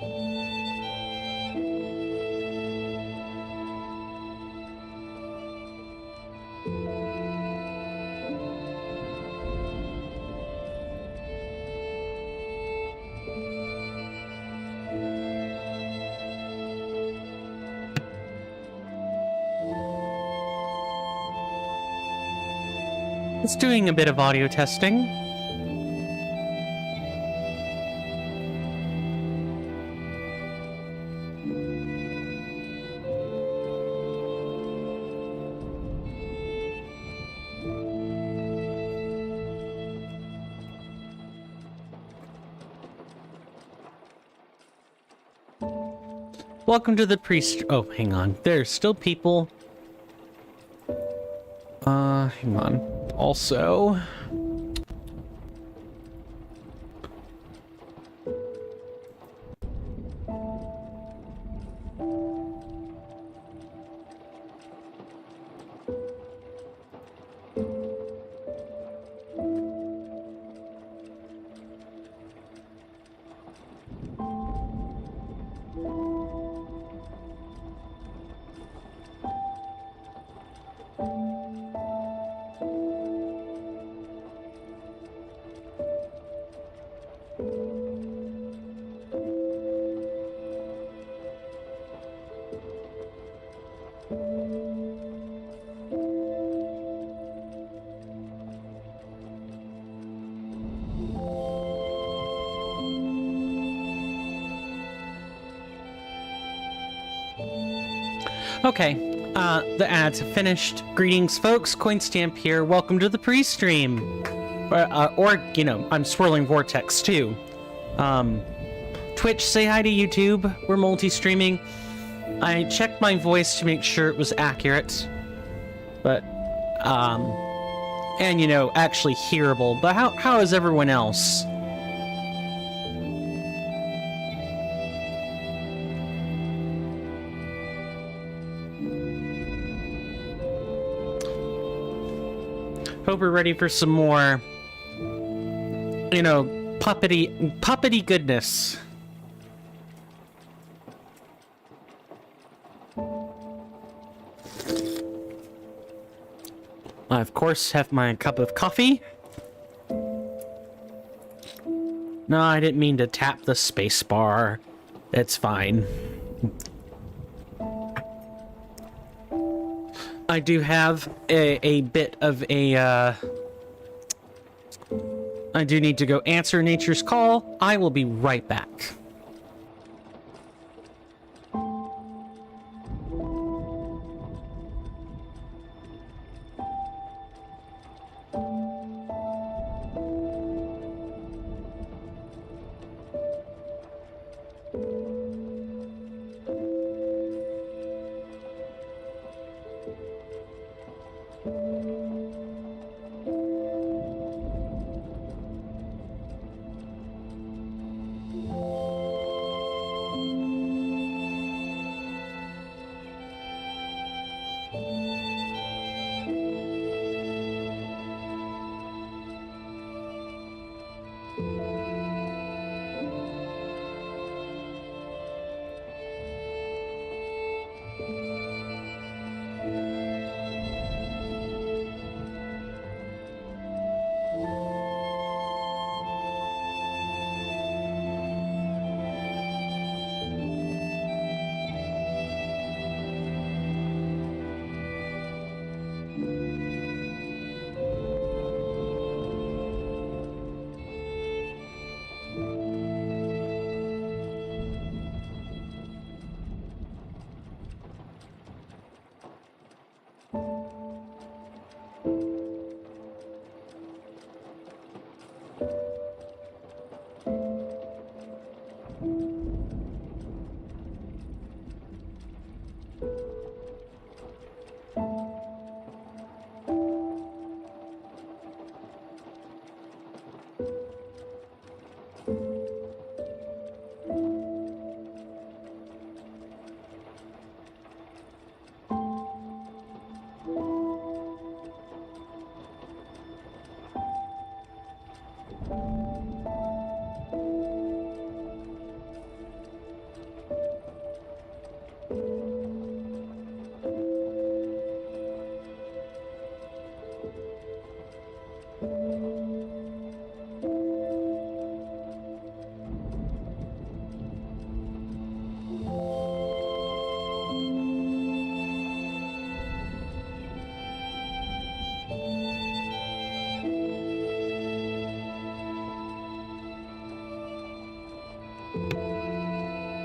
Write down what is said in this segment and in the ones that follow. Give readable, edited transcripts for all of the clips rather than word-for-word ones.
It's doing a bit of audio testing. Welcome to the priest. Oh, hang on. There's still people. Hang on. Also, okay, the ads have finished. Greetings, folks. Coinstamp here. Welcome to the pre-stream. Or, you know, I'm swirling vortex, too. Twitch, say hi to YouTube. We're multi-streaming. I checked my voice to make sure it was accurate. But, and, you know, actually hearable. But how is everyone else? Hope we're ready for some more, you know, puppety goodness. I, of course, have my cup of coffee. No, I didn't mean to tap the space bar. It's fine. I do have a bit of a, I do need to go answer nature's call. I will be right back.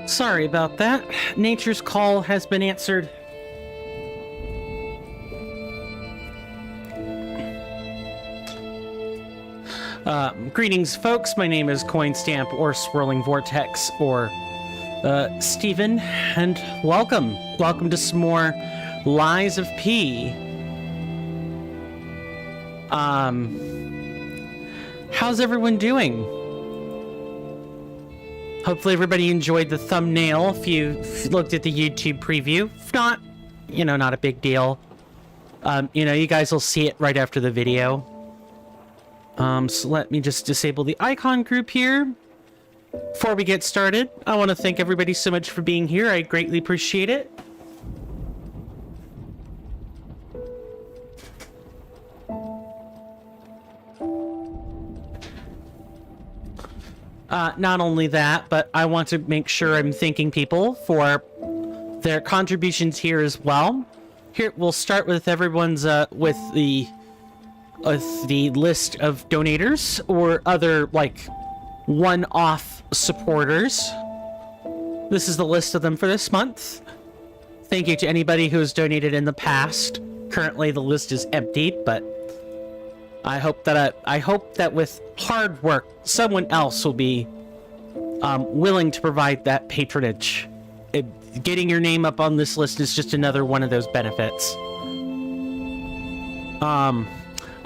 Sorry about that. Nature's call has been answered. Greetings, folks. My name is Coinstamp, or Swirling Vortex, or Steven, and welcome. Welcome to some more Lies of P. How's everyone doing? Hopefully everybody enjoyed the thumbnail if you looked at the YouTube preview. If not, you know, not a big deal. You know, you guys will see it right after the video. So let me just disable the icon group here. Before we get started, I want to thank everybody so much for being here. I greatly appreciate it. Not only that, but I want to make sure I'm thanking people for their contributions here as well. Here, we'll start with everyone's, with the list of donators or other, like, one-off supporters. This is the list of them for this month. Thank you to anybody who has donated in the past. Currently, the list is emptied, but I hope that with hard work, someone else will be willing to provide that patronage. Getting your name up on this list is just another one of those benefits.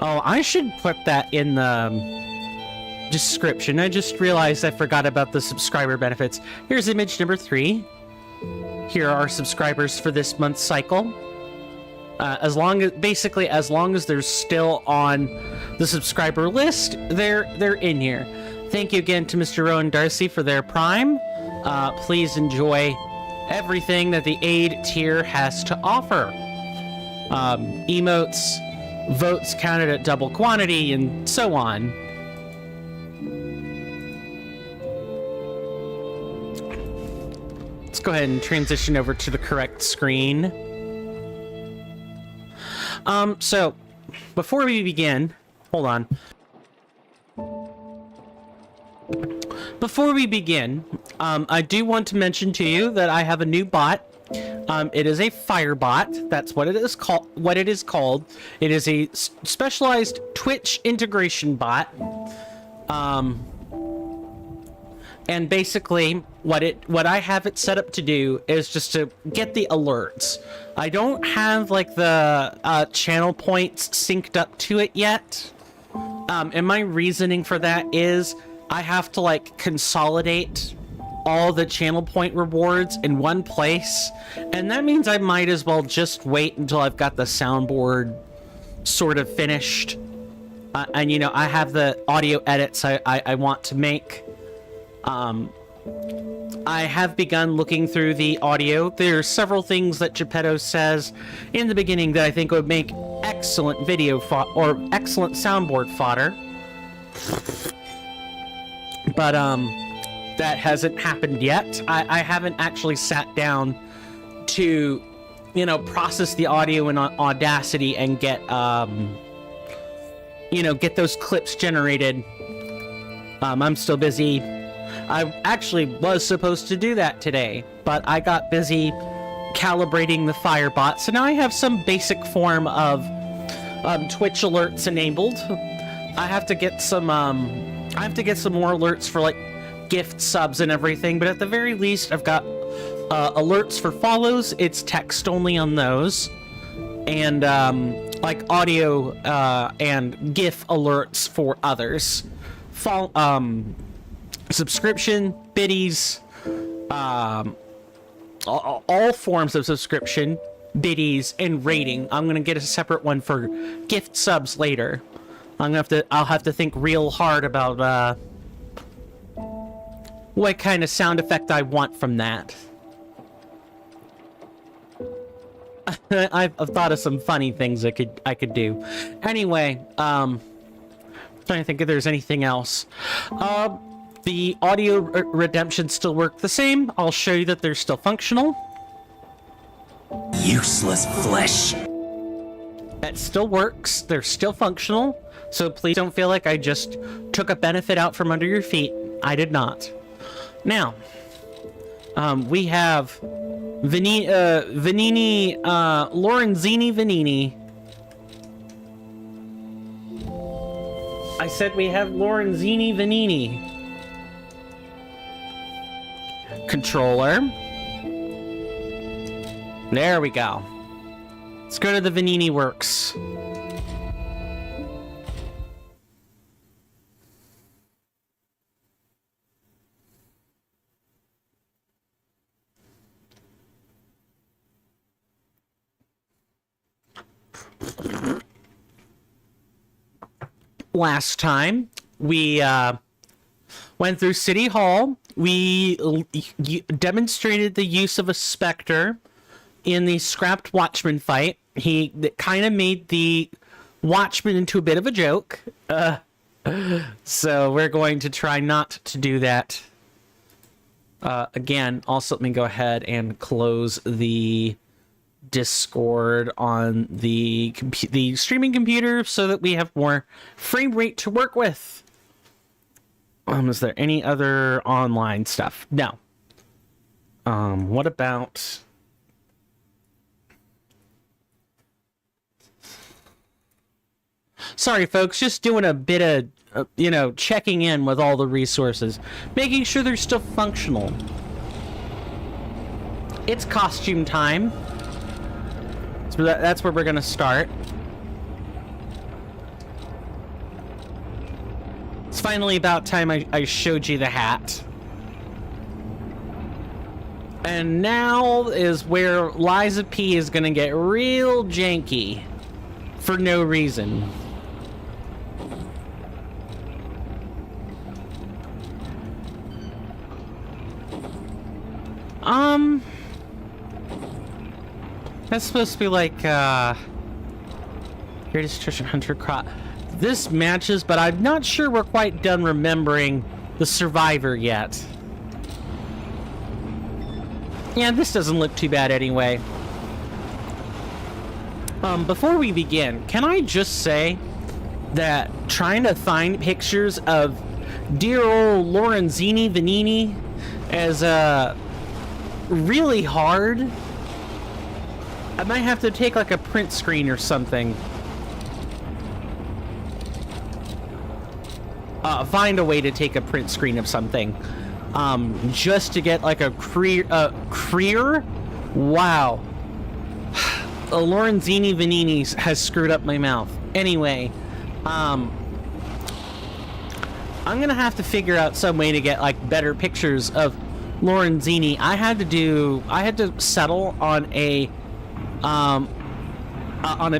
Oh, I should put that in the description. I just realized I forgot about the subscriber benefits. Here's image number 3. Here are our subscribers for this month's cycle. As long as they're still on the subscriber list, they're in here. Thank you again to Mr. Rowan Darcy for their Prime. Please enjoy everything that the aid tier has to offer. Emotes, votes counted at double quantity, and so on. Let's go ahead and transition over to the correct screen. So, before we begin, hold on. Before we begin, I do want to mention to you that I have a new bot. It is a fire bot. That's what it is called. It is a specialized Twitch integration bot. And basically, what I have it set up to do is just to get the alerts. I don't have like the channel points synced up to it yet. And my reasoning for that is I have to like consolidate all the channel point rewards in one place, and that means I might as well just wait until I've got the soundboard sort of finished. And you know, I have the audio edits I want to make. I have begun looking through the audio. There are several things that Geppetto says in the beginning that I think would make excellent video or excellent soundboard fodder. But that hasn't happened yet. I haven't actually sat down to, you know, process the audio in Audacity and get you know, get those clips generated. I'm still busy. I actually was supposed to do that today, but I got busy calibrating the Firebot, so now I have some basic form of Twitch alerts enabled. I have to get some more alerts for like gift subs and everything, but at the very least I've got alerts for follows. It's text only on those, and like audio and GIF alerts for others. Subscription, biddies, all forms of subscription, biddies, and rating. I'm gonna get a separate one for gift subs later. I'll have to think real hard about what kind of sound effect I want from that. I've thought of some funny things I could do. Anyway, trying to think if there's anything else. The audio redemption still work the same. I'll show you that they're still functional. Useless flesh. That still works. They're still functional. So please don't feel like I just took a benefit out from under your feet. I did not. Now, We have Lorenzini Vanini. I said we have Lorenzini Vanini. Controller. There we go. Let's go to the Vanini Works. Last time we went through City Hall, we demonstrated the use of a specter in the scrapped Watchman fight. He kind of made the Watchman into a bit of a joke. So we're going to try not to do that again. Also, let me go ahead and close the Discord on the streaming computer so that we have more frame rate to work with. Is there any other online stuff? No. What about... Sorry, folks, just doing a bit of, checking in with all the resources, making sure they're still functional. It's costume time. So that's where we're going to start. It's finally about time I showed you the hat. And now is where Liza P is going to get real janky for no reason. That's supposed to be like, Greatest Treasure Hunter Crop. This matches, but I'm not sure we're quite done remembering the survivor yet. Yeah, this doesn't look too bad anyway. Before we begin, can I just say that trying to find pictures of dear old Lorenzini Vanini is, really hard. I might have to take like a print screen or something. Find a way to take a print screen of something. Just to get like a career. Wow. Lorenzini Vanini has screwed up my mouth. Anyway, I'm gonna have to figure out some way to get like better pictures of Lorenzini. I had to settle on a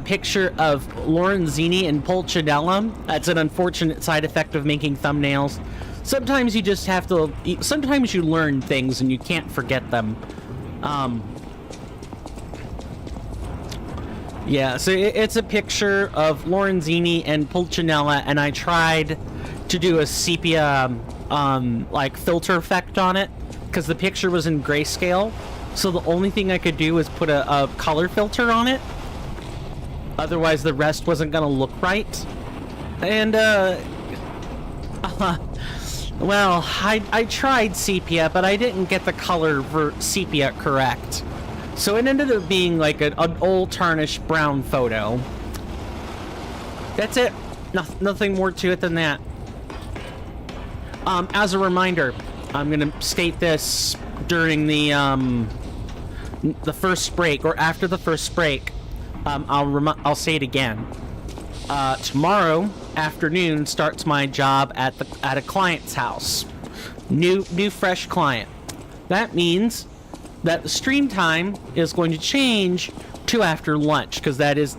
picture of Lorenzini and Pulcinella. That's an unfortunate side effect of making thumbnails. Sometimes you just have to, sometimes you learn things and you can't forget them. Yeah, so it's a picture of Lorenzini and Pulcinella, and I tried to do a sepia like filter effect on it because the picture was in grayscale. So the only thing I could do was put a color filter on it. Otherwise, the rest wasn't gonna look right. And well, I tried sepia, but I didn't get the color for sepia correct. So it ended up being like an old tarnished brown photo. That's it. Nothing more to it than that. As a reminder, I'm gonna state this during the first break or after the first break. I'll say it again. Tomorrow afternoon starts my job at a client's house. New fresh client. That means that the stream time is going to change to after lunch, because that is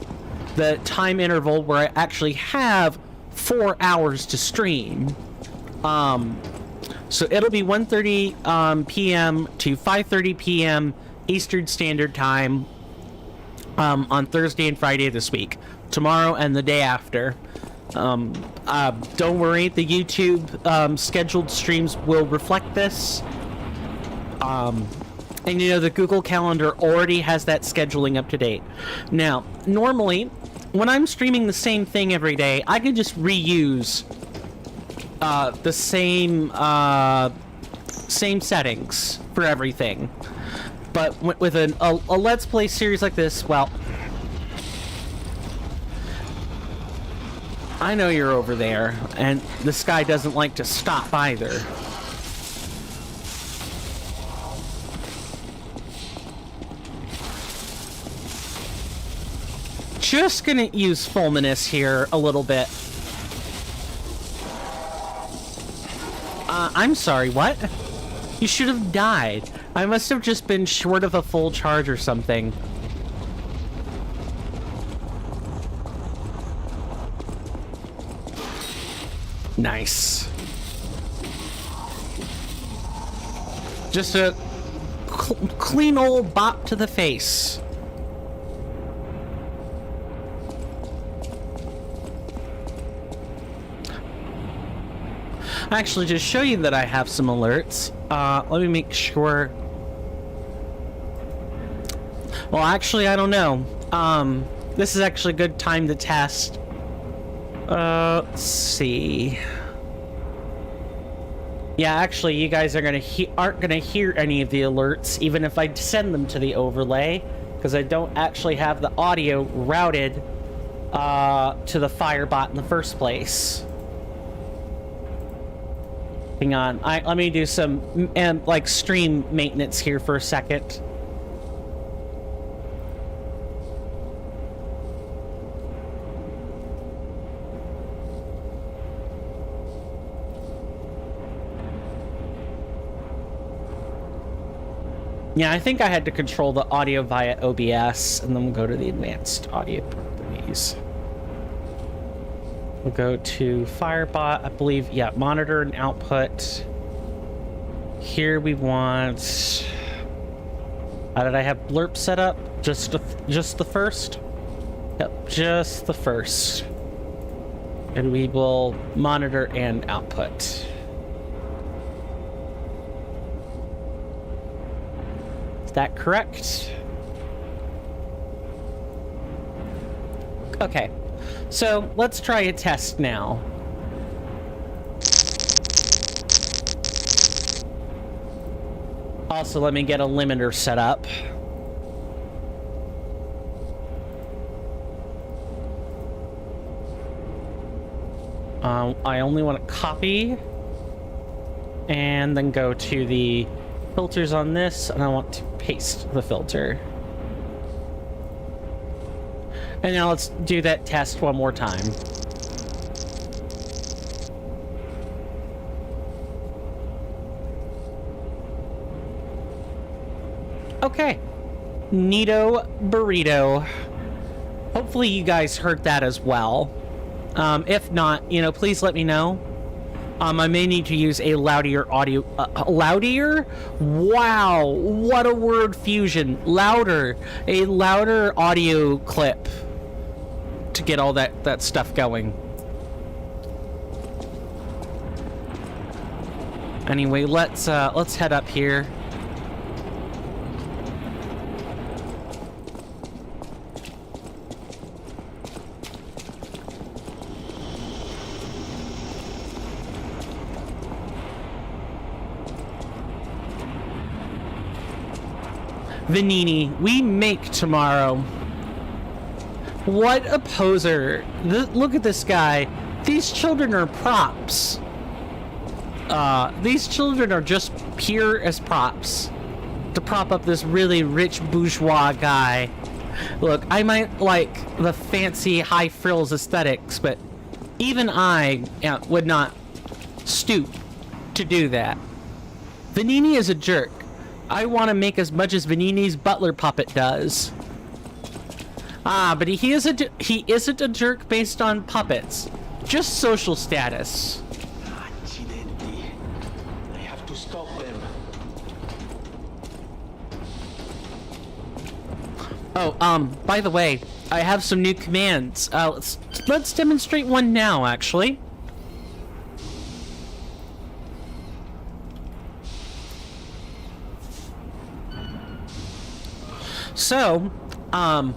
the time interval where I actually have 4 hours to stream. So it'll be 1:30 p.m. to 5:30 p.m. Eastern Standard Time on Thursday and Friday this week. Tomorrow and the day after. Don't worry, the YouTube scheduled streams will reflect this. And the Google Calendar already has that scheduling up to date. Now, normally, when I'm streaming the same thing every day, I can just reuse the same same settings for everything. But with a Let's Play series like this, well, I know you're over there, and this guy doesn't like to stop either. Just gonna use Fulminous here a little bit. I'm sorry, what? You should have died. I must have just been short of a full charge or something. Nice. Just a clean old bop to the face. Actually, to show you that I have some alerts, let me make sure. Well, actually, I don't know. This is actually a good time to test. Let's see. Yeah, actually, you guys are aren't gonna hear any of the alerts, even if I send them to the overlay, because I don't actually have the audio routed to the Firebot in the first place. Hang on, let me do some like stream maintenance here for a second. Yeah, I think I had to control the audio via OBS, and then we'll go to the advanced audio properties. We'll go to Firebot, I believe, yeah, monitor and output. Here we want... How did I have blurb set up? Just the first? Yep, just the first. And we will monitor and output. Is that correct? Okay. So, let's try a test now. Also, let me get a limiter set up. I only want to copy and then go to the filters on this, and I want to paste the filter. And now let's do that test one more time. Okay. Neato burrito. Hopefully you guys heard that as well. If not, you know, please let me know. I may need to use a loudier audio... loudier? Wow, what a word fusion. Louder. A louder audio clip to get all that stuff going. Anyway, let's head up here. Vanini, we make tomorrow. What a poser. Look at this guy. These children are props. These children are just pure as props to prop up this really rich bourgeois guy. Look, I might like the fancy high frills aesthetics, but even I would not stoop to do that. Vanini is a jerk. I want to make as much as Vanini's butler puppet does. But he isn't a jerk based on puppets. Just social status. Accidenti. I have to stop them. Oh, by the way, I have some new commands. Let's demonstrate one now, actually. So, I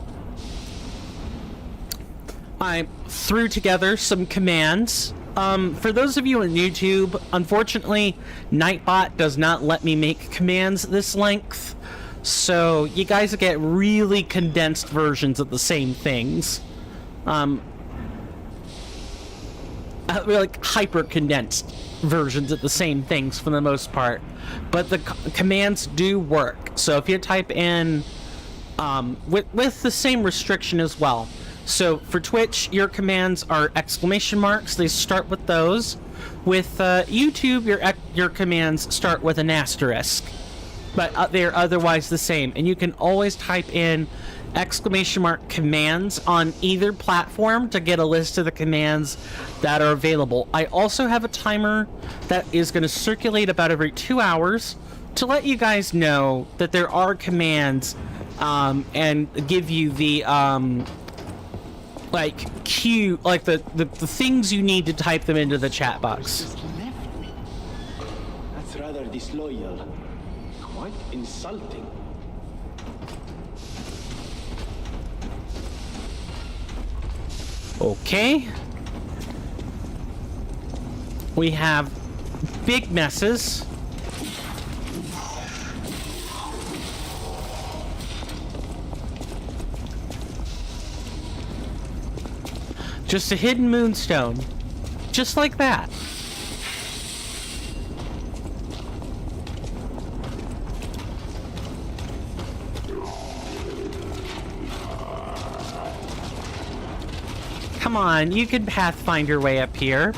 threw together some commands For those of you on YouTube, unfortunately, Nightbot does not let me make commands this length, so you guys get really condensed versions of the same things. Like hyper-condensed versions of the same things for the most part. But the commands do work. So if you type in, with the same restriction as well. So for Twitch, your commands are exclamation marks. They start with those. With YouTube, your commands start with an asterisk. But they're otherwise the same. And you can always type in exclamation mark commands on either platform to get a list of the commands that are available. I also have a timer that is going to circulate about every 2 hours to let you guys know that there are commands and give you the the things you need to type them into the chat box. Just left me. That's rather disloyal. Quite insulting. Okay. We have big messes. Just a hidden moonstone. Just like that. Come on, you can pathfind your way up here.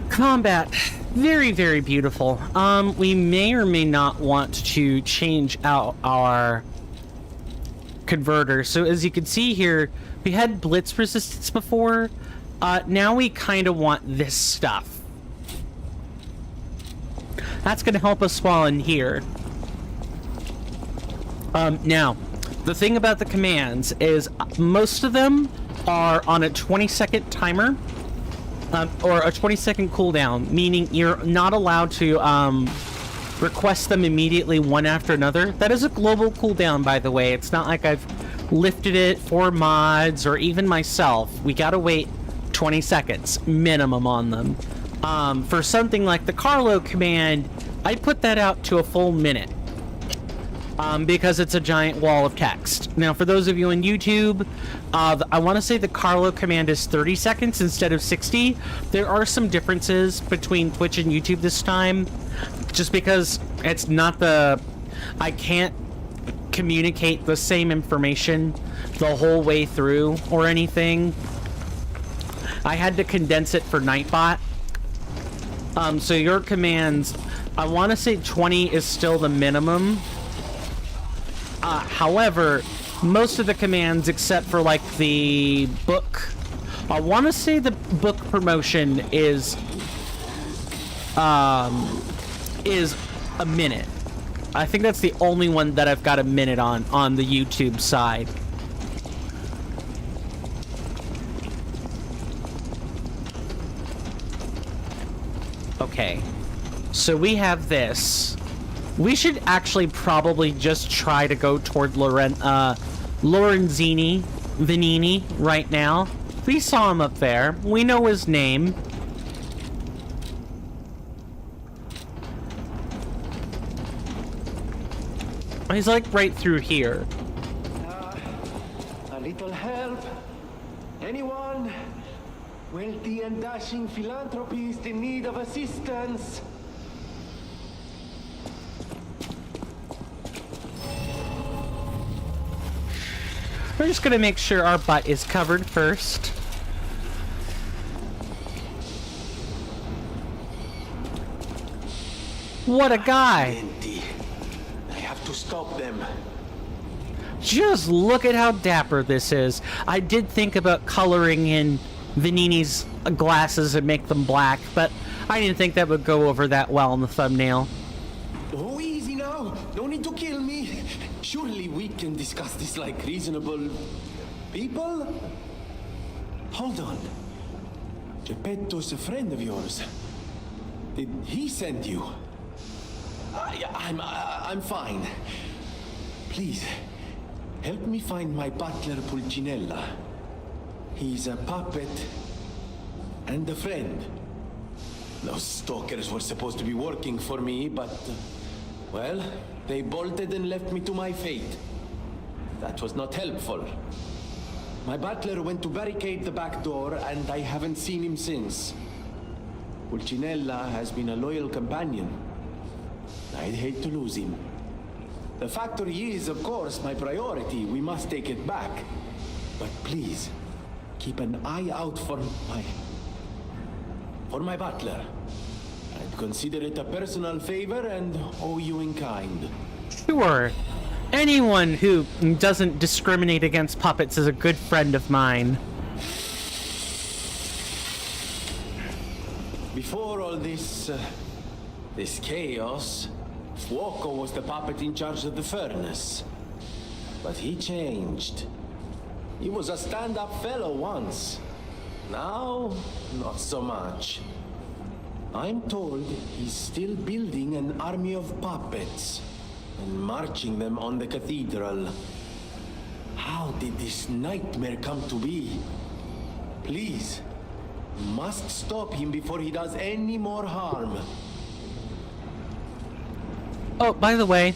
Combat. Very, very beautiful. We may or may not want to change out our converter. So as you can see here, we had blitz resistance before. Now we kind of want this stuff. That's going to help us while in here. Now, the thing about the commands is most of them are on a 20-second timer. Or a 20-second cooldown, meaning you're not allowed to request them immediately one after another. That is a global cooldown, by the way. It's not like I've lifted it for mods or even myself. We gotta wait 20 seconds minimum on them. For something like the Carlo command, I put that out to a full minute. Because it's a giant wall of text. Now, for those of you on YouTube, I want to say the Carlo command is 30 seconds instead of 60. There are some differences between Twitch and YouTube this time, just because it's not I can't communicate the same information the whole way through or anything. I had to condense it for Nightbot. So your commands, I want to say 20 is still the minimum. However, most of the commands, except for like the book, I want to say the book promotion is a minute. I think that's the only one that I've got a minute on the YouTube side. Okay, so we have this. We should actually probably just try to go toward Lorenzini, Vanini right now. We saw him up there. We know his name. He's like right through here. A little help? Anyone? Wealthy and dashing philanthropist in need of assistance? We're just gonna make sure our butt is covered first. What a guy! I have to stop them. Just look at how dapper this is. I did think about coloring in Vanini's glasses and make them black, but I didn't think that would go over that well in the thumbnail. Oh, easy now. No need to kill me. Surely we can discuss this like reasonable people? Hold on. Geppetto's a friend of yours. Did he send you? I'm fine. Please, help me find my butler Pulcinella. He's a puppet and a friend. Those stalkers were supposed to be working for me, but, well, they bolted and left me to my fate. That was not helpful. My butler went to barricade the back door, and I haven't seen him since. Pulcinella has been a loyal companion. I'd hate to lose him. The factory is, of course, my priority. We must take it back. But please, keep an eye out for my butler. I'd consider it a personal favor and owe you in kind. Sure. Anyone who doesn't discriminate against puppets is a good friend of mine. Before all this chaos, Fuoco was the puppet in charge of the furnace. But he changed. He was a stand-up fellow once. Now, not so much. I'm told he's still building an army of puppets and marching them on the cathedral. How did this nightmare come to be? Please, must stop him before he does any more harm. Oh, by the way,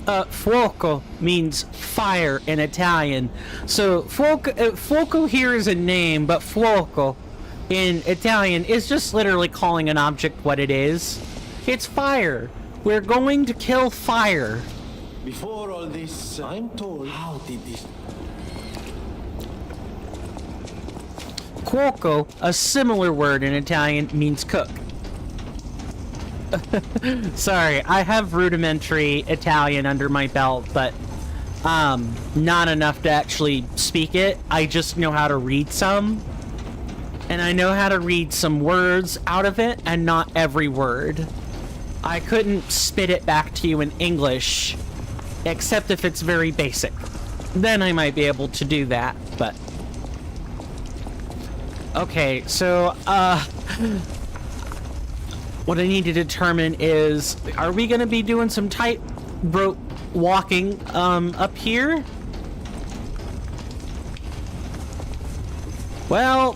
fuoco means fire in Italian. So fuoco here is a name, but fuoco in Italian is just literally calling an object what it is. It's fire. We're going to kill fire. Before all this, I'm told, how did this... Cuoco, a similar word in Italian, means cook. Sorry, I have rudimentary Italian under my belt, but not enough to actually speak it. I just know how to read some. And I know how to read some words out of it, and not every word. I couldn't spit it back to you in English, except if it's very basic. Then I might be able to do that, but... Okay, so, what I need to determine is, are we gonna be doing some tightrope walking, up here? Well,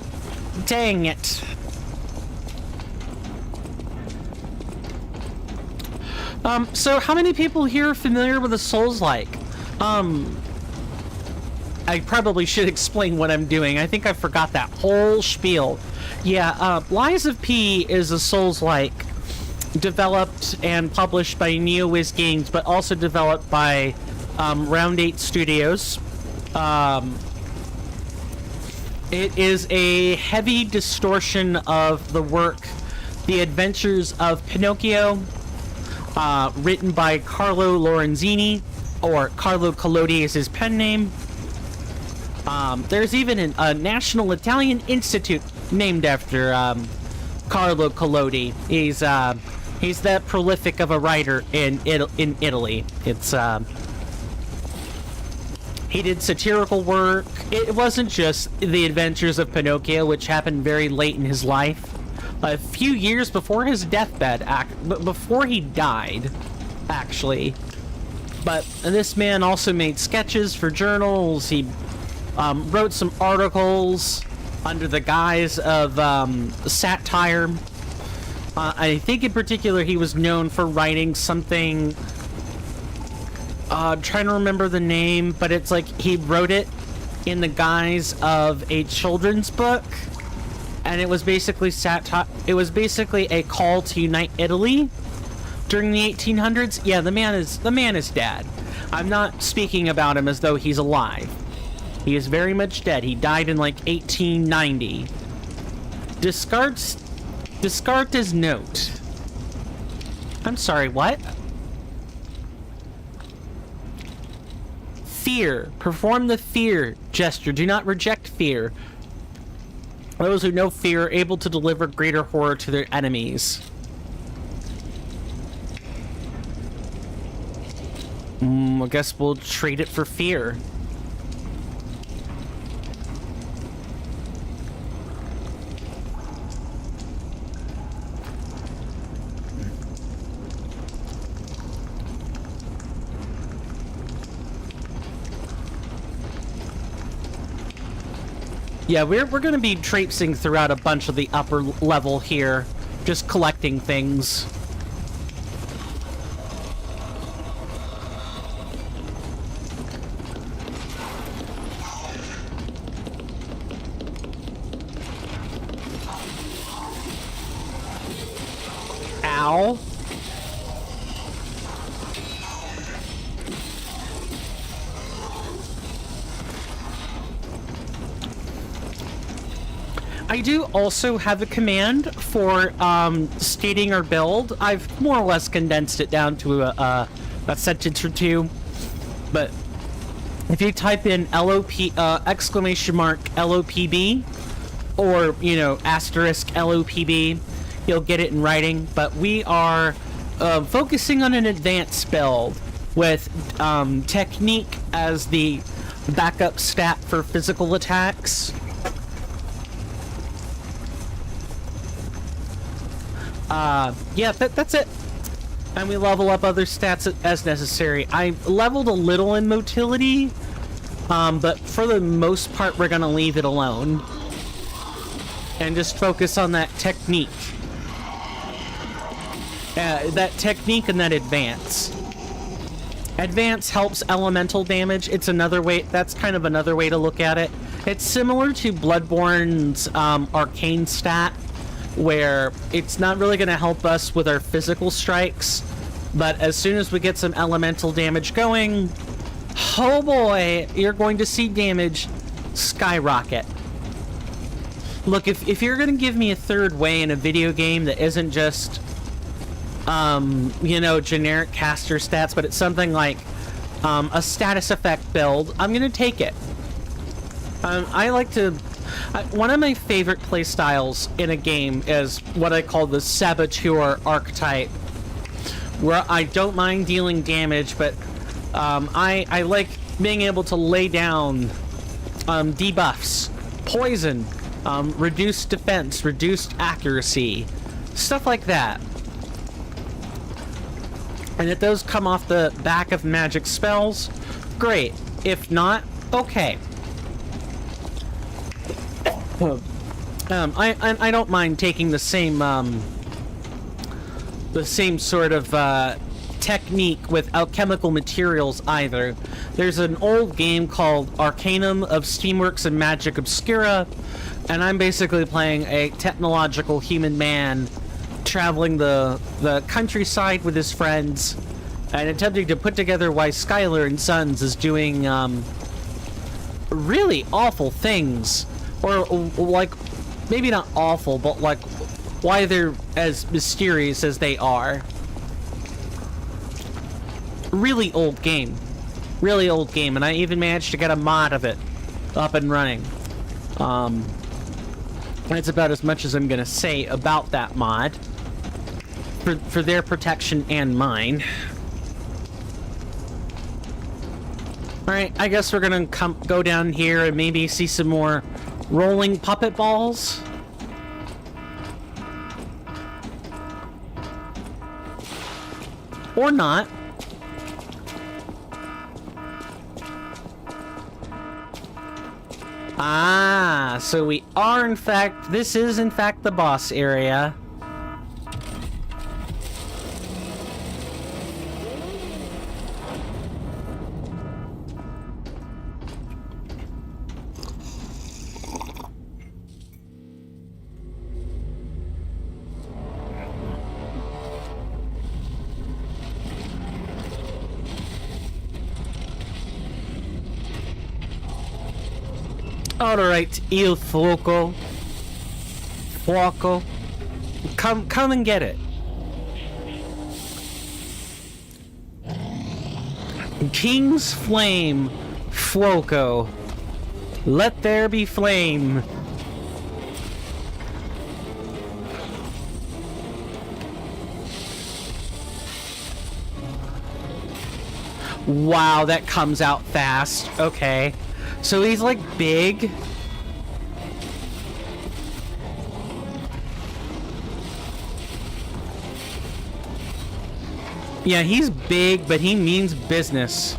dang it. So how many people here are familiar with a Souls-like? I probably should explain what I'm doing. I think I forgot that whole spiel. Yeah, Lies of P is a Souls-like developed and published by NeoWiz Games, but also developed by Round 8 Studios. It is a heavy distortion of the work The Adventures of Pinocchio, written by Carlo Lorenzini, or Carlo Collodi is his pen name. There's even a National Italian Institute named after Carlo Collodi. He's that prolific of a writer in Italy. It's he did satirical work. It wasn't just The Adventures of Pinocchio, which happened very late in his life, a few years before his deathbed, before he died, actually. But this man also made sketches for journals. He wrote some articles under the guise of satire. I think in particular he was known for writing something, trying to remember the name, but it's like he wrote it in the guise of a children's book, and it was basically it was basically a call to unite Italy during the 1800s. Yeah, the man is dead. I'm not speaking about him as though he's alive. He is very much dead. He died in like 1890. Discard his note. I'm sorry, what? Fear. Perform the fear gesture. Do not reject fear. Those who know fear are able to deliver greater horror to their enemies. I guess we'll trade it for fear. Yeah, we're going to be traipsing throughout a bunch of the upper level here, just collecting things. Ow. I do also have a command for stating our build. I've more or less condensed it down to a sentence or two. But if you type in exclamation mark LOPB, or, you know, asterisk LOPB, you'll get it in writing. But we are focusing on an advanced build with technique as the backup stat for physical attacks. Yeah, that's it. And we level up other stats as necessary. I leveled a little in motility, but for the most part, we're gonna leave it alone. And just focus on that technique. That technique and that advance. Advance helps elemental damage. It's another way, that's kind of another way to look at it. It's similar to Bloodborne's arcane stat, where it's not really going to help us with our physical strikes, but as soon as we get some elemental damage going, oh boy, you're going to see damage skyrocket. Look, if you're going to give me a third way in a video game that isn't just, you know, generic caster stats, but it's something like a status effect build, I'm going to take it. I like to... one of my favorite playstyles in a game is what I call the saboteur archetype, where I don't mind dealing damage, but I like being able to lay down debuffs, poison, reduced defense, reduced accuracy, stuff like that. And if those come off the back of magic spells, great. If not, okay. I don't mind taking the same sort of technique with alchemical materials either. There's an old game called Arcanum of Steamworks and Magic Obscura, and I'm basically playing a technological human man traveling the countryside with his friends and attempting to put together why Skylar and Sons is doing really awful things. Or, like, maybe not awful, but, like, why they're as mysterious as they are. Really old game. Really old game, and I even managed to get a mod of it up and running. That's about as much as I'm gonna say about that mod. For their protection and mine. Alright, I guess we're gonna go down here and maybe see some more rolling puppet balls. Or not. Ah, so we are in fact, this is in fact the boss area. Alright, il fuoco. Fuoco. Come and get it. King's Flame. Fuoco. Let there be flame. Wow, that comes out fast. Okay. So he's like big. Yeah, he's big, but he means business.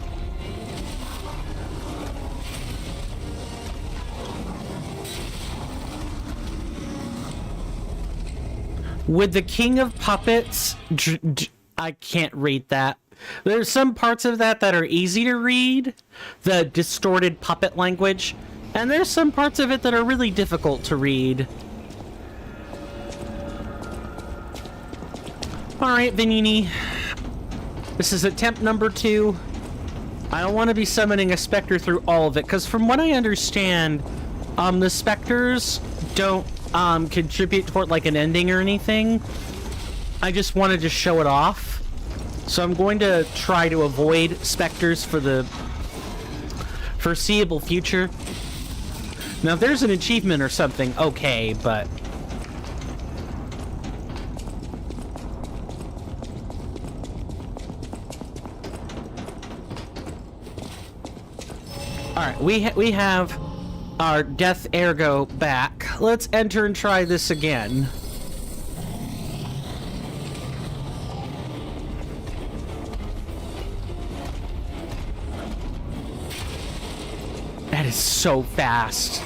With the King of Puppets, I can't read that. There's some parts of that that are easy to read, the distorted puppet language, and there's some parts of it that are really difficult to read. Alright, Vanini. This is attempt number 2. I don't want to be summoning a specter through all of it, because from what I understand, the specters don't contribute toward like an ending or anything. I just wanted to show it off. So I'm going to try to avoid specters for the foreseeable future. Now if there's an achievement or something, okay, but... Alright, we have our Death Ergo back. Let's enter and try this again. That is so fast.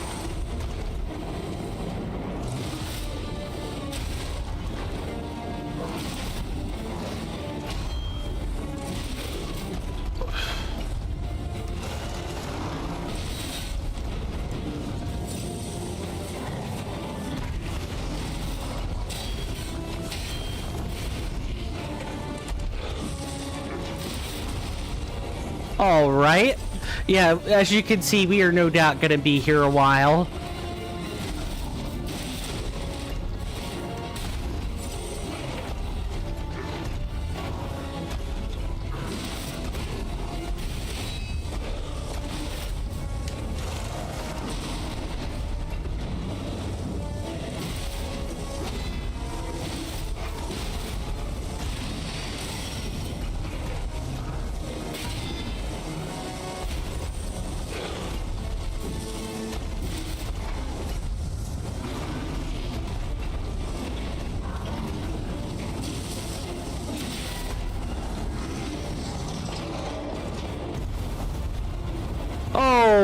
All right. Yeah, as you can see, we are no doubt going to be here a while.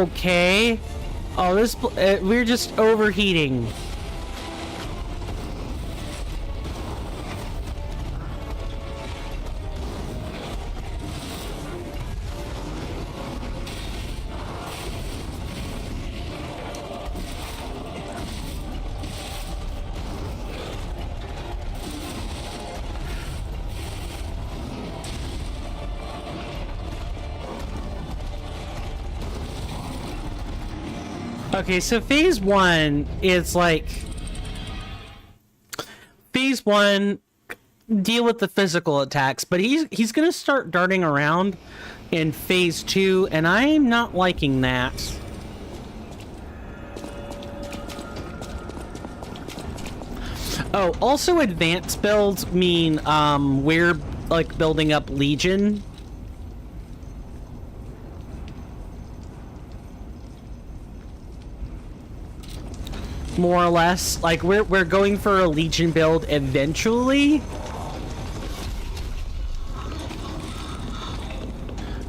Okay. Oh, this we're just overheating. Okay, so phase 1 is like... Phase 1, deal with the physical attacks, but he's gonna start darting around in phase 2, and I'm not liking that. Oh, also advanced builds mean, we're, like, building up Legion. More or less. Like, we're going for a Legion build eventually.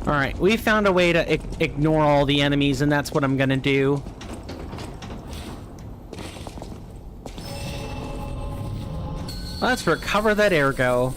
Alright, we found a way to ignore all the enemies, and that's what I'm gonna do. Let's recover that ergo.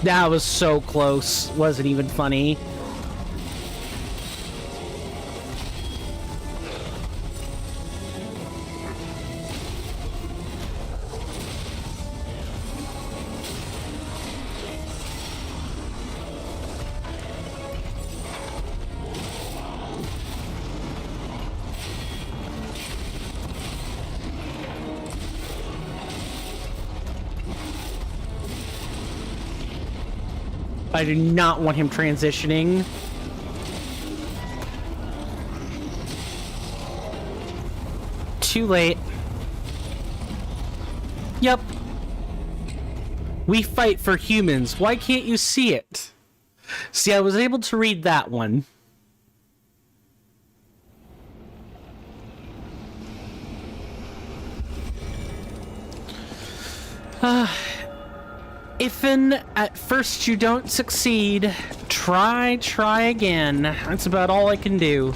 That was so close. Wasn't even funny. I do not want him transitioning. Too late. Yep. We fight for humans. Why can't you see it? See, I was able to read that one. If at first you don't succeed, try again. That's about all I can do.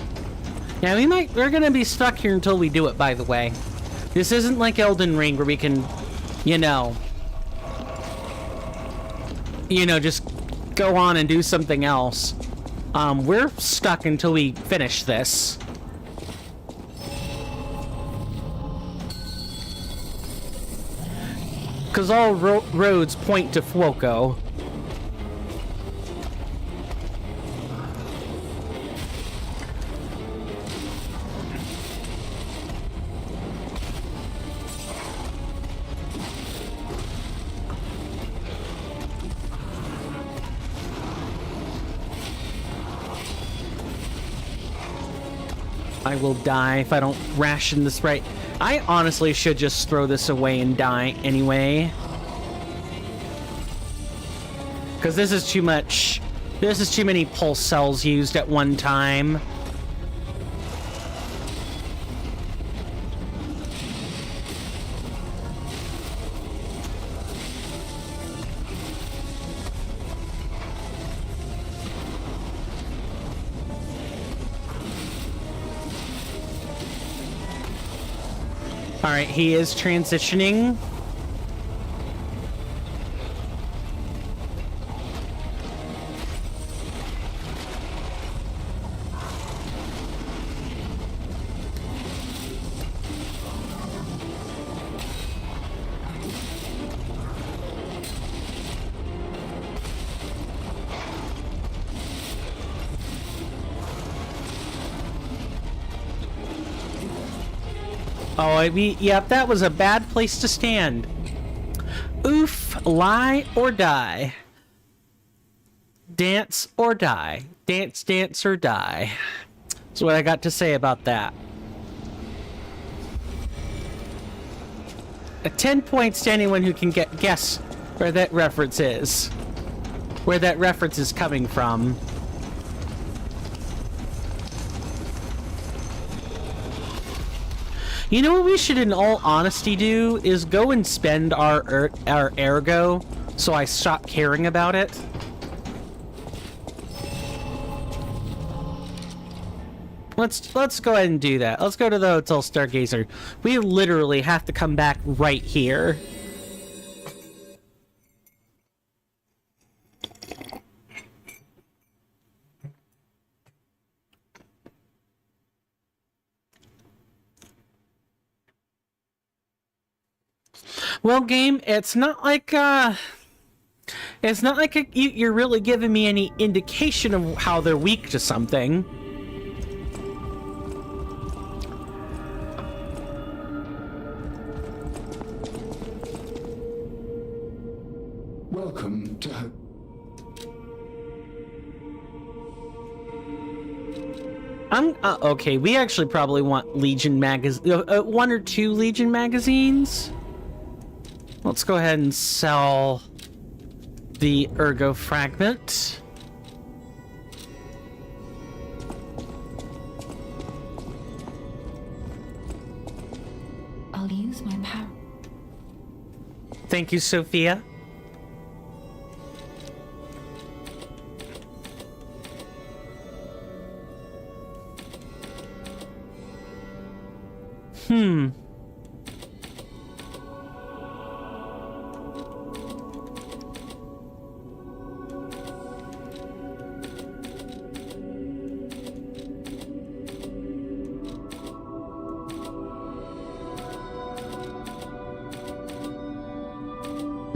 Yeah, we're gonna be stuck here until we do it, by the way. This isn't like Elden Ring where we can, just go on and do something else. We're stuck until we finish this. Because all roads point to Fuoco. I will die if I don't ration this right. I honestly should just throw this away and die anyway. Because this is too much. This is too many pulse cells used at one time. Alright, he is transitioning. Oh, yep, that was a bad place to stand. Oof, lie or die. Dance or die. Dance, dance or die. That's what I got to say about that. 10 points to anyone who can guess where that reference is. Where that reference is coming from. You know what we should, in all honesty, do is go and spend our ergo, so I stop caring about it. Let's go ahead and do that. Let's go to the Hotel Stargazer. We literally have to come back right here. Well, game, it's not like you're really giving me any indication of how they're weak to something. Welcome to okay, we actually probably want Legion one or two Legion magazines. Let's go ahead and sell the ergo fragment. I'll use my power. Thank you, Sophia.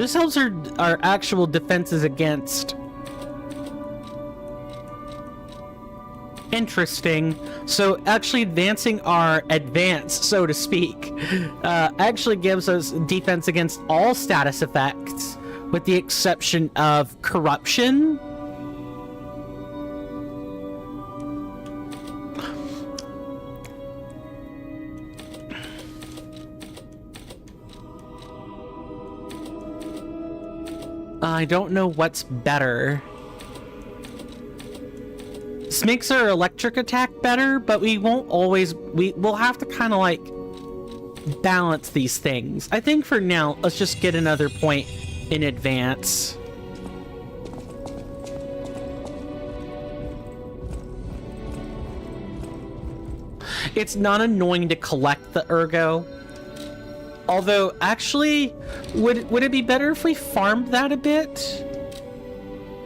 Those helps are actual defenses against. Interesting. So actually advancing our advance, so to speak, actually gives us defense against all status effects, with the exception of corruption. I don't know what's better. This makes our electric attack better, but we won't always... We'll have to kind of, like, balance these things. I think for now, let's just get another point in advance. It's not annoying to collect the ergo. Although, actually, would it be better if we farmed that a bit?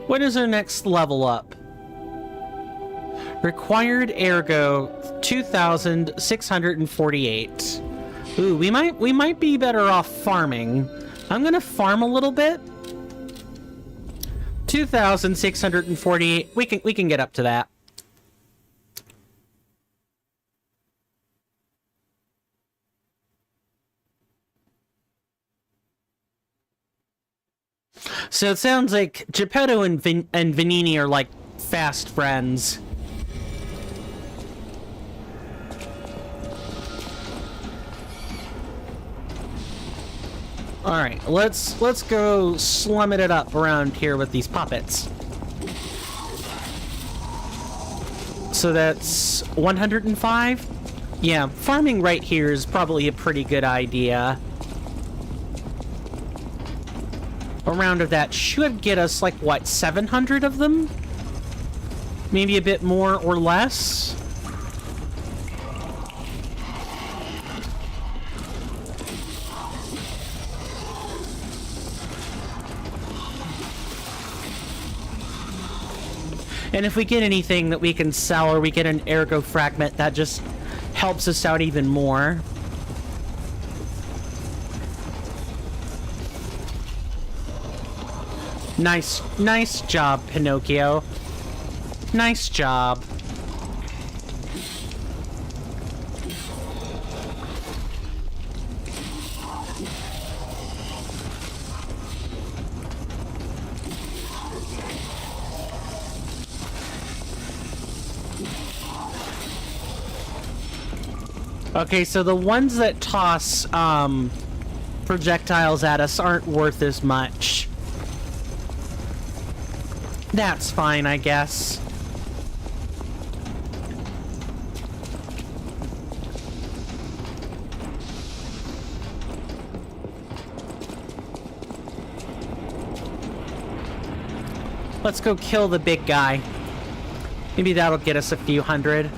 What is our next level up? Required ergo 2,648. Ooh, we might be better off farming. I'm gonna farm a little bit. 2,648. We can get up to that. So it sounds like Geppetto and Vanini are like fast friends. All right, let's go slumming it up around here with these puppets. So that's 105. Yeah, farming right here is probably a pretty good idea. A round of that should get us, like, what, 700 of them? Maybe a bit more or less? And if we get anything that we can sell, or we get an ergo fragment, that just helps us out even more. Nice job, Pinocchio. Nice job. Okay, so the ones that toss projectiles at us aren't worth as much. That's fine, I guess. Let's go kill the big guy. Maybe that'll get us a few hundred.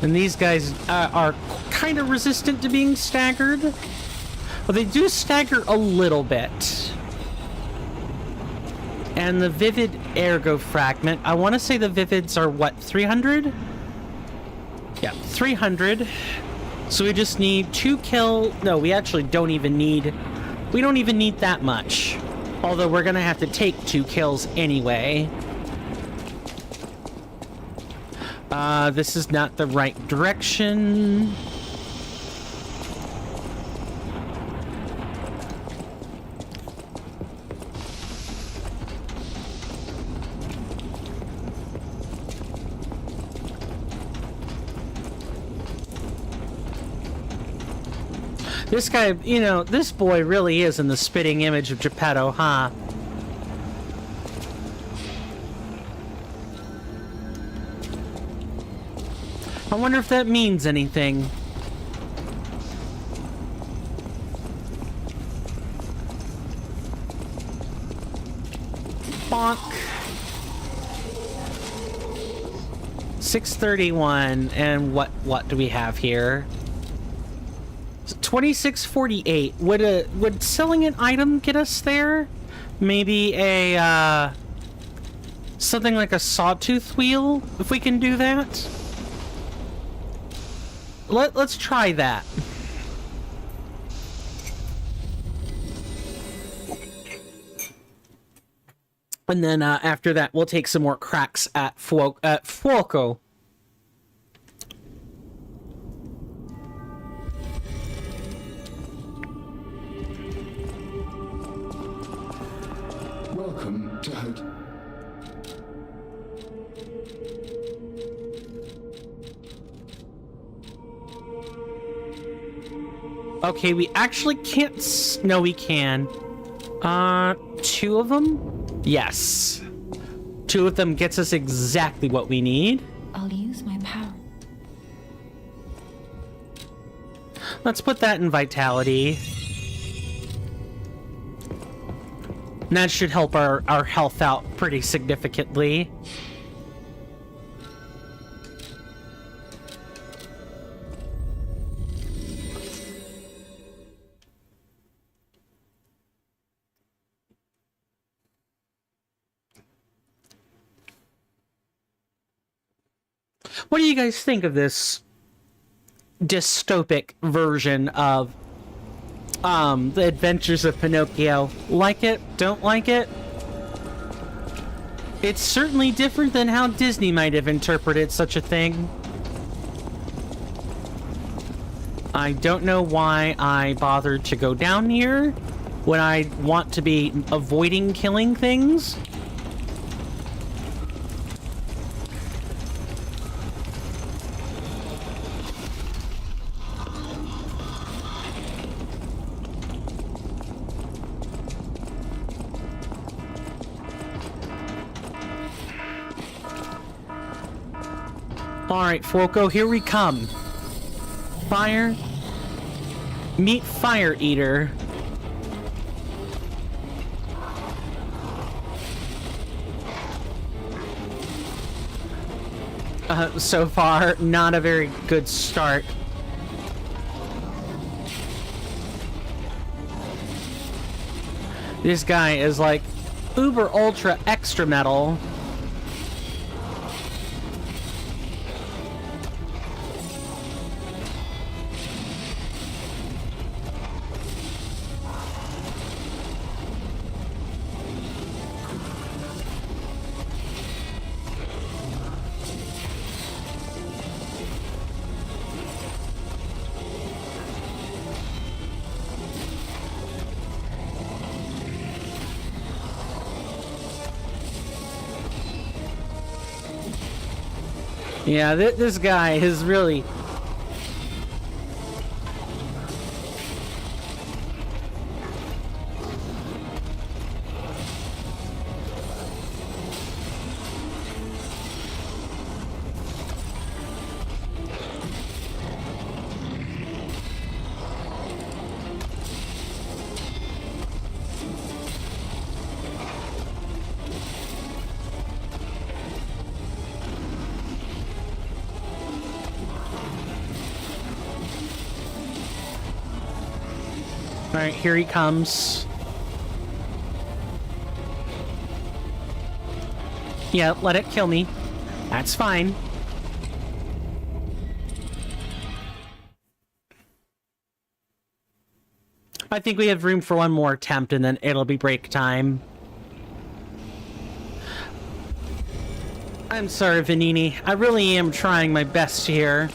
And these guys are kind of resistant to being staggered. Well, they do stagger a little bit. And the Vivid Ergo Fragment, I want to say the Vivids are, what, 300? Yeah, 300. So we just need 2 kill... No, we actually don't even need... We don't even need that much. Although we're going to have to take 2 kills anyway. This is not the right direction. This guy, you know, this boy really is in the spitting image of Geppetto, huh? I wonder if that means anything. Bonk. 631, and what do we have here? 2648. Would selling an item get us there? Maybe a something like a sawtooth wheel, if we can do that. Let's try that. And then after that, we'll take some more cracks at Fuoco. Welcome to Okay, we actually can't. No, we can. 2 of them? Yes. 2 of them gets us exactly what we need. I'll use my power. Let's put that in vitality. And that should help our health out pretty significantly. What do you guys think of this dystopic version of The Adventures of Pinocchio? Like it? Don't like it? It's certainly different than how Disney might have interpreted such a thing. I don't know why I bothered to go down here when I want to be avoiding killing things. Alright, Fuoco, here we come. Fire. Meet Fire Eater. So far, not a very good start. This guy is like uber ultra extra metal. Yeah, this guy is really... Alright, here he comes. Yeah, let it kill me. That's fine. I think we have room for one more attempt and then it'll be break time. I'm sorry, Vanini. I really am trying my best here.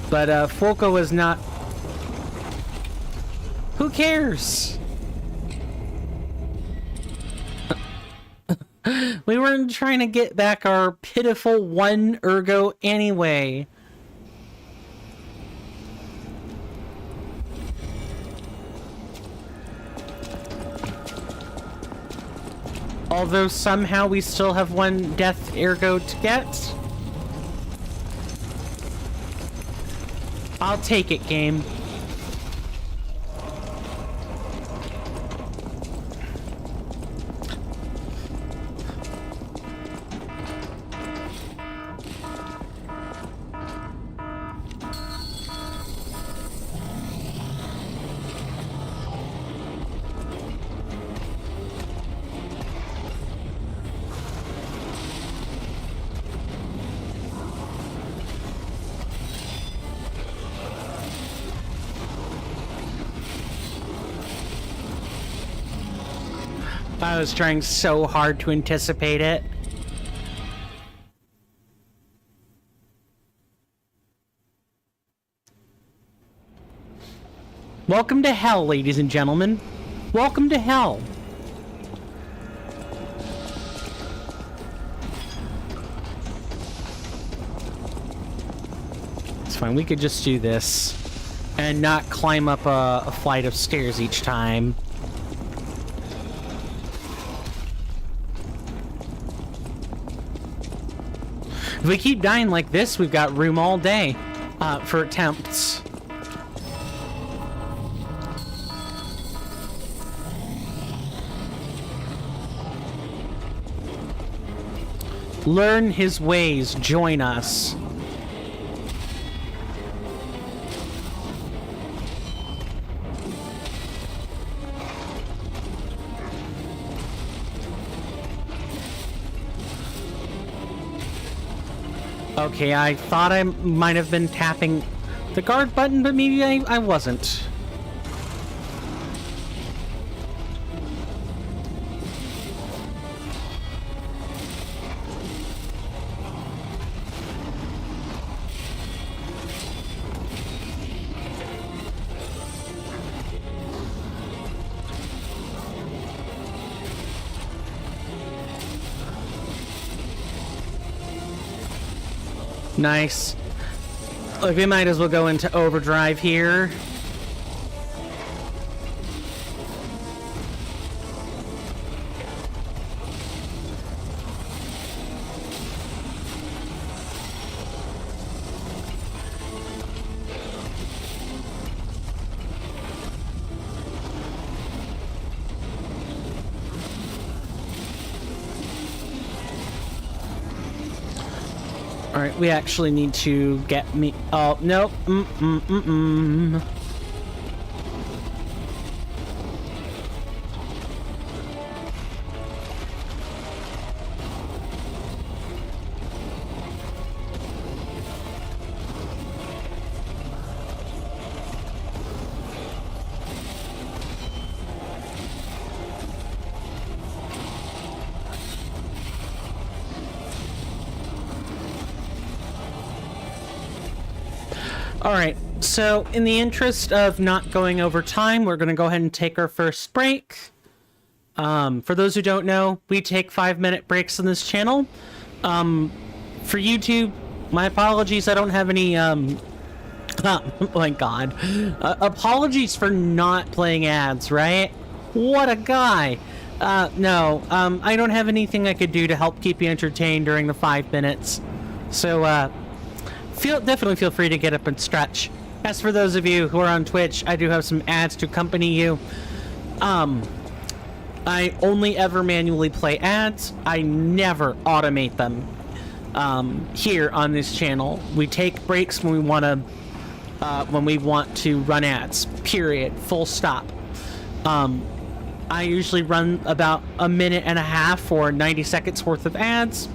But Fuoco is not... Who cares? We weren't trying to get back our pitiful 1 ergo anyway. Although somehow we still have 1 death ergo to get. I'll take it, game. I was trying so hard to anticipate it. Welcome to hell, ladies and gentlemen. Welcome to hell. It's fine, we could just do this and not climb up a flight of stairs each time. If we keep dying like this, we've got room all day for attempts. Learn his ways, join us. Okay, I thought I might have been tapping the guard button, but maybe I wasn't. Nice. Look, we might as well go into overdrive here. Alright, we actually need to get me... Oh, no. Alright, so in the interest of not going over time, we're going to go ahead and take our first break. For those who don't know, we take 5-minute breaks on this channel. For YouTube, my apologies, I don't have any, oh my god. Apologies for not playing ads, right? What a guy! No, I don't have anything I could do to help keep you entertained during the 5 minutes. So, definitely feel free to get up and stretch. As for those of you who are on Twitch, I do have some ads to accompany you. I only ever manually play ads. I never automate them here on this channel. We take breaks when we want to run ads. Period. Full stop. I usually run about a minute and a half or 90 seconds worth of ads,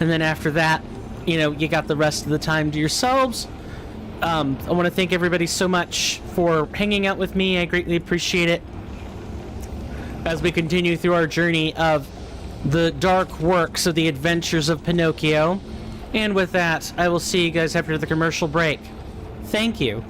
and then after that, you know, you got the rest of the time to yourselves. I want to thank everybody so much for hanging out with me. I greatly appreciate it as we continue through our journey of the dark works of the Adventures of Pinocchio. And with that, I will see you guys after the commercial break. Thank you.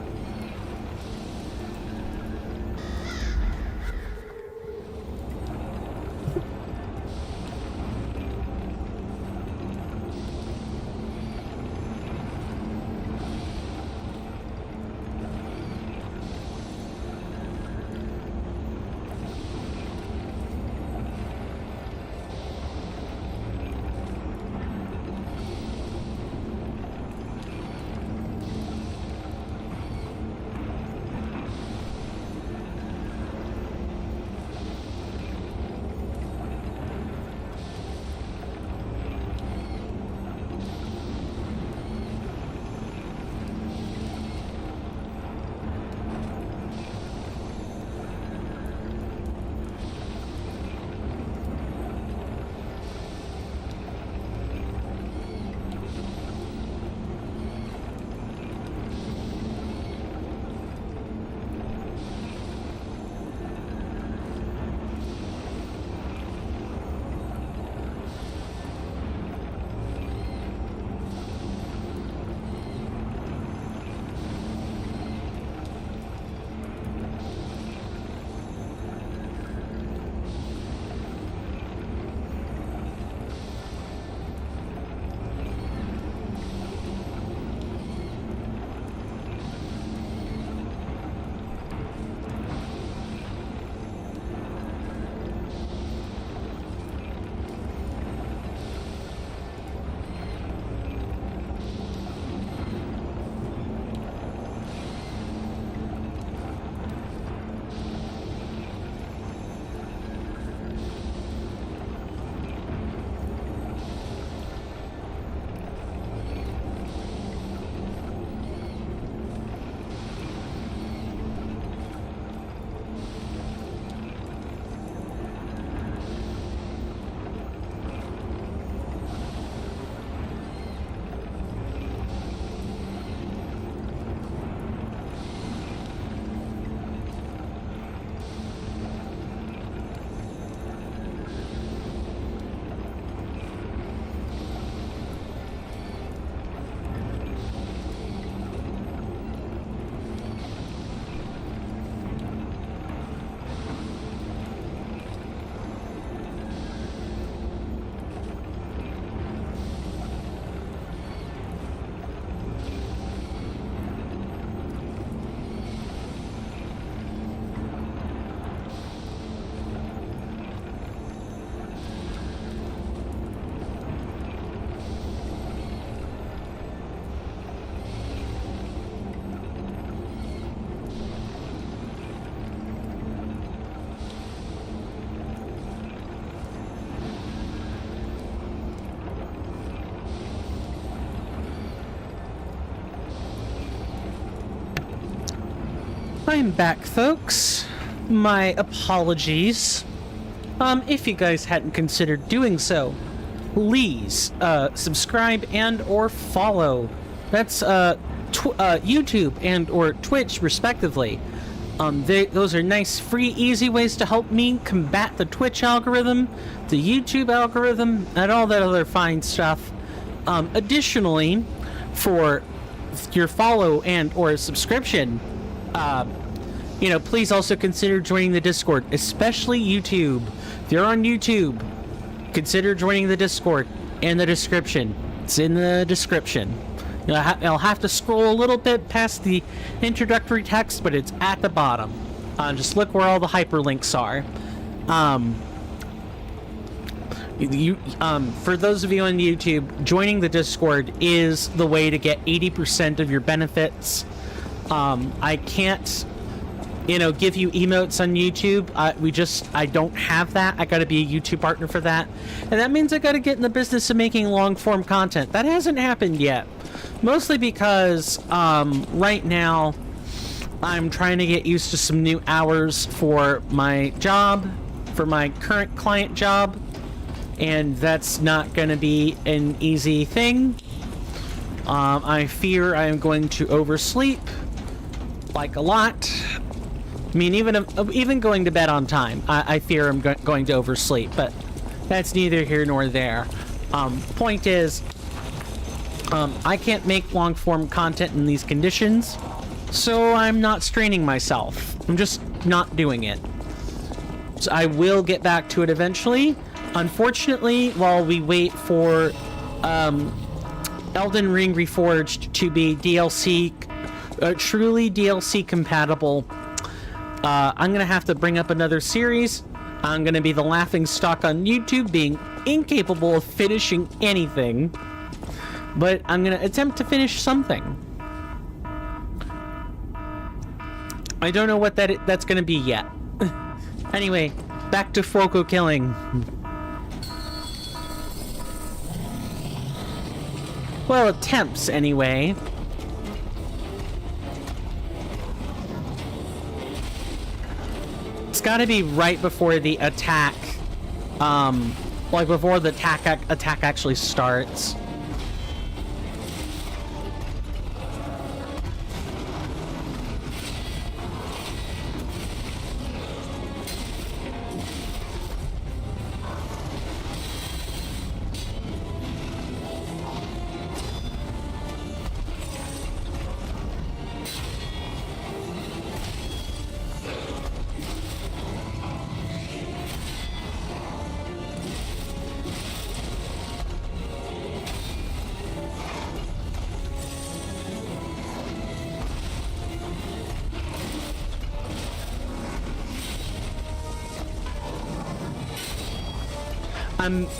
I'm back, folks. My apologies. If you guys hadn't considered doing so, please subscribe and or follow. That's YouTube and or Twitch, respectively. Those are nice, free, easy ways to help me combat the Twitch algorithm, the YouTube algorithm, and all that other fine stuff. Additionally, for your follow and or subscription, please also consider joining the Discord, especially YouTube. If you're on YouTube, consider joining the Discord in the description. It's in the description. I'll have to scroll a little bit past the introductory text, but it's at the bottom. Just look where all the hyperlinks are. For those of you on YouTube, joining the Discord is the way to get 80% of your benefits. I can't, give you emotes on YouTube. I don't have that. I gotta be a YouTube partner for that. And that means I gotta get in the business of making long form content. That hasn't happened yet. Mostly because, right now, I'm trying to get used to some new hours for my job, for my current client job. And that's not going to be an easy thing. I fear I am going to oversleep, like a lot. I mean, even going to bed on time, I fear I'm going to oversleep, but that's neither here nor there. Point is, I can't make long-form content in these conditions, so I'm not straining myself. I'm just not doing it. So I will get back to it eventually. Unfortunately, while we wait for Elden Ring Reforged to be truly DLC compatible, I'm going to have to bring up another series. I'm going to be the laughing stock on YouTube, being incapable of finishing anything. But I'm going to attempt to finish something. I don't know what that's going to be yet. Anyway, back to Foco killing. Well, attempts, anyway. It's gotta be right before the attack. Before the attack actually starts.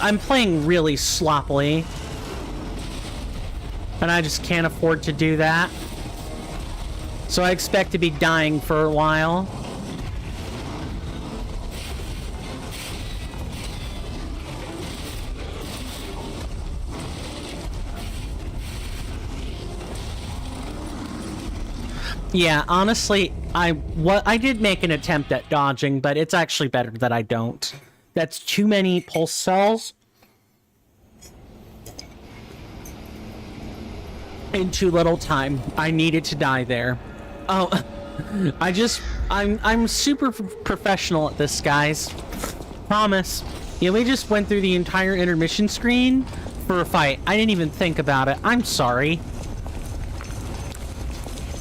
I'm playing really sloppily, and I just can't afford to do that. So I expect to be dying for a while. Yeah, honestly, I did make an attempt at dodging, but it's actually better that I don't. That's too many pulse cells in too little time. I needed to die there. Oh, I'm super professional at this, guys. Promise. Yeah, we just went through the entire intermission screen for a fight. I didn't even think about it. I'm sorry.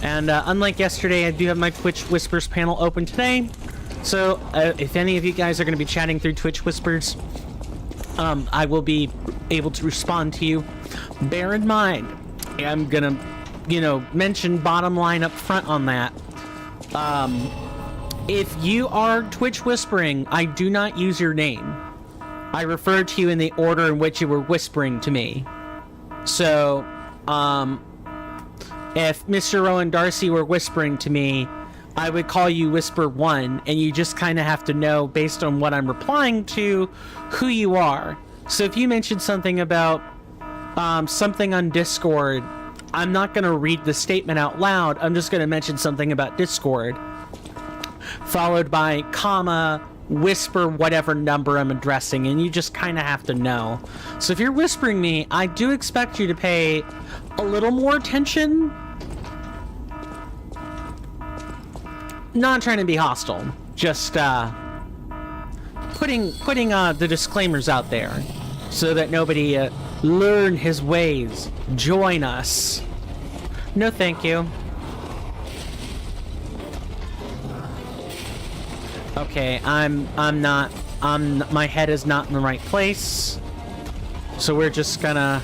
And unlike yesterday, I do have my Twitch Whispers panel open today. So, if any of you guys are going to be chatting through Twitch Whispers, I will be able to respond to you. Bear in mind, I'm going to, mention bottom line up front on that. If you are Twitch Whispering, I do not use your name. I refer to you in the order in which you were whispering to me. So, if Mr. Rowan Darcy were whispering to me, I would call you Whisper 1, and you just kind of have to know, based on what I'm replying to, who you are. So if you mention something about something on Discord, I'm not going to read the statement out loud. I'm just going to mention something about Discord. followed by comma, whisper whatever number I'm addressing, and you just kind of have to know. So if you're whispering me, I do expect you to pay a little more attention. Not trying to be hostile, just putting the disclaimers out there so that nobody learn his ways, join us. No thank you. Okay, my head is not in the right place. So we're just gonna...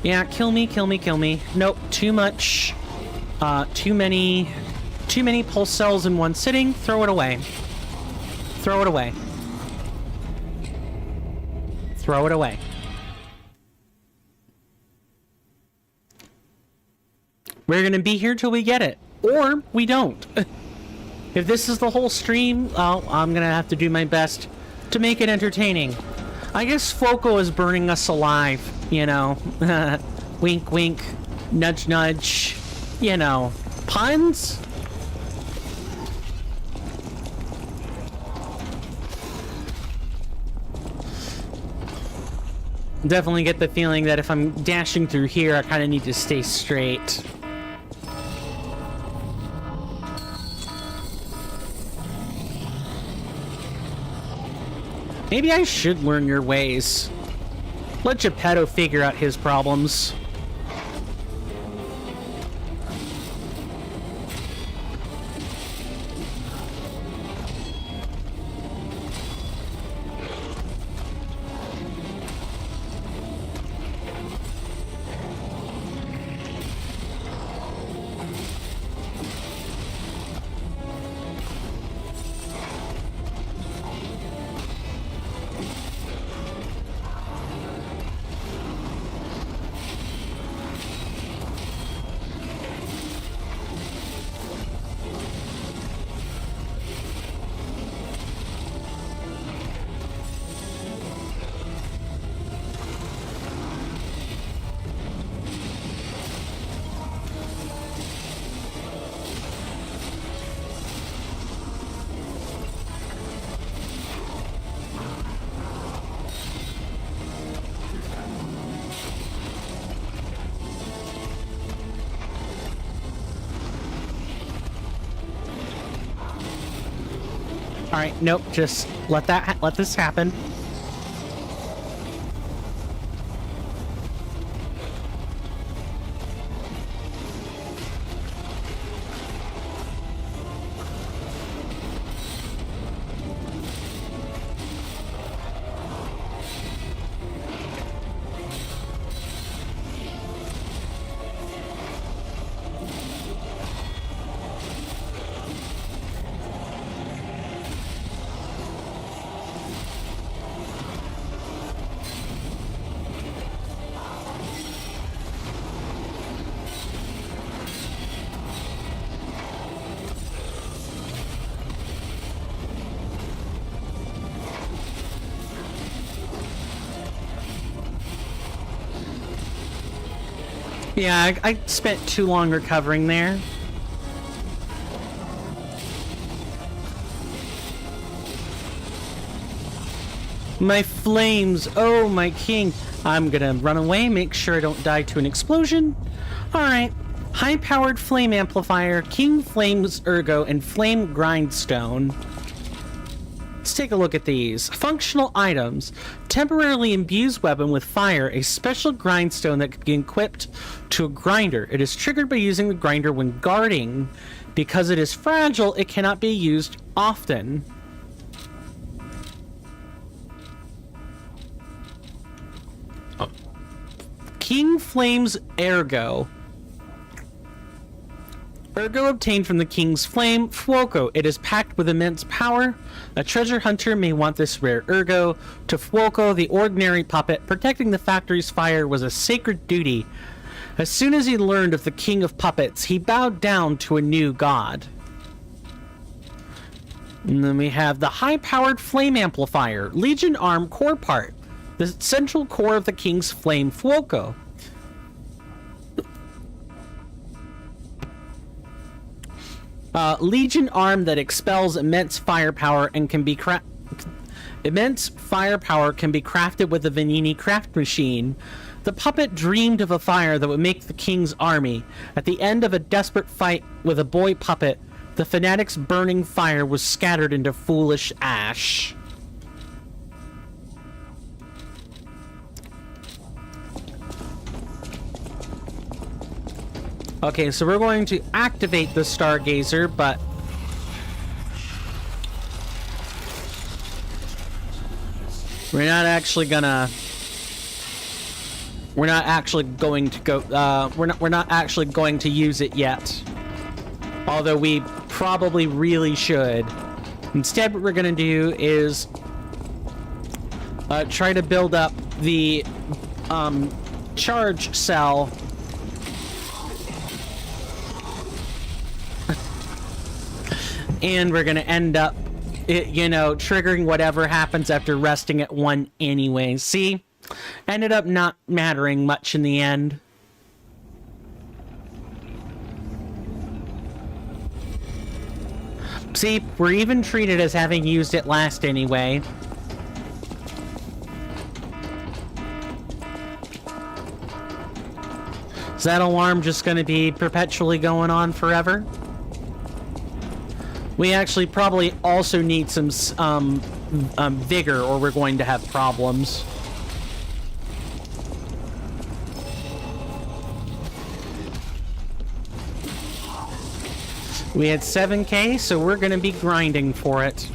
Yeah, kill me. Nope, too much. Too many pulse cells in one sitting. Throw it away. Throw it away. Throw it away. We're gonna be here till we get it. Or we don't. If this is the whole stream, well, I'm gonna have to do my best to make it entertaining. I guess Foco is burning us alive, you know. Wink, wink, nudge, nudge. You know, puns? Definitely get the feeling that if I'm dashing through here, I kind of need to stay straight. Maybe I should learn your ways. Let Geppetto figure out his problems. All right, nope, just let this happen. Yeah, I spent too long recovering there. My flames, oh my king. I'm gonna run away, make sure I don't die to an explosion. Alright, high-powered flame amplifier, king flames ergo, and flame grindstone. Let's take a look at these. Functional items. Temporarily imbues weapon with fire, a special grindstone that can be equipped to a grinder. It is triggered by using the grinder when guarding. Because it is fragile, it cannot be used often. Oh. King Flame's Ergo. Ergo obtained from the King's Flame, Fuoco. It is packed with immense power. A treasure hunter may want this rare Ergo. To Fuoco, the ordinary puppet, protecting the factory's fire was a sacred duty. As soon as he learned of the King of Puppets, he bowed down to a new god. And then we have the high-powered flame amplifier, Legion Arm core part, the central core of the King's Flame, Fuoco. Legion arm that expels immense firepower and can be immense firepower can be crafted with the Venini craft machine. The puppet dreamed of a fire that would make the king's army. At the end of a desperate fight with a boy puppet, the fanatic's burning fire was scattered into foolish ash. Okay, so we're going to activate the Stargazer, but we're not actually going to use it yet. Although we probably really should. Instead, what we're going to do is try to build up the charge cell. And we're going to end up, triggering whatever happens after resting at 1 anyway. See? Ended up not mattering much in the end. See, we're even treated as having used it last anyway. Is that alarm just going to be perpetually going on forever? We actually probably also need some vigor, or we're going to have problems. We had 7K, so we're going to be grinding for it.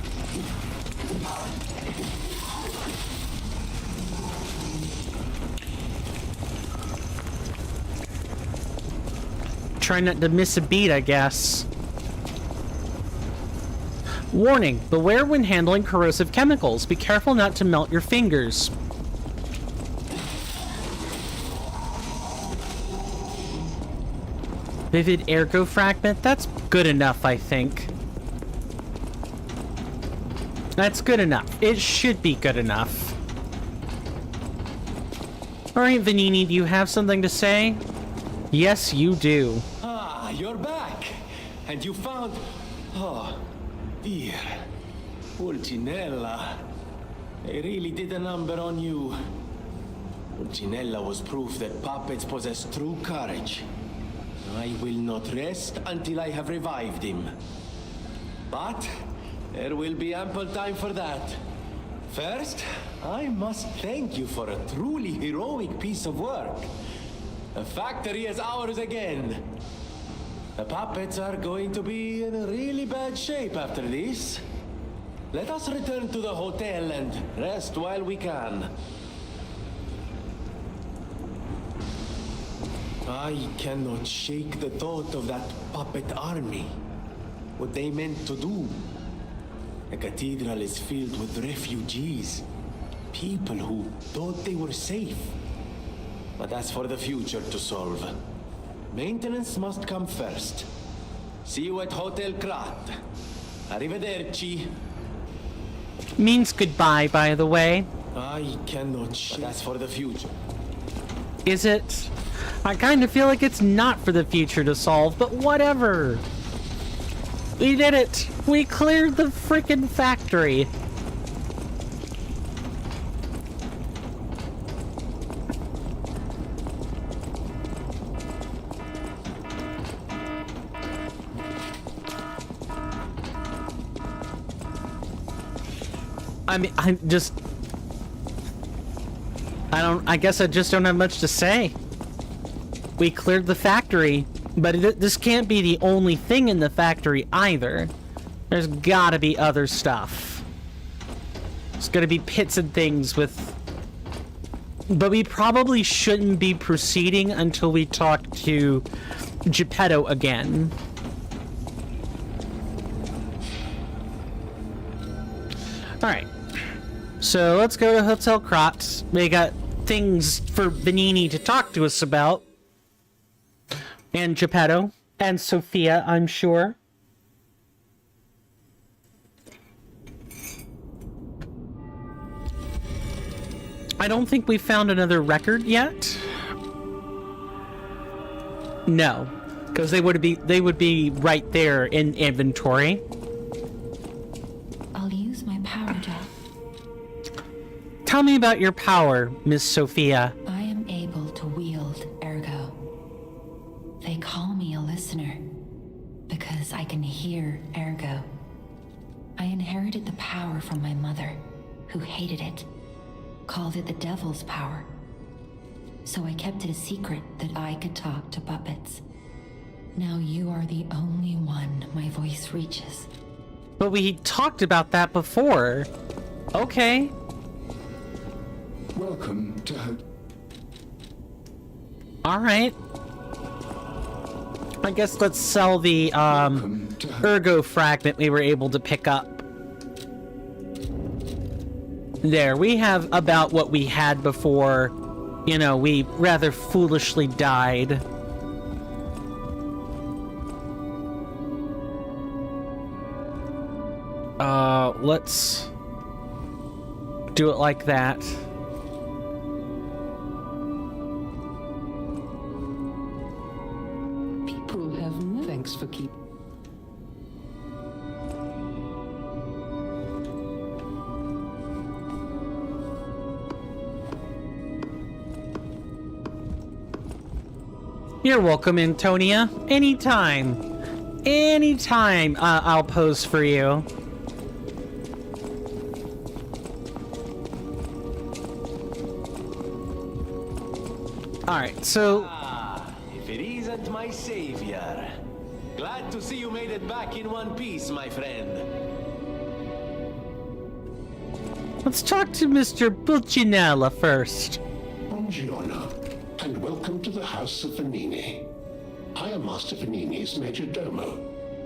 Try not to miss a beat, I guess. Warning, beware when handling corrosive chemicals. Be careful not to melt your fingers. Vivid ergo fragment? That's good enough, I think. That's good enough. It should be good enough. Alright, Venini, do you have something to say? Yes, you do. Ah, you're back! And you found... Oh, dear. Pulcinella. They really did a number on you. Pulcinella was proof that puppets possess true courage. I will not rest until I have revived him. But there will be ample time for that. First, I must thank you for a truly heroic piece of work. The factory is ours again. The puppets are going to be in a really bad shape after this. Let us return to the hotel and rest while we can. I cannot shake the thought of that puppet army. What they meant to do. The cathedral is filled with refugees. People who thought they were safe. But that's for the future to solve. Maintenance must come first. See you at Hotel Krat. Arrivederci. Means goodbye, by the way. I cannot shake... But that's for the future. Is it? I kind of feel like it's not for the future to solve, but whatever. We did it! We cleared the frickin' factory! I mean, I guess I just don't have much to say. We cleared the factory, but this can't be the only thing in the factory either. There's gotta be other stuff. There's gotta be pits and things with... But we probably shouldn't be proceeding until we talk to Geppetto again. Alright. So let's go to Hotel Krat. We got things for Venini to talk to us about. And Geppetto. And Sophia, I'm sure. I don't think we found another record yet. No. Because they would be right there in inventory. I'll use my power gel. Tell me about your power, Miss Sophia. I am able to wield ergo. They call me a listener because I can hear ergo. I inherited the power from my mother, who hated it, called it the devil's power. So I kept it a secret that I could talk to puppets. Now you are the only one my voice reaches. But we talked about that before. Okay. Welcome to her. Alright. I guess let's sell the ergo fragment we were able to pick up. There, we have about what we had before, you know, we rather foolishly died. Let's do it like that. People have no thanks for keep. You're welcome, Antonia. Anytime. Anytime, I'll pose for you. Alright, so... If it isn't my savior. Glad to see you made it back in one piece, my friend. let's talk to Mr. Pulcinella first. Buongiorno, and welcome to the House of Vanini. I am Master Vanini's major domo,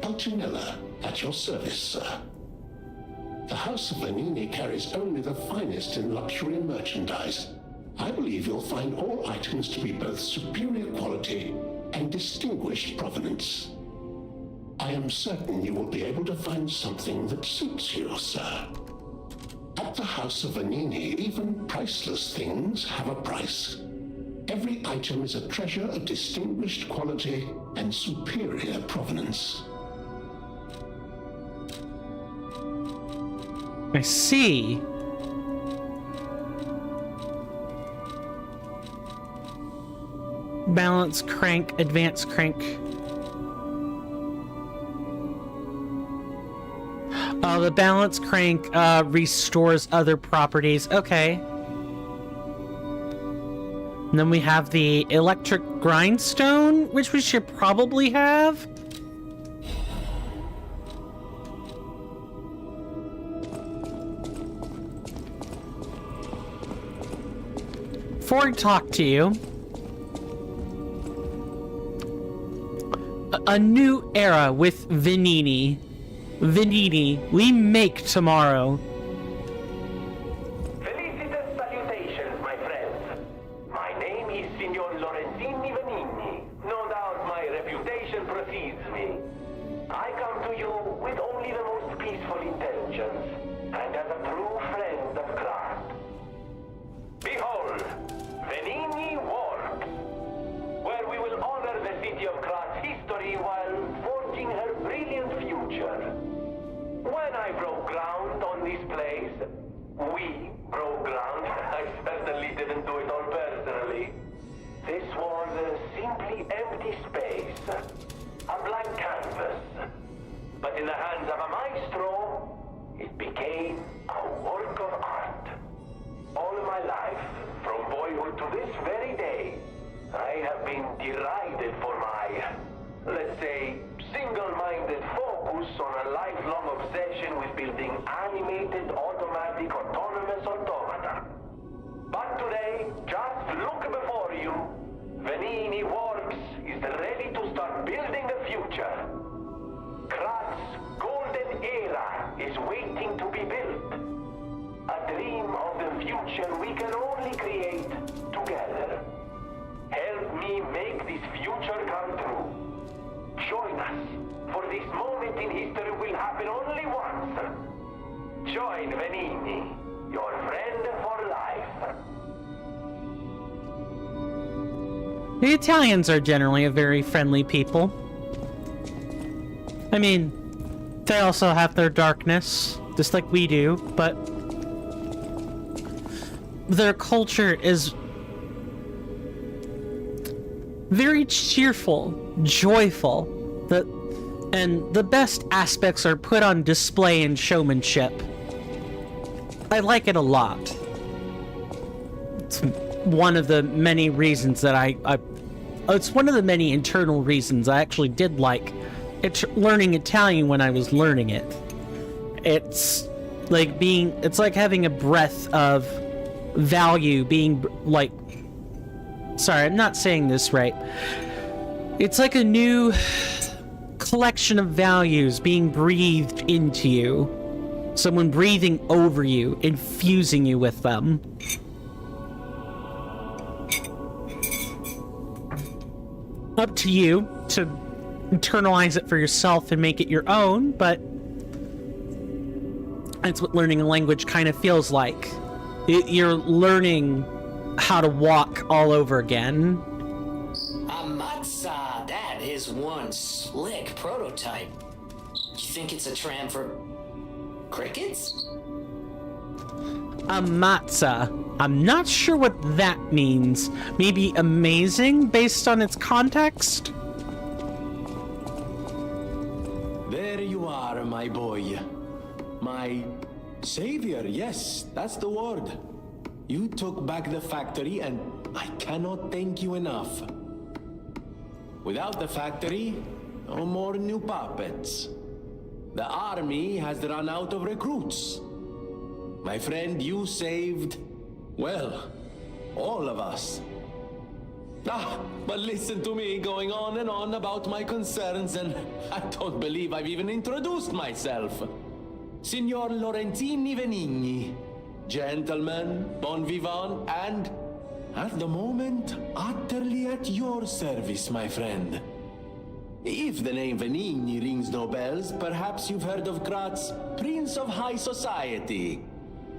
Pulcinella, at your service, sir. The House of Vanini carries only the finest in luxury merchandise. I believe you'll find all items to be both superior quality and distinguished provenance. I am certain you will be able to find something that suits you, sir. At the House of Vanini, even priceless things have a price. Every item is a treasure of distinguished quality and superior provenance. I see. Balance crank, advance crank. The balance crank restores other properties. Okay. And then we have the electric grindstone, which we should probably have. Before I talk to you, a new era with Vanini. Vanini, we make tomorrow. Felicitous salutations, my friends. My name is Signor Lorenzini Vanini. No doubt my reputation precedes me. I come to you with only the most peaceful intentions, and as a true friend of craft. Behold, Vanini Works, where we will honor the city of Craft's history while forging her brilliant future. When I broke ground on this place, we broke ground. I certainly didn't do it all personally. This was simply empty space, a blank canvas. But in the hands of a maestro, it became a work of art. All my life, from boyhood to this very day, I have been derided for my, let's say, single-minded focus on a lifelong obsession with building animated, automatic, autonomous automata. But today, just look before you. Vanini Works is ready to start building the future. Krat's golden era is waiting to be built. A dream of the future we can only create together. Help me make this future come true. Join us, for this moment in history will happen only once. Join Vanini, your friend for life. The Italians are generally a very friendly people. I mean, they also have their darkness, just like we do, but their culture is very cheerful, joyful, and the best aspects are put on display in showmanship. I like it a lot. It's one of the many reasons that it's one of the many internal reasons I actually did like learning Italian when I was learning it. It's like having a breath of value being like, sorry, I'm not saying this right. It's like a new collection of values being breathed into you. Someone breathing over you, infusing you with them. Up to you to internalize it for yourself and make it your own, but that's what learning a language kind of feels like. You're learning how to walk all over again. Amatsa, that is one slick prototype. You think it's a tram for crickets? Amatsa. I'm not sure what that means. Maybe amazing based on its context? There you are, my boy. My savior, yes, that's the word. You took back the factory, and I cannot thank you enough. Without the factory, no more new puppets. The army has run out of recruits. My friend, you saved, well, all of us. But listen to me going on and on about my concerns, and I don't believe I've even introduced myself. Signor Lorenzini Venigni, gentleman, bon vivant, and, at the moment, utterly at your service, my friend. If the name Venigni rings no bells, perhaps you've heard of Graz's Prince of High Society.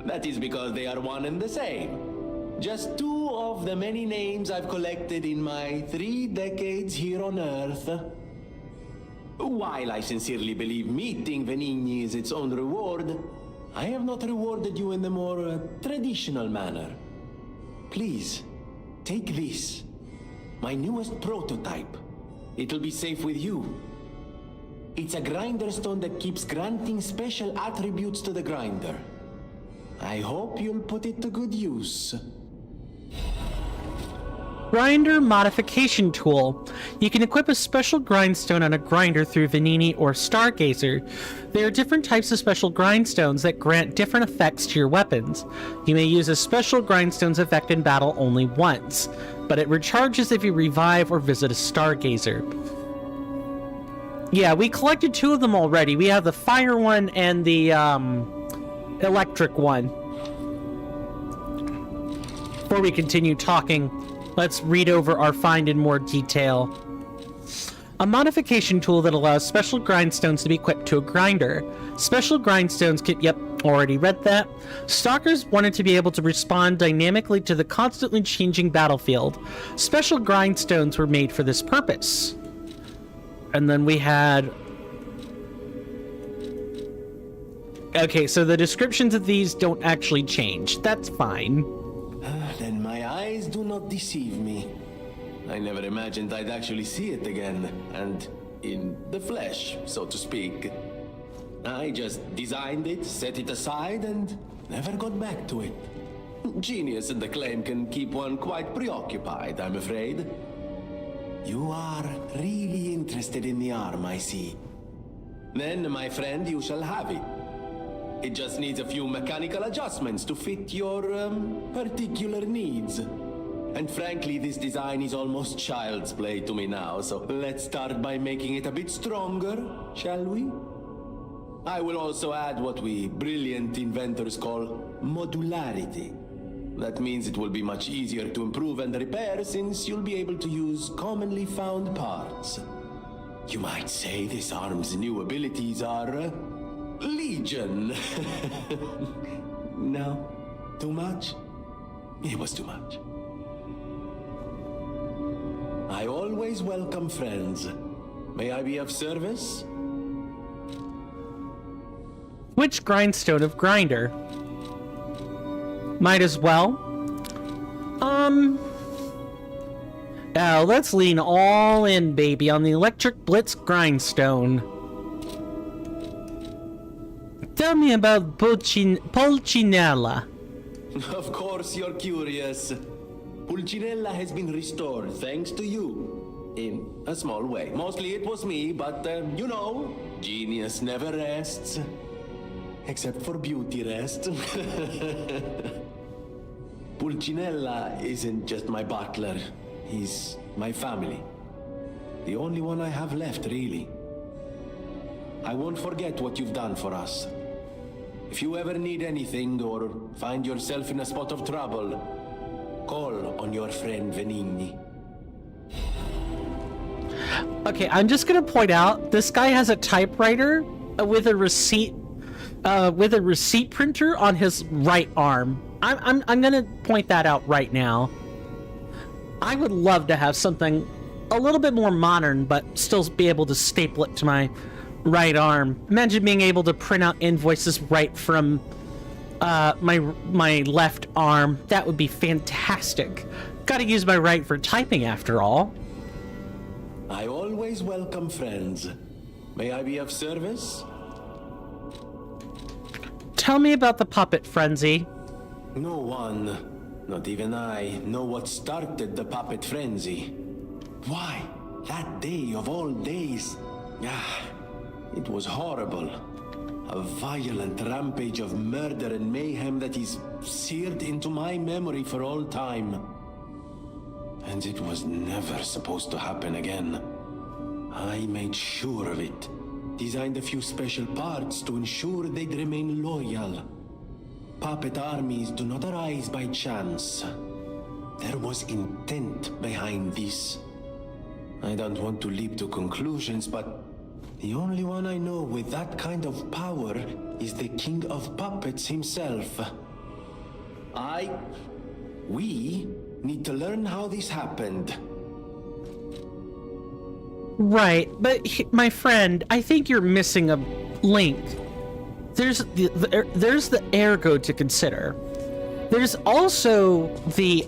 That is because they are one and the same. Just two of the many names I've collected in my 3 decades here on Earth. While I sincerely believe meeting Venigni is its own reward, I have not rewarded you in the more traditional manner. Please, take this. My newest prototype. It'll be safe with you. It's a grinder stone that keeps granting special attributes to the grinder. I hope you'll put it to good use. Grinder modification tool. You can equip a special grindstone on a grinder through Venigni or Stargazer. There are different types of special grindstones that grant different effects to your weapons. You may use a special grindstone's effect in battle only once, but it recharges if you revive or visit a Stargazer. Yeah, we collected 2 of them already. We have the fire one and the electric one. Before we continue talking, let's read over our find in more detail. A modification tool that allows special grindstones to be equipped to a grinder. Special grindstones can... Yep, already read that. Stalkers wanted to be able to respond dynamically to the constantly changing battlefield. Special grindstones were made for this purpose. And then we had... Okay, so the descriptions of these don't actually change. That's fine. Then my eyes do not deceive me. I never imagined I'd actually see it again, and in the flesh, so to speak. I just designed it, set it aside, and never got back to it. Genius and acclaim can keep one quite preoccupied, I'm afraid. You are really interested in the arm, I see. Then, my friend, you shall have it. It just needs a few mechanical adjustments to fit your, particular needs. And frankly, this design is almost child's play to me now, so let's start by making it a bit stronger, shall we? I will also add what we brilliant inventors call modularity. That means it will be much easier to improve and repair since you'll be able to use commonly found parts. You might say this arm's new abilities are, legion. No? Too much? It was too much. I always welcome friends. May I be of service? Which grindstone of grinder? Might as well. Now let's lean all in, baby, on the electric blitz grindstone. Tell me about Pulcinella. Of course you're curious. Pulcinella has been restored thanks to you. In a small way. Mostly it was me, but you know, genius never rests. Except for beauty rest. Pulcinella isn't just my butler. He's my family. The only one I have left, really. I won't forget what you've done for us. If you ever need anything or find yourself in a spot of trouble, call on your friend Venigni. Okay, I'm just gonna point out this guy has a typewriter with a receipt printer on his right arm. I'm gonna point that out right now. I would love to have something a little bit more modern, but still be able to staple it to my right arm. Imagine being able to print out invoices right from my left arm. That would be fantastic. Gotta use my right for typing after all. I always welcome friends. May I be of service? Tell me about the puppet frenzy. No one, not even I, know what started the puppet frenzy. Why, that day of all days? It was horrible. A violent rampage of murder and mayhem that is seared into my memory for all time. And it was never supposed to happen again. I made sure of it. Designed a few special parts to ensure they'd remain loyal. Puppet armies do not arise by chance. There was intent behind this. I don't want to leap to conclusions, but the only one I know with that kind of power is the King of Puppets himself. We need to learn how this happened. Right, but my friend, I think you're missing a link. There's the ergo to consider. There's also the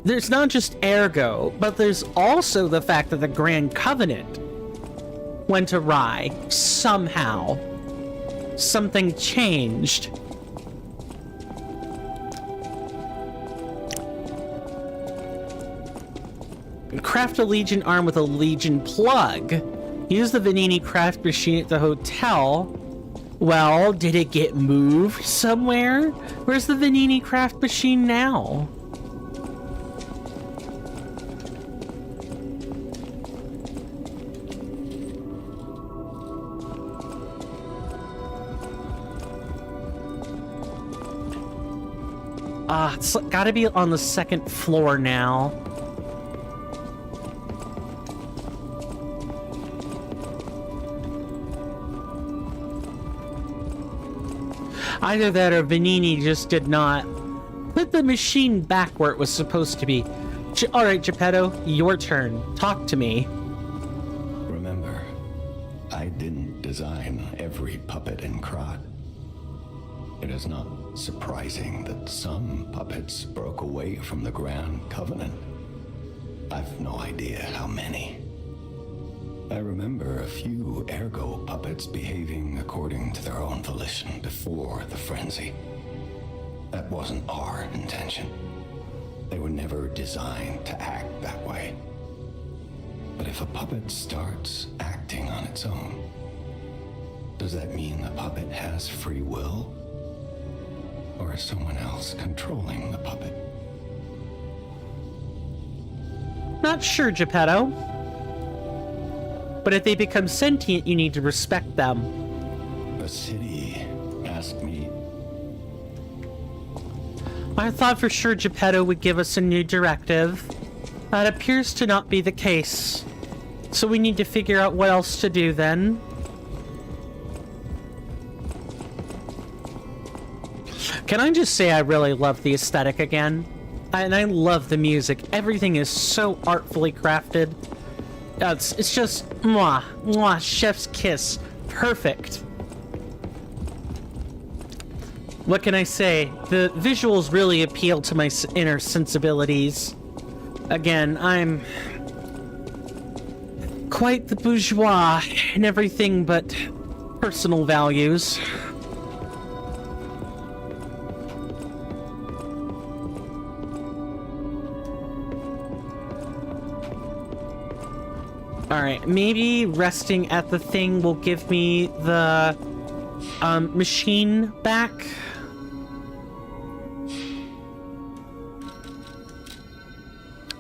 there's not just ergo, but there's also the fact that the Grand Covenant went awry somehow. Something changed. Craft a Legion arm with a Legion plug. Use the Venini craft machine at the hotel. Well, did it get moved somewhere? Where's the Venini craft machine now? It's gotta be on the second floor now. Either that or Venini just did not put the machine back where it was supposed to be. Alright, Geppetto, your turn. Talk to me. Remember, I didn't design every puppet in Krat. It is not surprising that some puppets broke away from the Grand Covenant. I've no idea how many. I remember a few ergo puppets behaving according to their own volition before the frenzy. That wasn't our intention. They were never designed to act that way. But if a puppet starts acting on its own, does that mean the puppet has free will? Or is someone else controlling the puppet? Not sure, Geppetto. But if they become sentient, you need to respect them. The city asked me. I thought for sure Geppetto would give us a new directive. That appears to not be the case. So we need to figure out what else to do then. Can I just say I really love the aesthetic again? And I love the music. Everything is so artfully crafted. It's just, mwah, mwah, chef's kiss Perfect. What can I say? The visuals really appeal to my inner sensibilities. Again, I'm quite the bourgeois in everything but personal values. Alright, maybe resting at the thing will give me the machine back.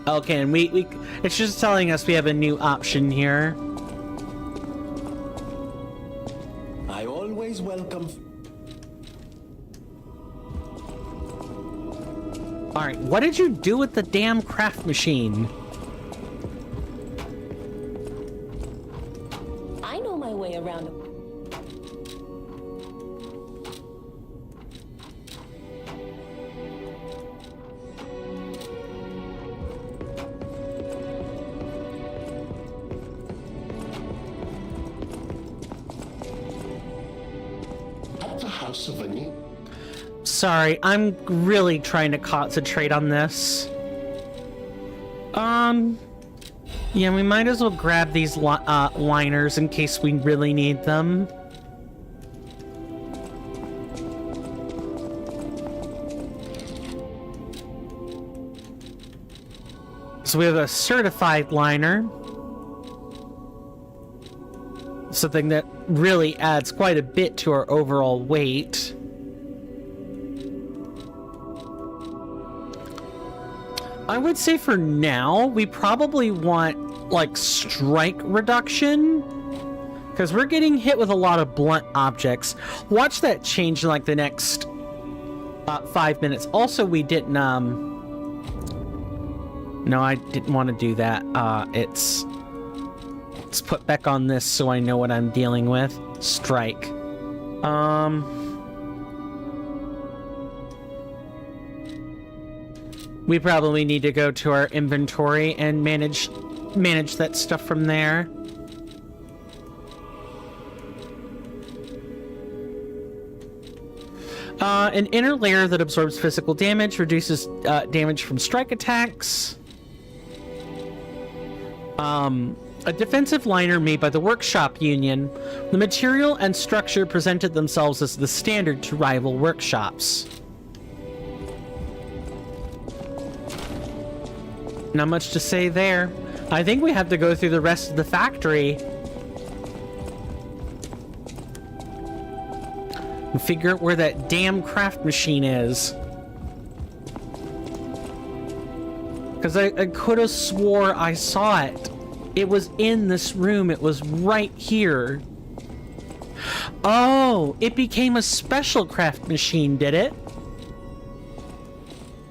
Okay, and we it's just telling us we have a new option here. I always welcome. Alright, what did you do with the damn craft machine? I know my way around. At the House of Annie. Sorry, I'm really trying to concentrate on this. Yeah, we might as well grab these liners in case we really need them. So we have a certified liner. Something that really adds quite a bit to our overall weight. I would say for now, we probably want, like, strike reduction. Because we're getting hit with a lot of blunt objects. Watch that change in, like, the next 5 minutes. Also, we didn't, No, I didn't want to do that. Let's put back on this so I know what I'm dealing with. Strike. We probably need to go to our inventory and manage that stuff from there. An inner layer that absorbs physical damage, reduces damage from strike attacks. A defensive liner made by the Workshop Union. The material and structure presented themselves as the standard to rival workshops. Not much to say there. I think we have to go through the rest of the factory and figure out where that damn craft machine is. Because I could have swore I saw it. It was in this room. It was right here. Oh, it became a special craft machine, did it?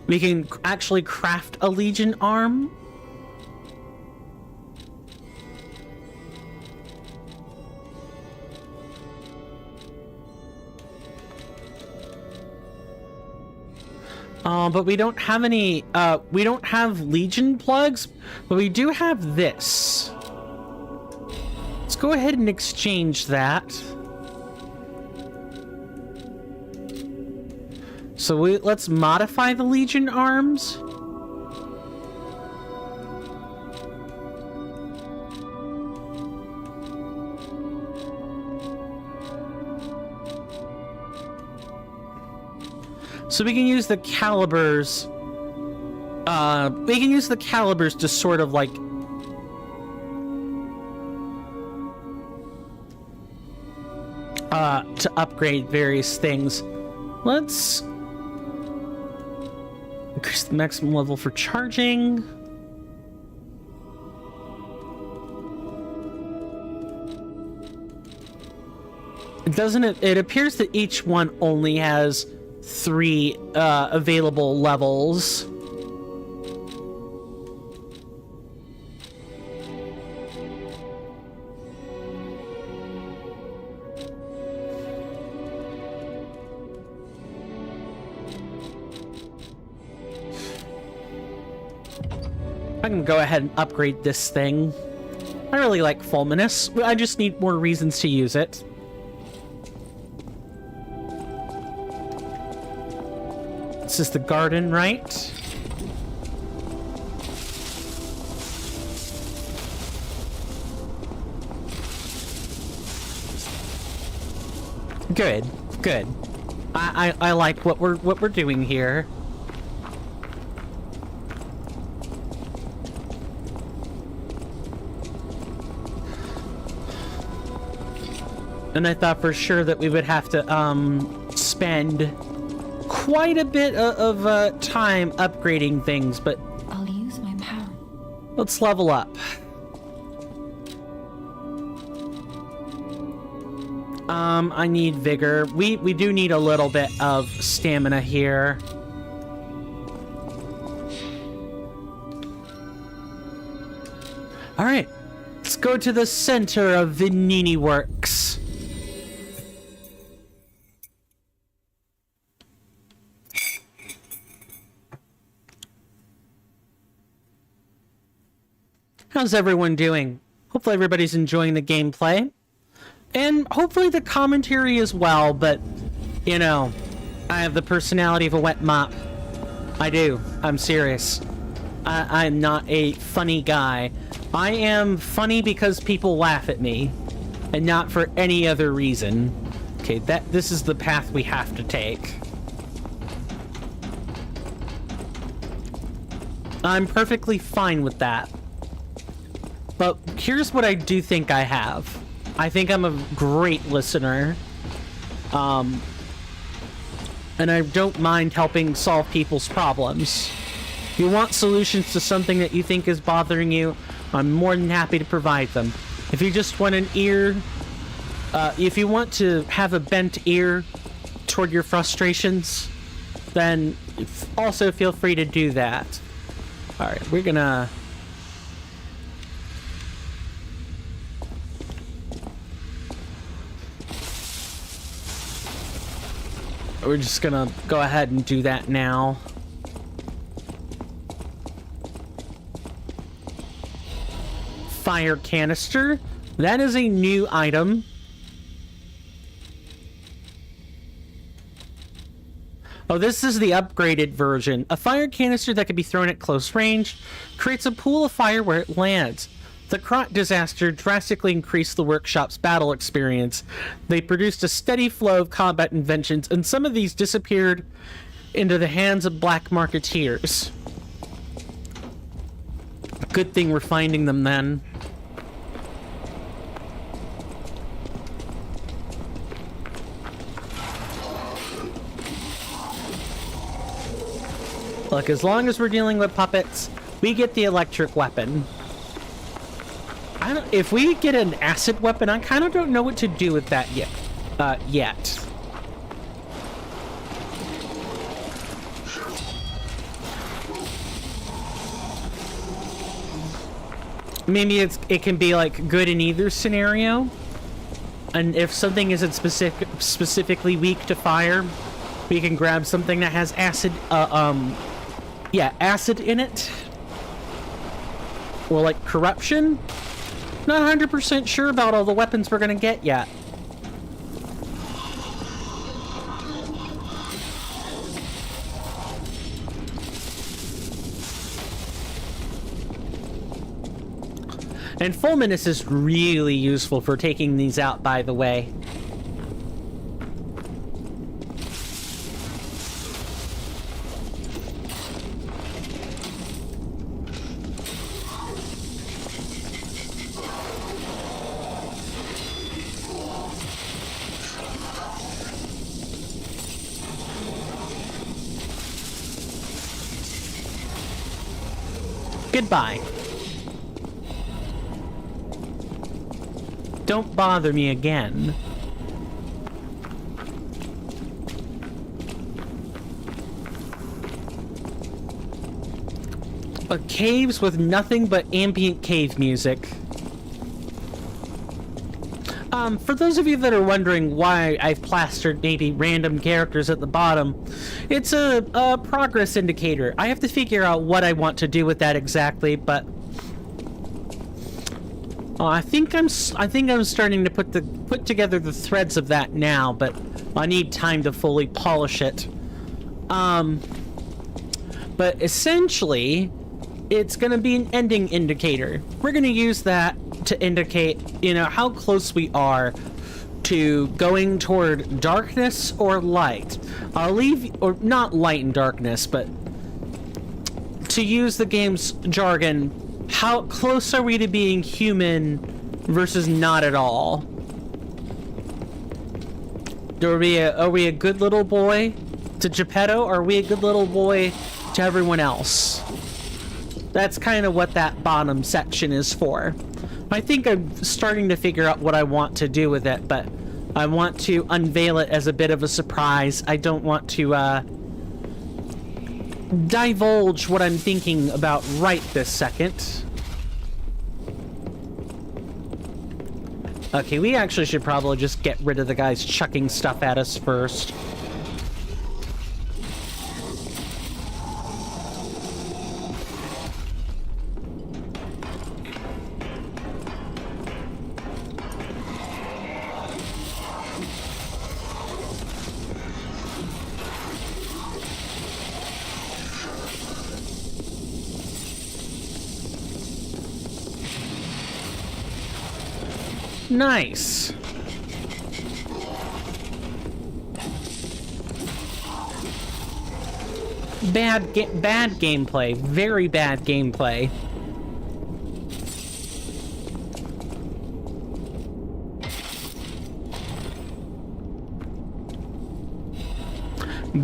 We can actually craft a Legion arm? But we don't have any, we don't have Legion plugs, but we do have this. Let's go ahead and exchange that. So let's modify the Legion arms. So we can use the calibers. We can use the calibers to sort of like to upgrade various things. Let's increase the maximum level for charging. It appears that each one only has 3 available levels. I can go ahead and upgrade this thing. I really like Fulminous. I just need more reasons to use it. This is the garden, right? Good, good. I like what we're doing here. And I thought for sure that we would have to spend quite a bit of time upgrading things, but I'll use my power. let's level up. I need vigor. We do need a little bit of stamina here. All right, let's go to the center of Venini Works. How's everyone doing? Hopefully everybody's enjoying the gameplay. And hopefully the commentary as well, but, you know, I have the personality of a wet mop. I do. I'm serious. I'm not a funny guy. I am funny because people laugh at me, and not for any other reason. Okay, this is the path we have to take. I'm perfectly fine with that. But here's what I do think I have. I think I'm a great listener. And I don't mind helping solve people's problems. If you want solutions to something that you think is bothering you, I'm more than happy to provide them. If you just want an ear, if you want to have a bent ear toward your frustrations, then also feel free to do that. Alright, we're gonna... We're just gonna go ahead and do that now. Fire canister. That is a new item. Oh, this is the upgraded version. A fire canister that can be thrown at close range creates a pool of fire where it lands. The Krot disaster drastically increased the workshop's battle experience. They produced a steady flow of combat inventions, and some of these disappeared into the hands of black marketeers. Good thing we're finding them then. Look, as long as we're dealing with puppets, we get the electric weapon. If we get an acid weapon, I kind of don't know what to do with that yet. Maybe it can be like good in either scenario. And if something isn't specifically weak to fire, we can grab something that has acid. Acid in it. Or like corruption. Not 100% sure about all the weapons we're gonna get yet. And Fulminous is really useful for taking these out, by the way. Goodbye. Don't bother me again. But caves with nothing but ambient cave music. For those of you that are wondering why I've plastered maybe random characters at the bottom, it's a progress indicator. I have to figure out what I want to do with that exactly, but I think I'm starting to put together the threads of that now, but I need time to fully polish it. But essentially, it's going to be an ending indicator. We're going to use that to indicate, you know, how close we are to going toward darkness or light. I'll leave, or not light and darkness, but to use the game's jargon, how close are we to being human versus not at all? Are we a good little boy to Geppetto, or are we a good little boy to everyone else? That's kind of what that bottom section is for. I think I'm starting to figure out what I want to do with it, but I want to unveil it as a bit of a surprise. I don't want to divulge what I'm thinking about right this second. Okay, we actually should probably just get rid of the guys chucking stuff at us first. Nice. Bad gameplay. Very bad gameplay.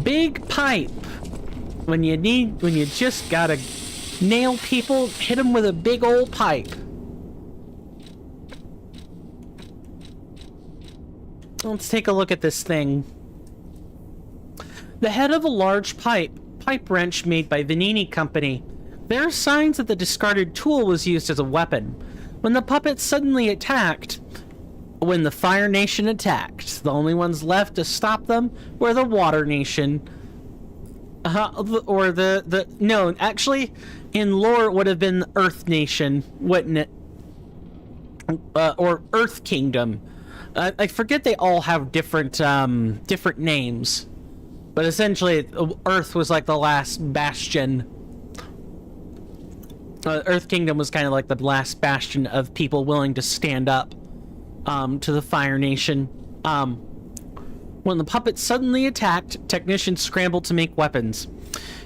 Big pipe. When you just gotta nail people, hit them with a big old pipe. Let's take a look at this thing. The head of a large pipe wrench made by Vanini Company. There are signs that the discarded tool was used as a weapon. When the puppets suddenly attacked, when the Fire Nation attacked, the only ones left to stop them were the Water Nation. Or no, actually, in lore it would have been the Earth Nation, wouldn't it? Or Earth Kingdom. I forget they all have different names, but essentially Earth was like the last bastion. Earth Kingdom was kind of like the last bastion of people willing to stand up to the Fire Nation. When the puppets suddenly attacked, technicians scrambled to make weapons.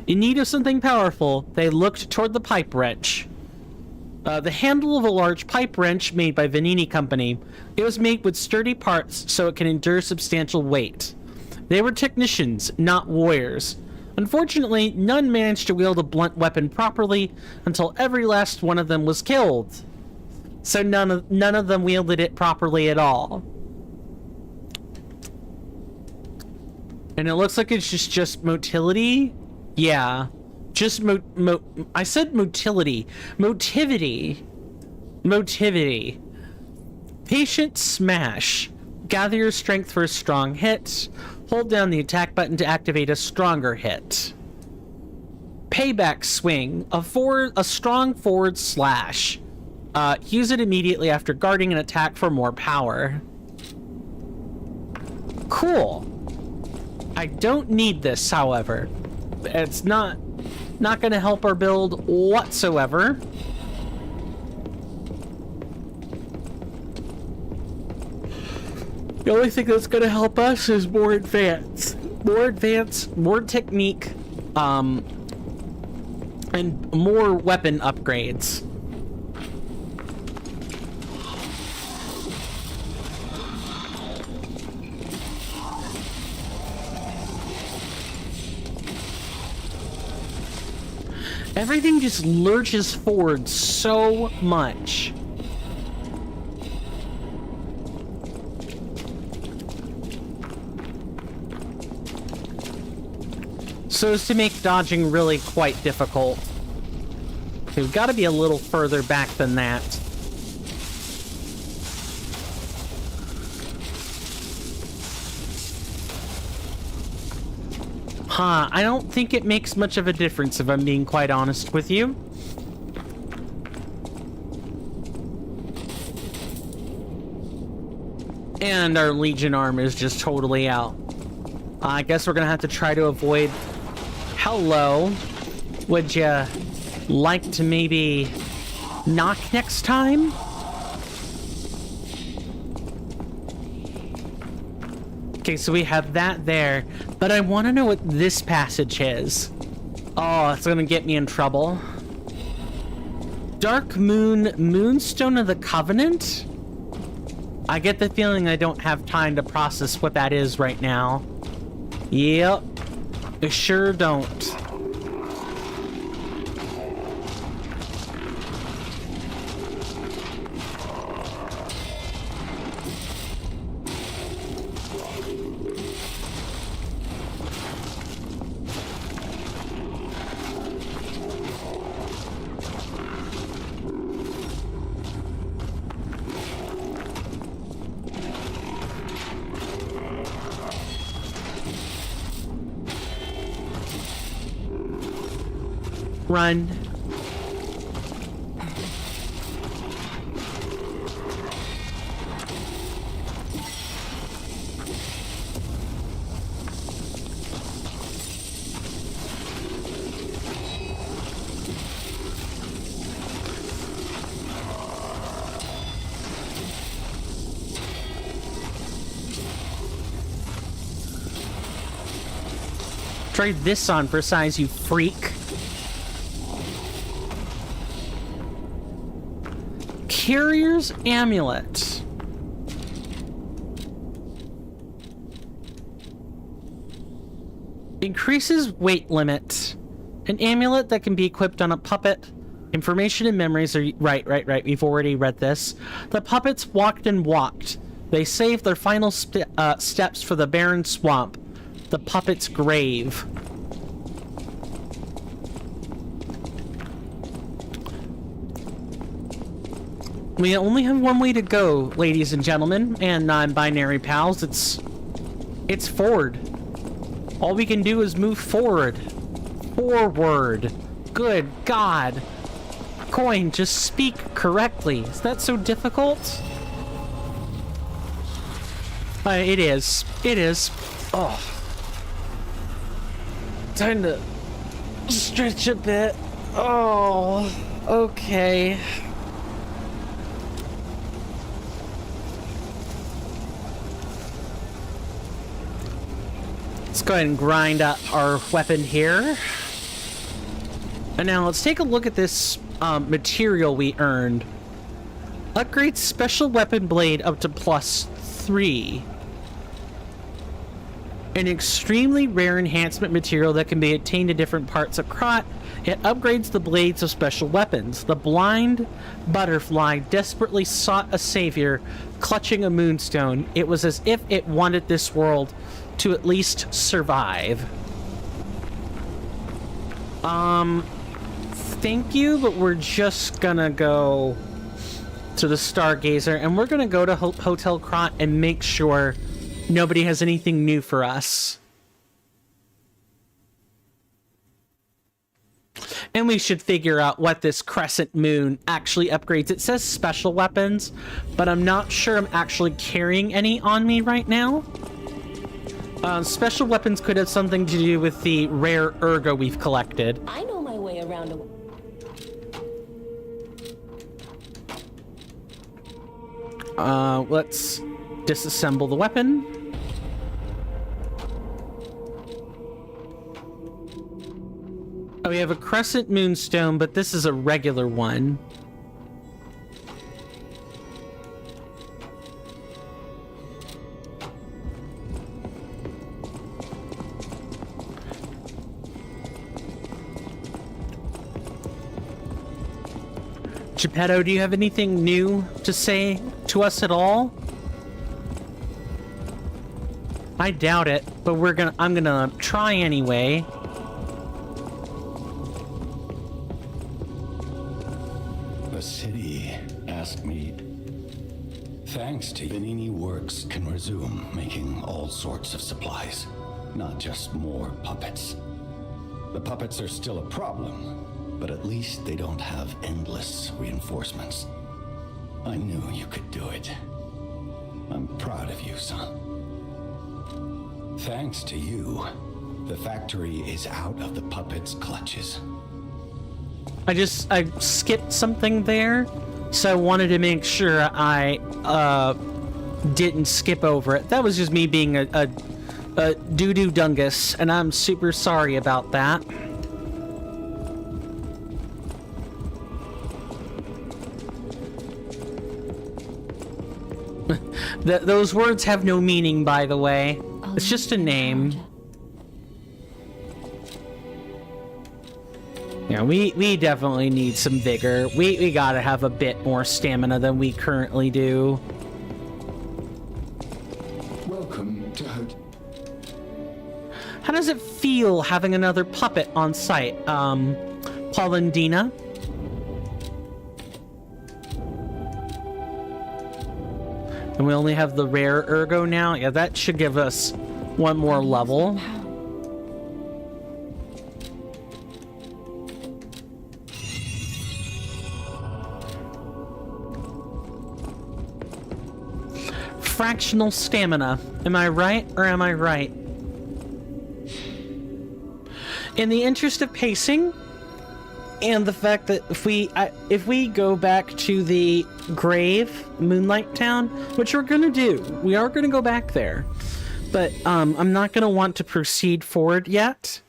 In need of something powerful, they looked toward the pipe wrench. The handle of a large pipe wrench made by Vanini Company. It was made with sturdy parts so it can endure substantial weight. They were technicians, not warriors. Unfortunately, none managed to wield a blunt weapon properly until every last one of them was killed. So none of them wielded it properly at all. And it looks like it's just motility? Yeah. Just I said motility. Motivity. Patient smash. Gather your strength for a strong hit. Hold down the attack button to activate a stronger hit. Payback swing. A strong forward slash. Use it immediately after guarding an attack for more power. Cool. I don't need this, however. It's not going to help our build whatsoever. The only thing that's going to help us is more advanced, more technique, and more weapon upgrades. Everything just lurches forward so much. So as to make dodging really quite difficult. We've got to be a little further back than that. I don't think it makes much of a difference, if I'm being quite honest with you. And our Legion armor is just totally out. I guess we're gonna have to try to avoid... Hello. Would you like to maybe knock next time? Okay, so we have that there, but I want to know what this passage is. Oh, it's gonna get me in trouble. Dark Moon, Moonstone of the Covenant? I get the feeling I don't have time to process what that is right now. Yep, I sure don't. Run. Try this on for size, you freak. Carrier's Amulet. Increases weight limit. An amulet that can be equipped on a puppet. Information and memories are... Right. We've already read this. The puppets walked and walked. They saved their final steps for the barren swamp. The puppet's grave. We only have one way to go, ladies and gentlemen, and non-binary pals. It's forward. All we can do is move forward. Forward. Good God. Coin, just speak correctly. Is that so difficult? It is. It is. Oh. Time to stretch a bit. Oh. Okay. Let's go ahead and grind up our weapon here. And now let's take a look at this material we earned. Upgrade special weapon blade up to +3. An extremely rare enhancement material that can be obtained in different parts of Krot. It upgrades the blades of special weapons. The blind butterfly desperately sought a savior, clutching a moonstone. It was as if it wanted this world to at least survive. Thank you, but we're just gonna go to the Stargazer, and we're gonna go to Hotel Krot and make sure nobody has anything new for us. And we should figure out what this crescent moon actually upgrades. It says special weapons, but I'm not sure I'm actually carrying any on me right now. Special weapons could have something to do with the rare ergo we've collected. I know my way around Let's disassemble the weapon. Oh, we have a crescent moonstone, but this is a regular one. Geppetto, do you have anything new to say to us at all? I doubt it, but I'm gonna try anyway. The city asked me. Thanks to Vanini Works can resume making all sorts of supplies, not just more puppets. The puppets are still a problem, but at least they don't have endless reinforcements. I knew you could do it. I'm proud of you, son. Thanks to you, the factory is out of the puppets' clutches. I skipped something there, so I wanted to make sure I didn't skip over it. That was just me being a doo-doo dungus, and I'm super sorry about that. Those words have no meaning, by the way. It's just a name. Yeah, we definitely need some vigor. We gotta have a bit more stamina than we currently do. Welcome to How does it feel having another puppet on site, Paulandina? And we only have the rare ergo now? Yeah, that should give us one more level. Fractional stamina. Am I right or am I right? In the interest of pacing, and the fact that if we go back to the grave, Moonlight Town, which we're gonna do, we are gonna go back there, but I'm not gonna want to proceed forward yet,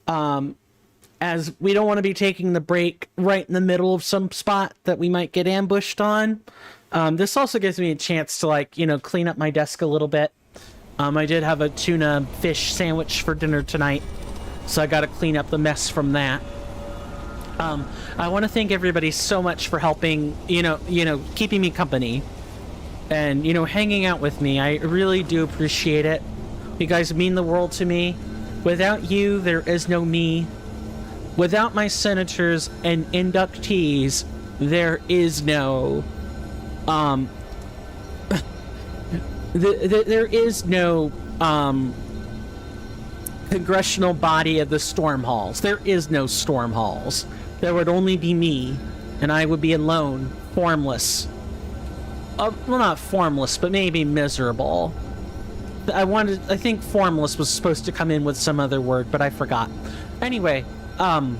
as we don't want to be taking the break right in the middle of some spot that we might get ambushed on. This also gives me a chance to, like, you know, clean up my desk a little bit. I did have a tuna fish sandwich for dinner tonight, so I gotta clean up the mess from that. I want to thank everybody so much for helping, you know, keeping me company and, you know, hanging out with me. I really do appreciate it. You guys mean the world to me. Without you, there is no me. Without my senators and inductees, there is no, there is no, congressional body of the storm halls. There is no storm halls. There would only be me, and I would be alone, formless. Well, not formless, but maybe miserable. I think formless was supposed to come in with some other word, but I forgot. Anyway, you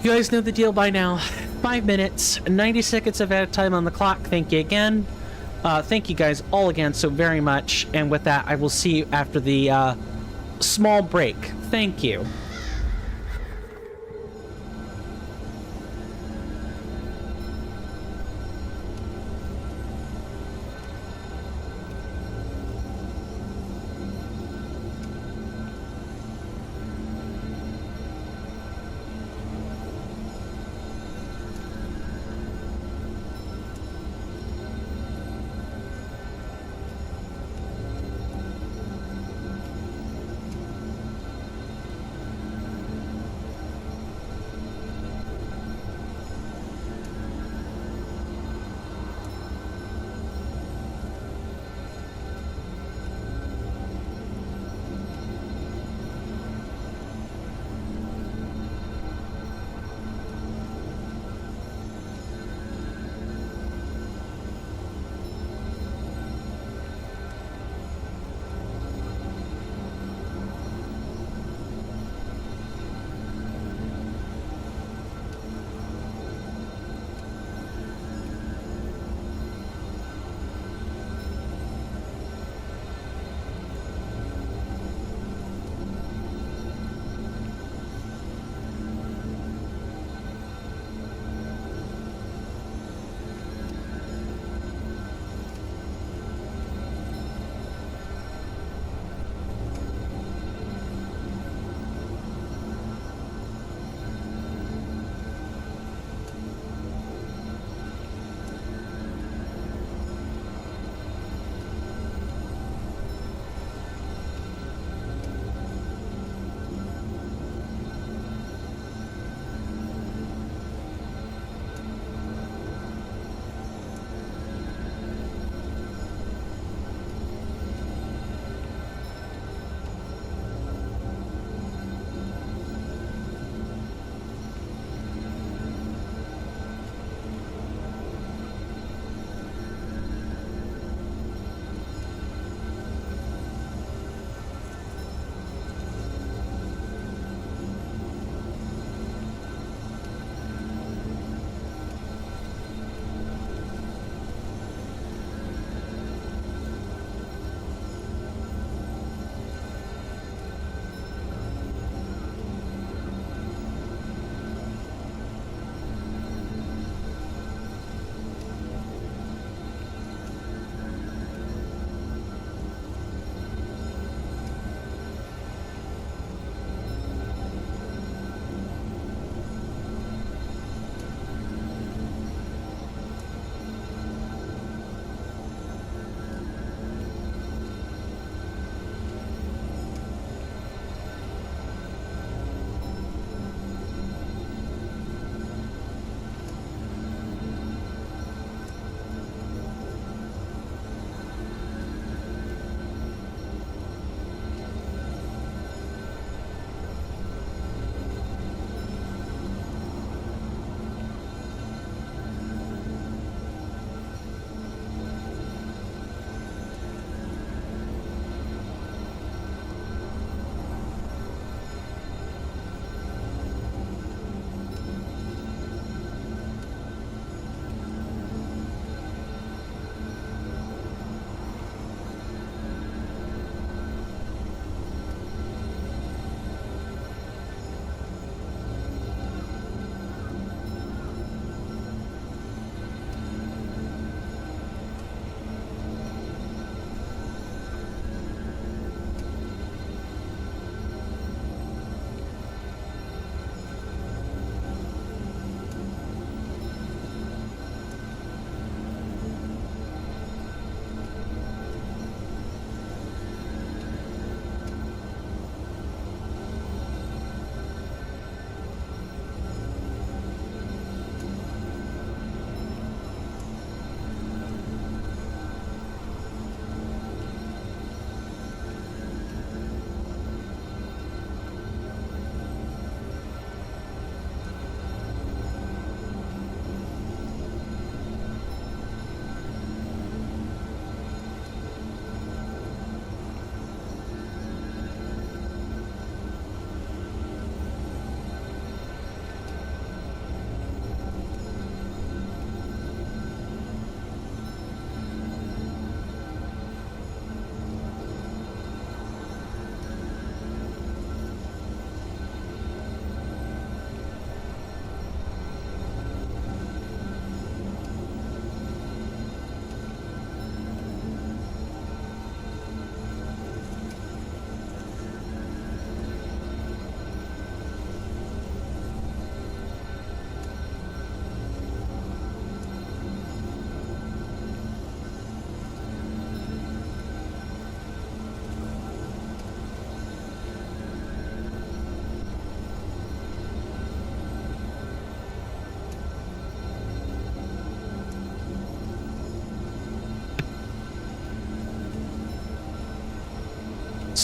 guys know the deal by now. 5 minutes, 90 seconds of ad time on the clock. Thank you again. Thank you guys all again so very much. And with that, I will see you after the small break. Thank you.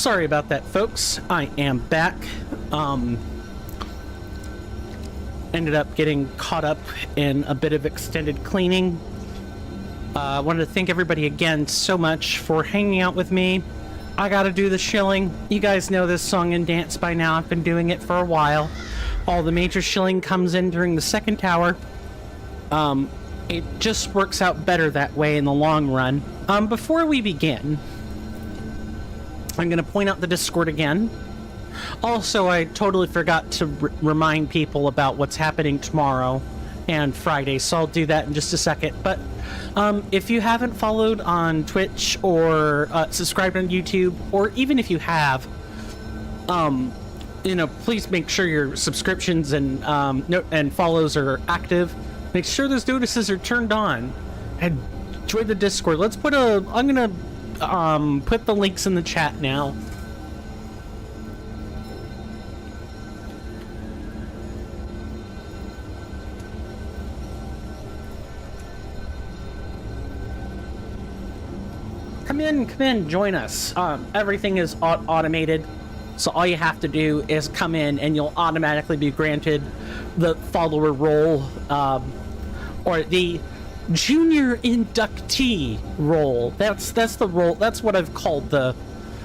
sorry about that, folks. I am back. Ended up getting caught up in a bit of extended cleaning. I wanted to thank everybody again so much for hanging out with me. I gotta do the shilling. You guys know this song and dance by now. I've been doing it for a while. All the major shilling comes in during the second tower. It just works out better that way in the long run. Before we begin, I'm gonna point out the Discord again. Also, I totally forgot to remind people about what's happening tomorrow and Friday, so I'll do that in just a second. But if you haven't followed on Twitch or subscribed on YouTube, or even if you have, please make sure your subscriptions and follows are active. Make sure those notices are turned on. And join the Discord. I'm gonna put the links in the chat now. Come in, join us. Everything is automated, so all you have to do is come in and you'll automatically be granted the follower role, or the junior inductee role. That's the role. That's what I've called the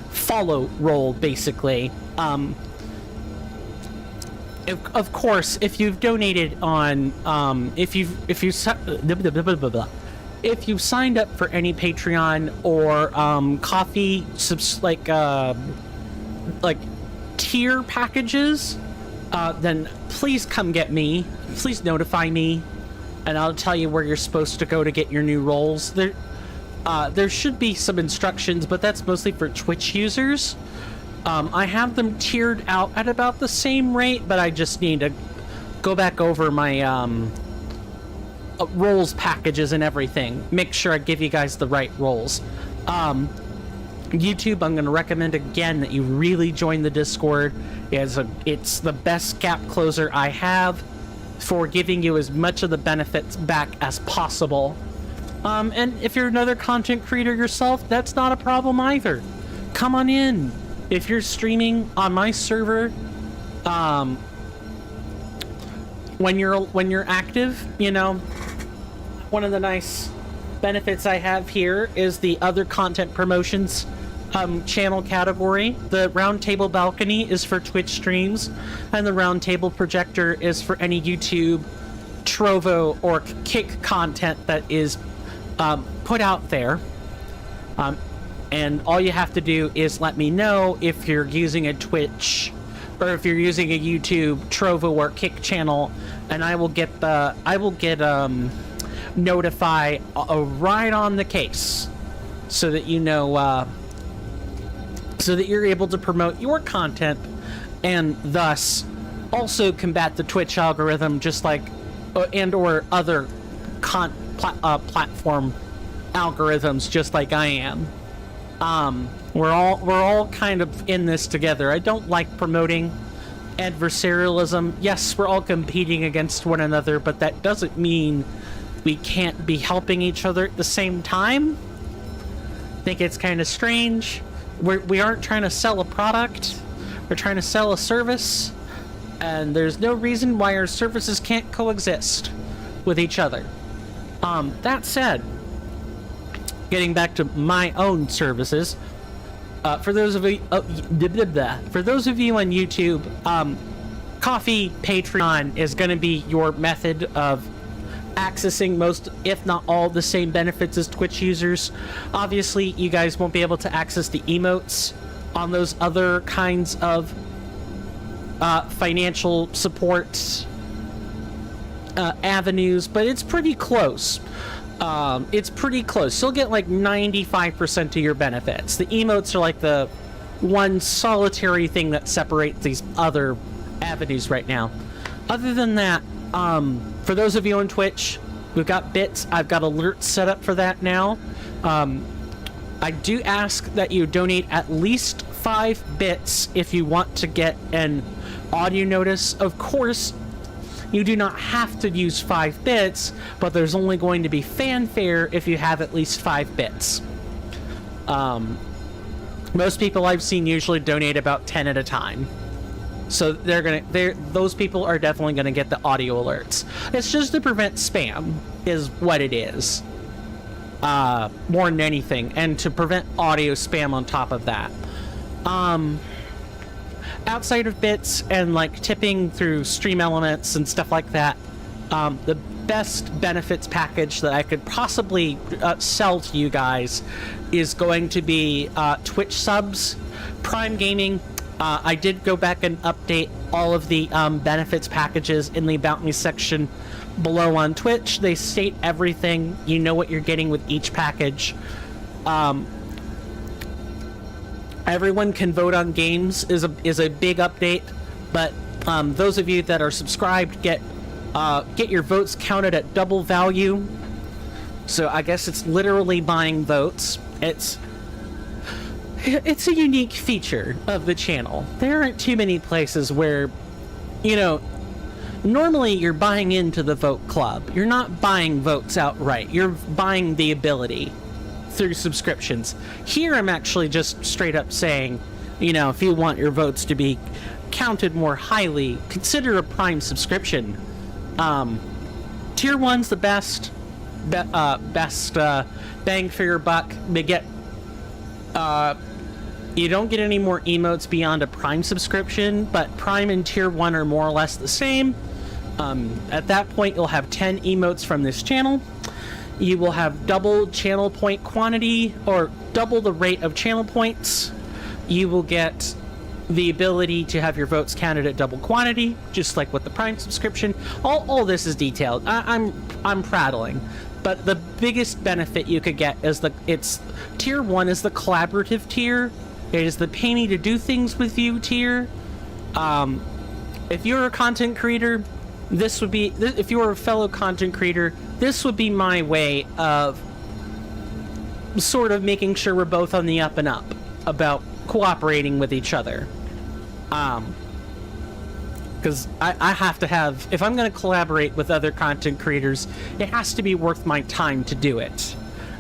follow role, basically. Of course, if you've donated on, if you've signed up for any Patreon or coffee like tier packages, then please come get me. Please notify me, and I'll tell you where you're supposed to go to get your new roles. There should be some instructions, but that's mostly for Twitch users. I have them tiered out at about the same rate, but I just need to go back over my roles packages and everything. Make sure I give you guys the right roles. YouTube, I'm going to recommend again that you really join the Discord. It's the best gap closer I have for giving you as much of the benefits back as possible. And if you're another content creator yourself, that's not a problem either. Come on in. If you're streaming on my server, when you're active, one of the nice benefits I have here is the other content promotions channel category. The Roundtable Balcony is for Twitch streams, and the Roundtable Projector is for any YouTube, Trovo, or Kick content that is put out there. And all you have to do is let me know if you're using a Twitch or if you're using a YouTube, Trovo, or Kick channel, and I will get notify right on the case, so that you know, so that you're able to promote your content and thus also combat the Twitch algorithm, just like and or other platform algorithms, just like I am. We're all kind of in this together. I don't like promoting adversarialism. Yes, we're all competing against one another, but that doesn't mean we can't be helping each other at the same time. I think it's kind of strange. We aren't trying to sell a product. We're trying to sell a service, and there's no reason why our services can't coexist with each other. That said, getting back to my own services, for those of you on YouTube, Coffee Patreon is going to be your method of accessing most, if not all, the same benefits as Twitch users. Obviously, you guys won't be able to access the emotes on those other kinds of financial support avenues, but it's pretty close. You'll get like 95% of your benefits. The emotes are like the one solitary thing that separates these other avenues right now. Other than that, for those of you on Twitch, we've got bits. I've got alerts set up for that now. I do ask that you donate at least 5 bits if you want to get an audio notice. Of course, you do not have to use 5 bits, but there's only going to be fanfare if you have at least 5 bits. Most people I've seen usually donate about 10 at a time. So those people are definitely gonna get the audio alerts. It's just to prevent spam, is what it is. More than anything, and to prevent audio spam on top of that. Outside of bits and like tipping through Stream Elements and stuff like that, the best benefits package that I could possibly sell to you guys is going to be Twitch subs, Prime Gaming. I did go back and update all of the benefits packages in the About Me section below on Twitch. They state everything. You know what you're getting with each package. Everyone can vote on games is a big update, but those of you that are subscribed get your votes counted at double value. So I guess it's literally buying votes. It's a unique feature of the channel. There aren't too many places where, you know, normally you're buying into the vote club. You're not buying votes outright. You're buying the ability through subscriptions. Here I'm actually just straight up saying, you know, if you want your votes to be counted more highly, consider a Prime subscription. Tier 1's the best bang for your buck. They get you don't get any more emotes beyond a Prime subscription, but Prime and Tier 1 are more or less the same. At that point, you'll have 10 emotes from this channel. You will have double channel point quantity, or double the rate of channel points. You will get the ability to have your votes counted at double quantity, just like with the Prime subscription. All this is detailed. I'm prattling. But the biggest benefit you could get is Tier 1 is the collaborative tier. It is the pay me to do things with you tier. If you're a content creator, if you're a fellow content creator, this would be my way of sort of making sure we're both on the up and up about cooperating with each other. Because I have to have, if I'm going to collaborate with other content creators, it has to be worth my time to do it.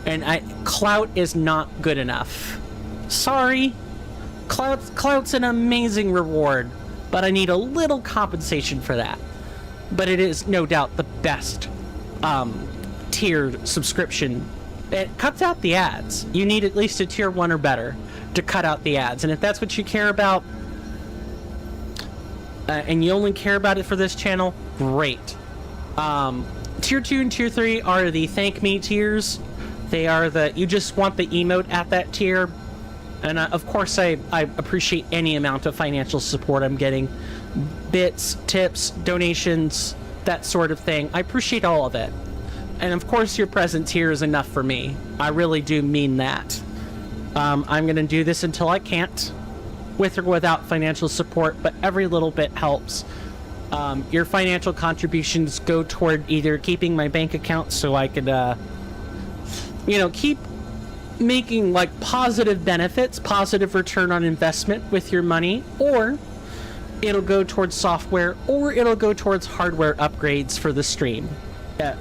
And clout is not good enough. Sorry. Clout's an amazing reward, but I need a little compensation for that. But it is no doubt the best tiered subscription. It cuts out the ads. You need at least a Tier 1 or better to cut out the ads. And if that's what you care about, and you only care about it for this channel, great. Tier 2 and Tier 3 are the thank me tiers. They are you just want the emote at that tier. And of course, I appreciate any amount of financial support I'm getting. Bits, tips, donations, that sort of thing. I appreciate all of it. And of course, your presence here is enough for me. I really do mean that. I'm going to do this until I can't, with or without financial support, but every little bit helps. Your financial contributions go toward either keeping my bank account so I could, keep making like positive benefits, positive return on investment with your money, or it'll go towards software, or it'll go towards hardware upgrades for the stream.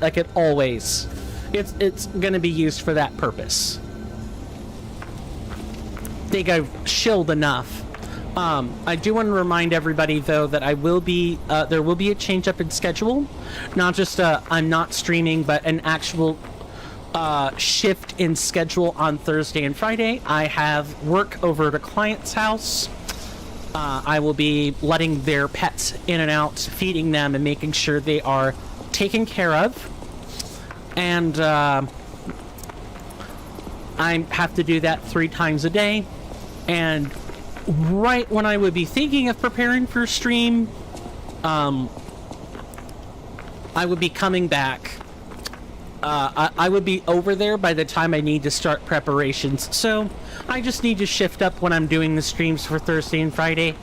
Like it always, it's going to be used for that purpose. I think I've shilled enough. I do want to remind everybody though that there will be a change up in schedule, not just I'm not streaming, but an actual shift in schedule on Thursday and Friday. I have work over at a client's house. I will be letting their pets in and out, feeding them, and making sure they are taken care of. And I have to do that 3 times a day. And right when I would be thinking of preparing for a stream, I would be coming back. I would be over there by the time I need to start preparations. So I just need to shift up when I'm doing the streams for Thursday and Friday.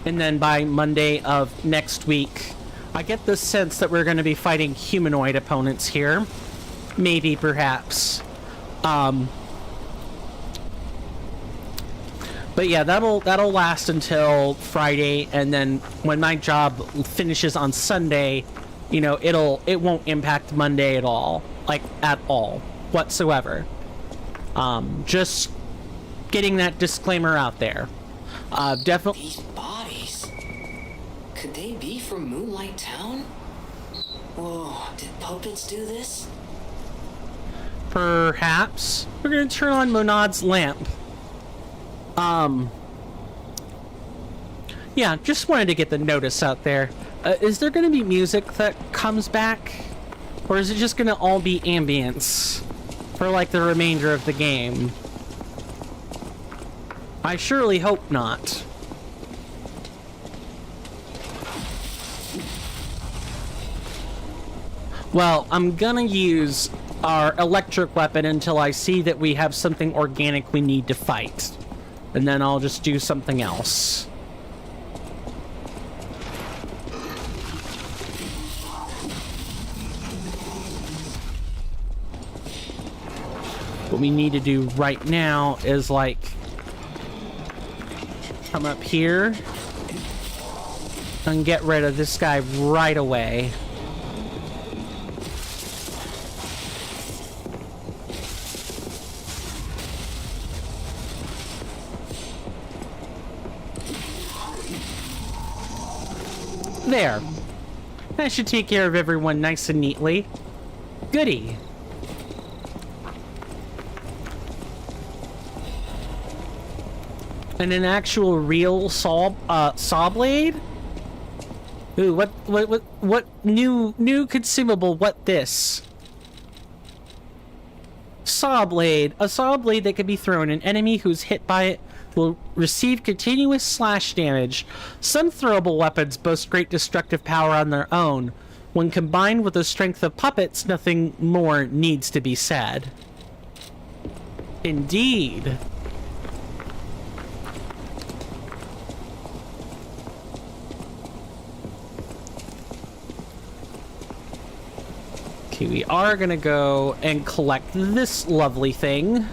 And then by Monday of next week, I get the sense that we're going to be fighting humanoid opponents here. Maybe, perhaps. But yeah, that'll last until Friday, and then when my job finishes on Sunday, it won't impact Monday at all, like at all whatsoever. Just getting that disclaimer out there. Definitely. These bodies. Could they be from Moonlight Town? Whoa, did puppets do this? Perhaps. We're gonna turn on Monad's lamp. Yeah, just wanted to get the notice out there. Is there gonna be music that comes back? Or is it just gonna all be ambience for like the remainder of the game? I surely hope not. Well, I'm gonna use our electric weapon until I see that we have something organic we need to fight. And then I'll just do something else. What we need to do right now is like come up here and get rid of this guy right away. There. That should take care of everyone nice and neatly. Goody. And an actual real saw blade? Ooh, what new consumable, what this? Saw blade. A saw blade that can be thrown. An enemy who's hit by it will receive continuous slash damage. Some throwable weapons boast great destructive power on their own. When combined with the strength of puppets, nothing more needs to be said. Indeed. Okay, we are gonna go and collect this lovely thing.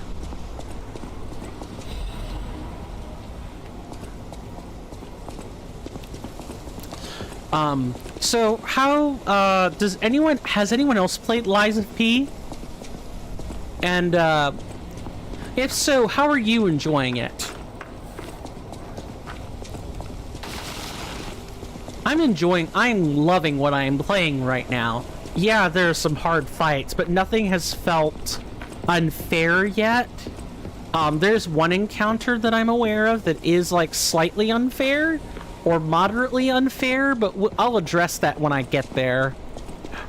So how, has anyone else played Lies of P? And, if so, how are you enjoying it? I'm loving what I am playing right now. Yeah, there are some hard fights, but nothing has felt unfair yet. There's one encounter that I'm aware of that is, like, slightly unfair, or moderately unfair, but I'll address that when I get there.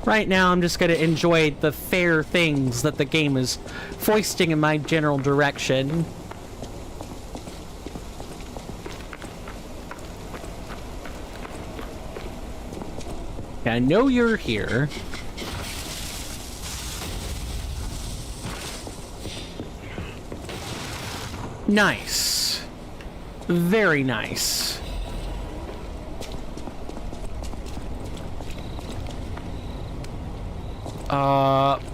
Right now, I'm just gonna enjoy the fair things that the game is foisting in my general direction. I know you're here. Nice. Very nice.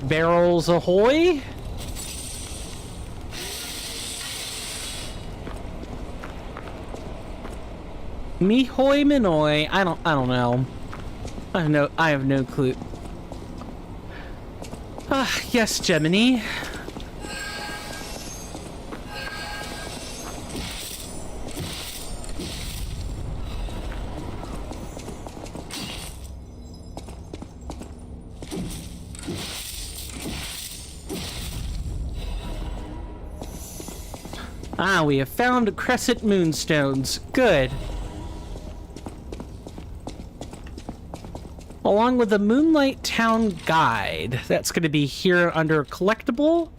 Barrels ahoy? Me hoy minoy. I don't know. I have no clue. Yes, Gemini. We have found crescent moonstones. Good. Along with the Moonlight Town Guide. That's going to be here under collectible.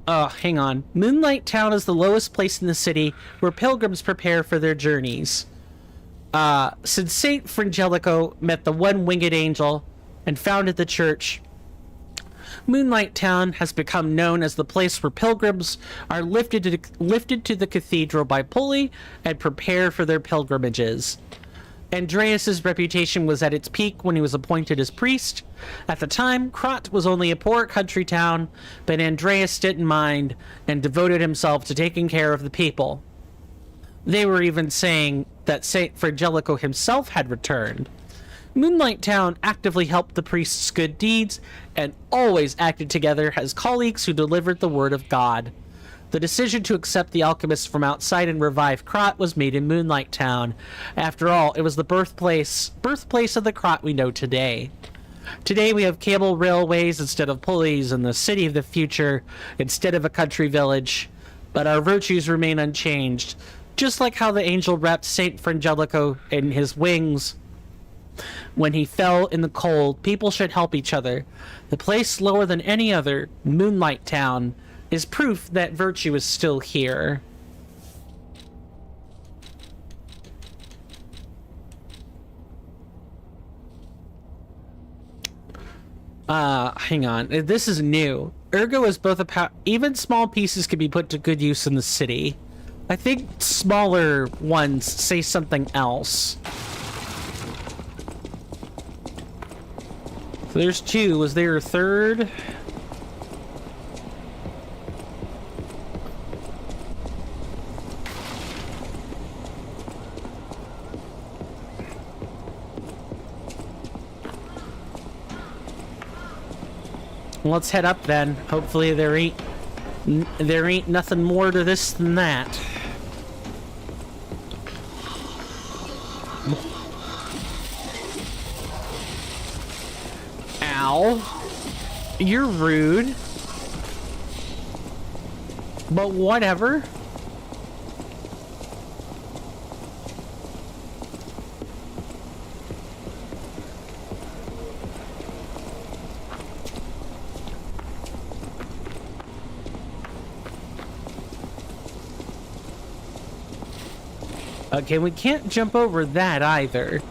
Hang on. Moonlight Town is the lowest place in the city where pilgrims prepare for their journeys. Since Saint Frangelico met the one winged angel and founded the church, Moonlight Town has become known as the place where pilgrims are lifted to the cathedral by pulley and prepare for their pilgrimages. Andreas's reputation was at its peak when he was appointed as priest. At the time, Krat was only a poor country town, but Andreas didn't mind and devoted himself to taking care of the people. They were even saying that Saint Frangelico himself had returned. Moonlight Town actively helped the priest's good deeds and always acted together as colleagues who delivered the word of God. The decision to accept the alchemists from outside and revive Krot was made in Moonlight Town. After all, it was the birthplace of the Krot we know today. Today we have cable railways instead of pulleys and the city of the future instead of a country village. But our virtues remain unchanged, just like how the angel wrapped Saint Frangelico in his wings. When he fell in the cold, people should help each other. The place lower than any other, Moonlight Town, is proof that virtue is still here. Hang on. This is new. Ergo is both even small pieces can be put to good use in the city. I think smaller ones say something else. So there's two. Was there a third? Let's head up then. Hopefully there ain't nothing more to this than that. Ow. You're rude. But whatever. Okay, we can't jump over that either.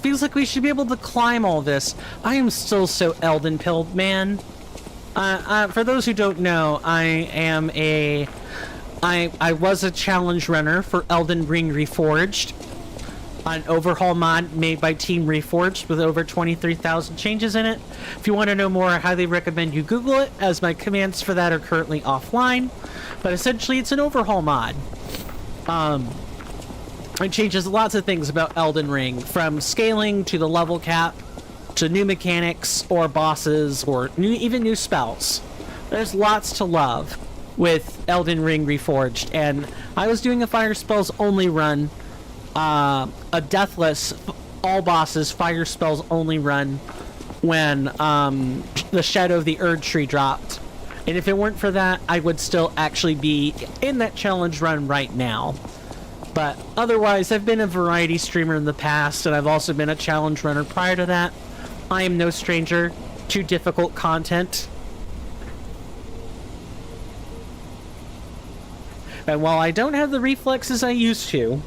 Feels like we should be able to climb all this. I am still so Elden-pilled, man. For those who don't know, I was a challenge runner for Elden Ring Reforged, an overhaul mod made by Team Reforged with over 23,000 changes in it. If you want to know more, I highly recommend you Google it, as my commands for that are currently offline. But essentially, it's an overhaul mod. It changes lots of things about Elden Ring, from scaling to the level cap, to new mechanics, or bosses, or even new spells. There's lots to love with Elden Ring Reforged, and I was doing a fire spells only run, a deathless, all bosses, fire spells only run, when the Shadow of the Erd Tree dropped. And if it weren't for that, I would still actually be in that challenge run right now. But otherwise, I've been a variety streamer in the past, and I've also been a challenge runner prior to that. I am no stranger to difficult content. And while I don't have the reflexes I used to,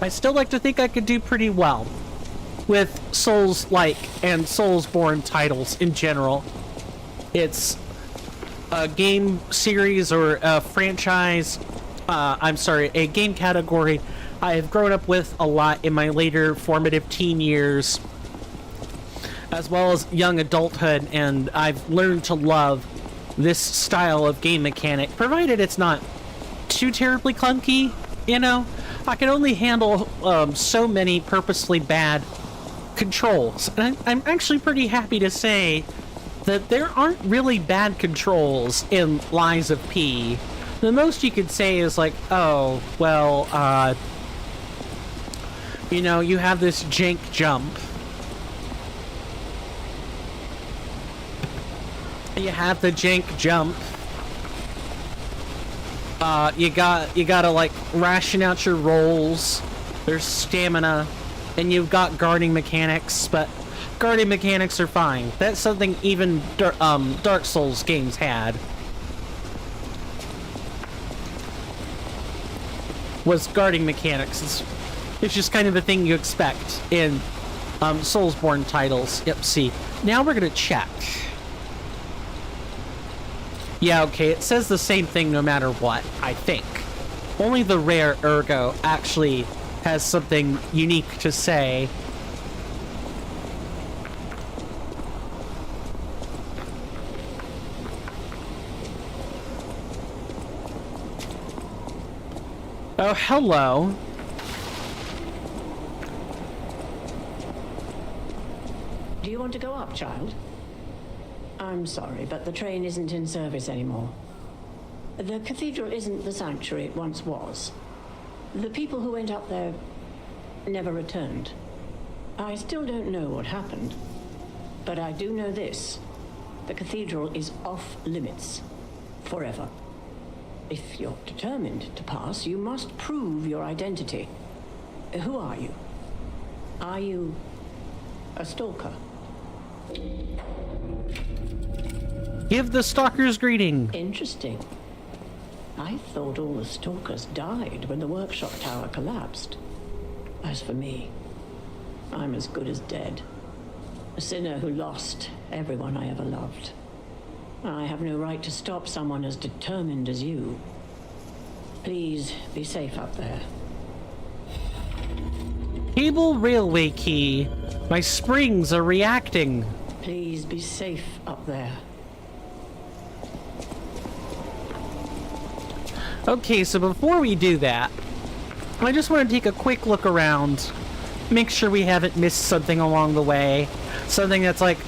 I still like to think I could do pretty well with Souls-like and Soulsborne titles in general. It's a game series or a franchise, a game category I have grown up with a lot in my later formative teen years, as well as young adulthood, and I've learned to love this style of game mechanic, provided it's not too terribly clunky, you know? I can only handle so many purposely bad controls, and I'm actually pretty happy to say that there aren't really bad controls in Lies of P. The most you could say is like, oh, well, you know, you have this jank jump. You have the jank jump. You gotta like ration out your rolls. There's stamina, and you've got guarding mechanics, but guarding mechanics are fine. That's something even Dark Souls games had. Was guarding mechanics. It's just kind of a thing you expect in Soulsborne titles. Yep, see. Now we're gonna check. Yeah, okay, it says the same thing no matter what, I think. Only the rare Ergo actually has something unique to say. Oh, hello. Do you want to go up, child? I'm sorry, but the train isn't in service anymore. The cathedral isn't the sanctuary it once was. The people who went up there never returned. I still don't know what happened, but I do know this. The cathedral is off limits. Forever. If you're determined to pass, you must prove your identity. Who are you? Are you a stalker? Give the stalker's greeting. Interesting. I thought all the stalkers died when the workshop tower collapsed. As for me, I'm as good as dead. A sinner who lost everyone I ever loved. I have no right to stop someone as determined as you. Please be safe up there. Cable railway key. My springs are reacting. Please be safe up there. Okay, so before we do that, I just want to take a quick look around. Make sure we haven't missed something along the way. Something that's like,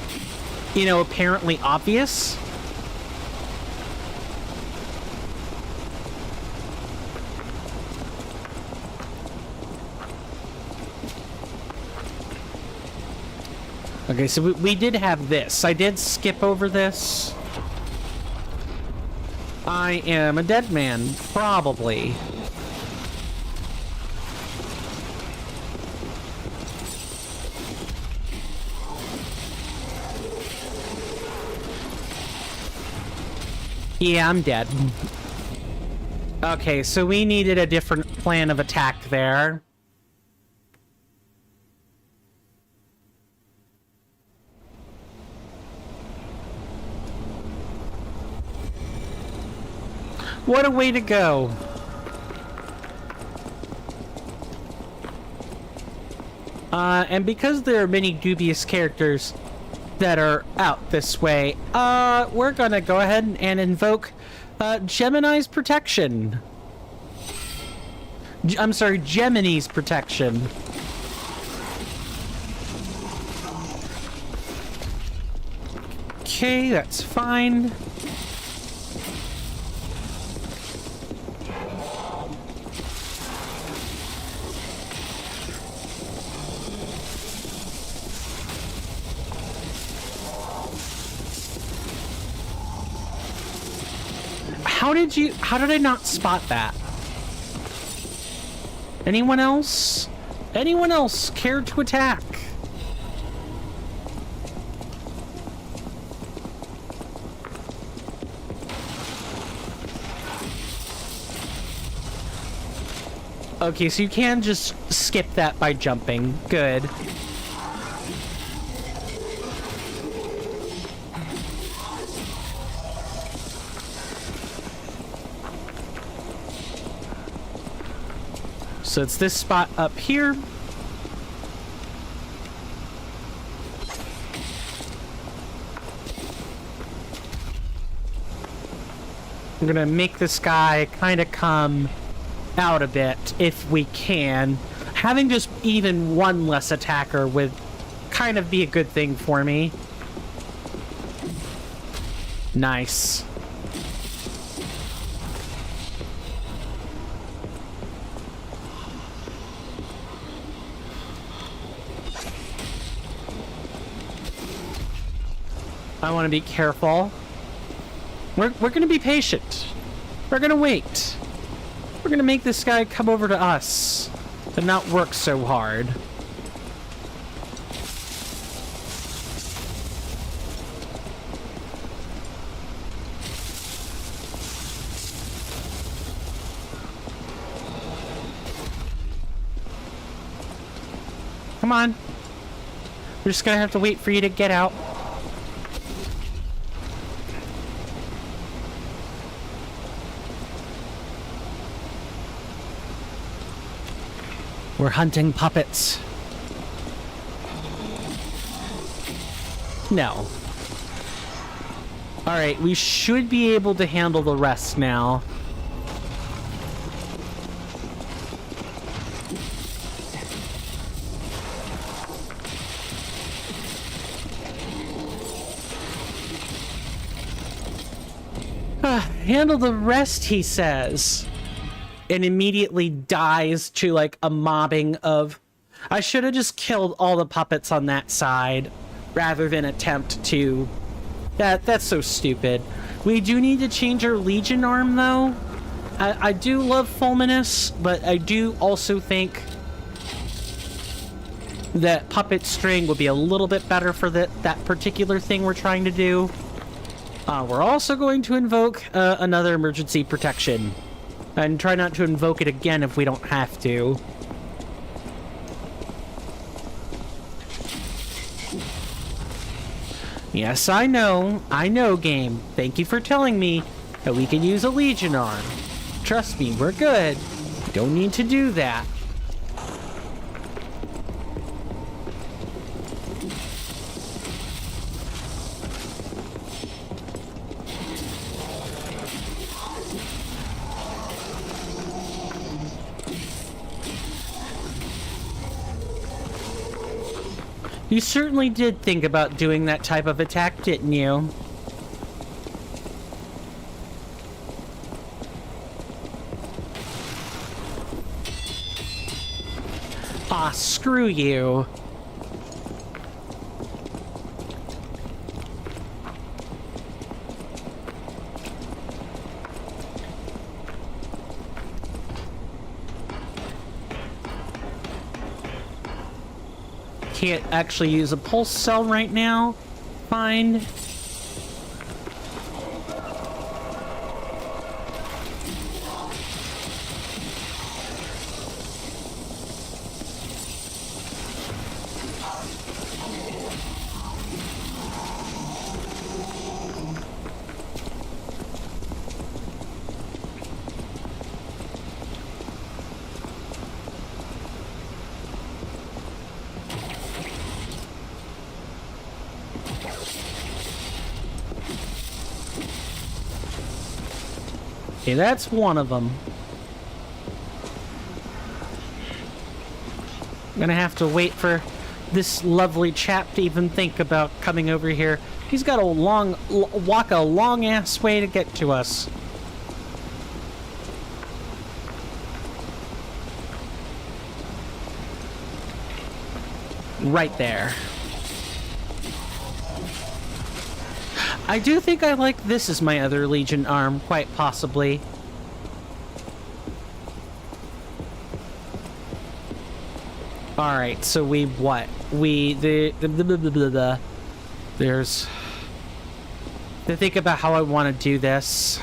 you know, apparently obvious. Okay, so we did have this. I did skip over this. I am a dead man, probably. Yeah, I'm dead. Okay, so we needed a different plan of attack there. What a way to go. And because there are many dubious characters that are out this way, we're gonna go ahead and invoke Gemini's protection. I'm sorry, Gemini's protection. Okay, that's fine. How did I not spot that? Anyone else? Anyone else care to attack? Okay, so you can just skip that by jumping. Good. So it's this spot up here. I'm gonna make this guy kind of come out a bit if we can. Having just even one less attacker would kind of be a good thing for me. Nice. I want to be careful. We're going to be patient. We're going to wait. We're going to make this guy come over to us and not work so hard. Come on. We're just going to have to wait for you to get out. We're hunting puppets. No. Alright, we should be able to handle the rest now. Handle the rest, he says. And immediately dies to like a mobbing of... I should have just killed all the puppets on that side rather than attempt to... That's so stupid. We do need to change our Legion arm, though. I do love Fulminous, but I do also think that Puppet String would be a little bit better for that particular thing we're trying to do. We're also going to invoke another emergency protection. And try not to invoke it again if we don't have to. Yes, I know, game. Thank you for telling me that we can use a Legion arm. Trust me, we're good. Don't need to do that. You certainly did think about doing that type of attack, didn't you? Ah, screw you. Can't actually use a pulse cell right now. Fine. Okay, that's one of them. I'm gonna have to wait for this lovely chap to even think about coming over here. He's got to walk a long ass way to get to us. Right there. I do think I like this as my other Legion arm, quite possibly. Alright, so there's... To think about how I want to do this.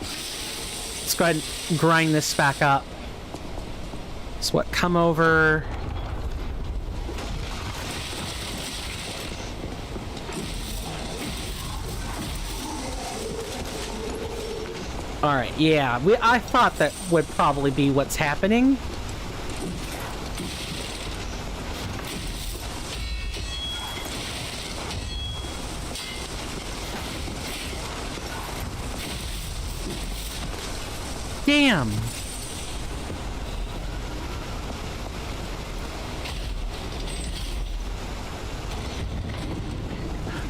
Let's go ahead and grind this back up. So what, come over... Alright, yeah, I thought that would probably be what's happening. Damn!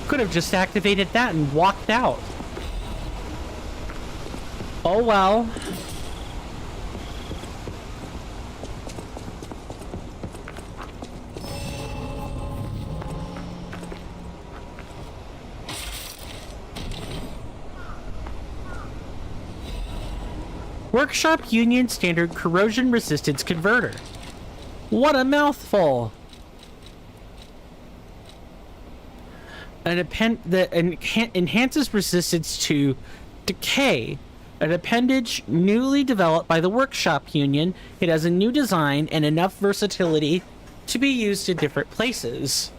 Could have just activated that and walked out. Oh well. Workshop Union Standard Corrosion Resistance Converter. What a mouthful! An append that enhances resistance to decay. An appendage newly developed by the Workshop Union. It has a new design and enough versatility to be used in different places.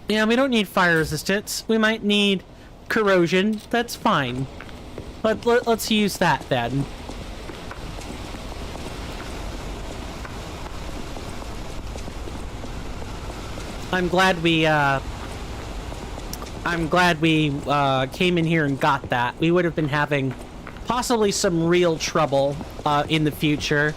Yeah, we don't need fire resistance. We might need corrosion. That's fine. Let's use that then. I'm glad we came in here and got that. We would have been having possibly some real trouble in the future.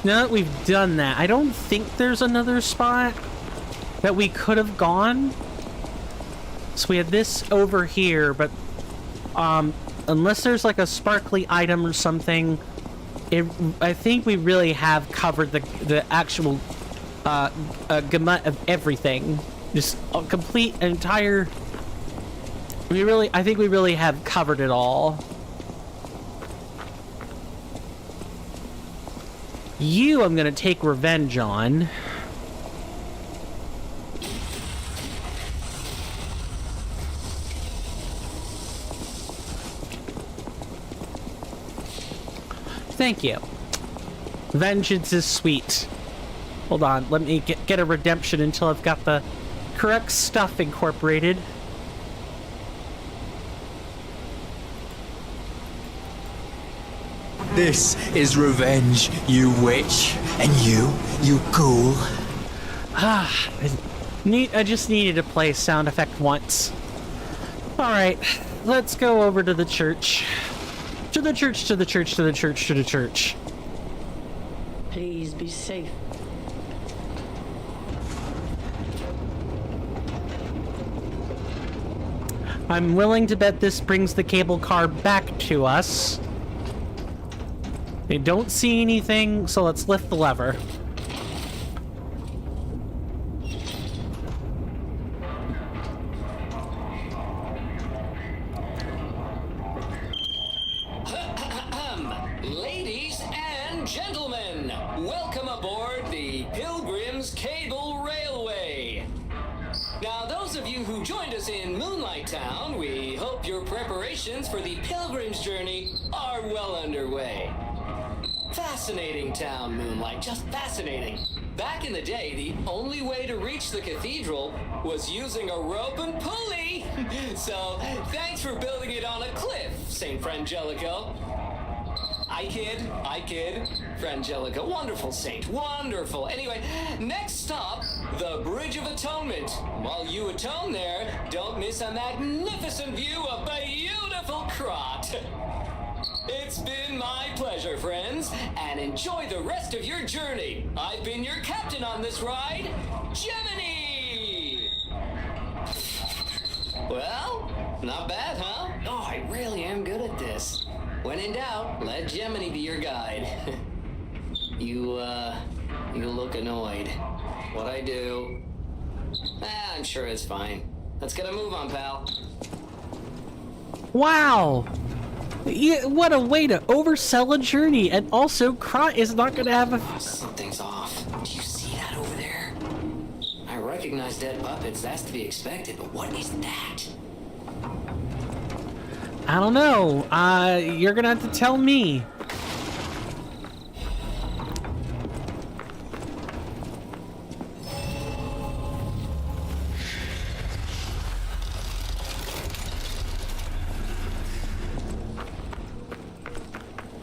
Now that we've done that, I don't think there's another spot that we could have gone. So we had this over here, but unless there's like a sparkly item or something, I think we really have covered the actual gamut of everything. Just a complete entire. I think we really have covered it all. You, I'm gonna take revenge on. Thank you. Vengeance is sweet. Hold on, let me get a redemption until I've got the correct stuff incorporated. This is revenge, you witch. And you ghoul. I just needed to play sound effect once. Alright, let's go over to the church. To the church, to the church, to the church, to the church. Please be safe. I'm willing to bet this brings the cable car back to us. They don't see anything, so let's lift the lever. Ladies and gentlemen, welcome aboard the Pilgrim's Cable Railway. Now, those of you who joined us in Moonlight Town, we hope your preparations for the Pilgrim's journey are well underway. Fascinating town, Moonlight, just fascinating. Back in the day, the only way to reach the cathedral was using a rope and pulley. So, thanks for building it on a cliff, St. Frangelico. I kid. Frangelico, wonderful saint, wonderful. Anyway, next stop, the Bridge of Atonement. While you atone there, don't miss a magnificent view of beautiful Krot. It's been my pleasure, friends, and enjoy the rest of your journey. I've been your captain on this ride, Gemini! Well, not bad, huh? Oh, I really am good at this. When in doubt, let Gemini be your guide. You look annoyed. What I do? I'm sure it's fine. Let's get a move on, pal. Wow! Yeah, what a way to oversell a journey, and also Krot is not gonna have a... Oh, something's off. Do you see that over there? I recognize dead puppets, that's to be expected, but what is that? I don't know. You're gonna have to tell me.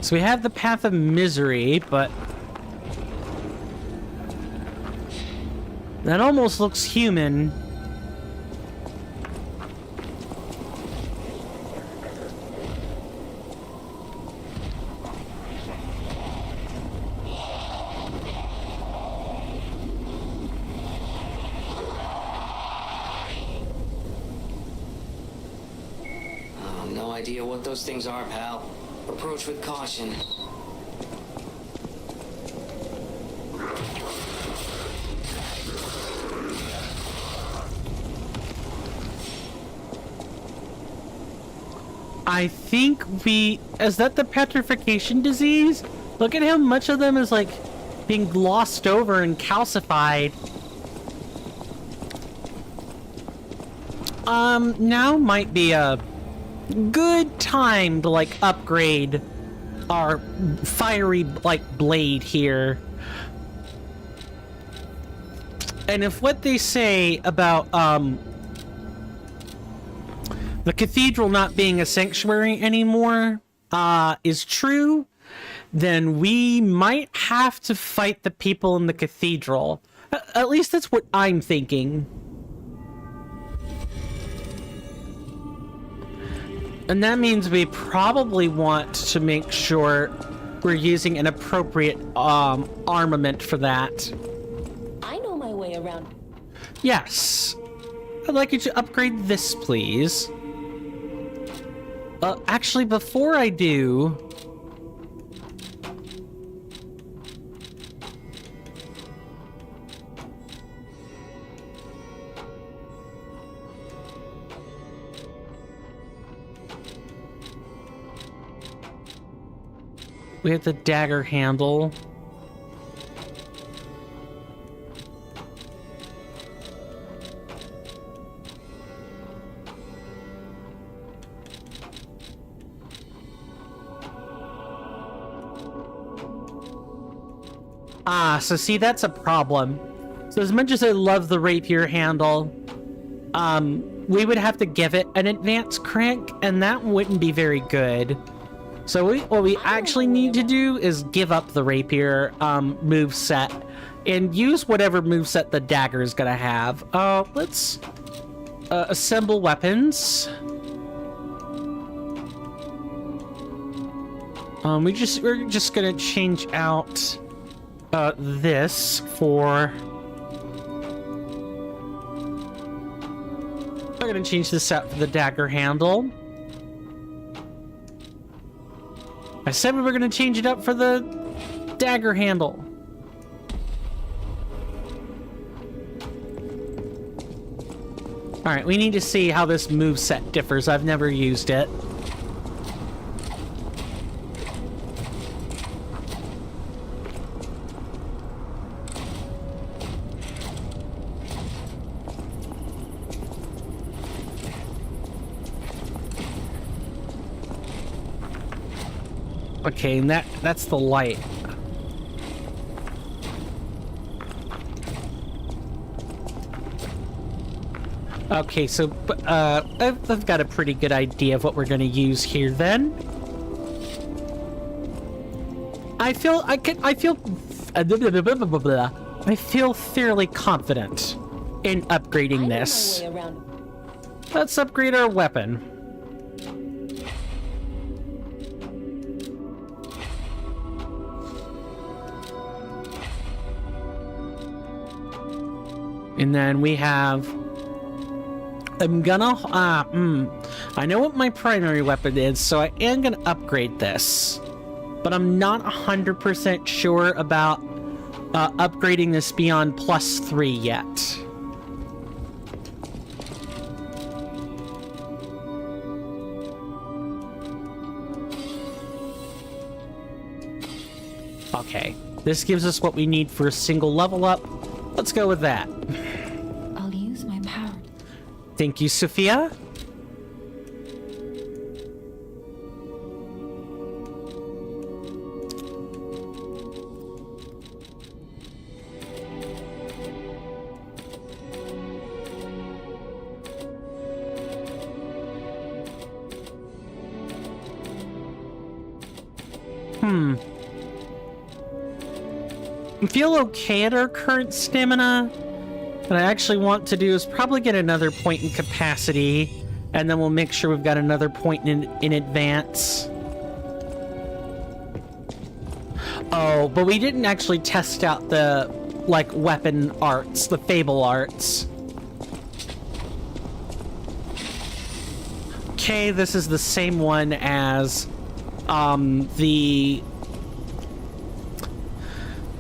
So we have the Path of Misery, but that almost looks human. No idea what those things are, pal. Approach with caution. I think is that the petrification disease? Look at how much of them is like being glossed over and calcified. Now might be a good time to like upgrade our fiery like blade here. And if what they say about the cathedral not being a sanctuary anymore is true, then we might have to fight the people in the cathedral. At least that's what I'm thinking. And that means we probably want to make sure we're using an appropriate armament for that. I know my way around. Yes. I'd like you to upgrade this, please. Actually, before I do... we have the dagger handle. So see, that's a problem. So as much as I love the rapier handle, we would have to give it an advanced crank, and that wouldn't be very good. So what we actually need to do is give up the rapier move set and use whatever move set the dagger is gonna have. Let's assemble weapons. We're just gonna change out this for... we're gonna change this out for the dagger handle. I said we were gonna change it up for the dagger handle. Alright, we need to see how this moveset differs. I've never used it. Okay, and that's the light. Okay, so I've got a pretty good idea of what we're gonna use here then. I feel fairly confident in upgrading this. Let's upgrade our weapon. And then we have... I'm gonna... I know what my primary weapon is, so I am gonna upgrade this. But I'm not 100% sure about upgrading this beyond +3 yet. Okay. This gives us what we need for a single level up. Let's go with that. I'll use my power. Thank you, Sophia. I feel okay at our current stamina. What I actually want to do is probably get another point in capacity, and then we'll make sure we've got another point in advance. Oh, but we didn't actually test out the, like, weapon arts, the fable arts. Okay, this is the same one as the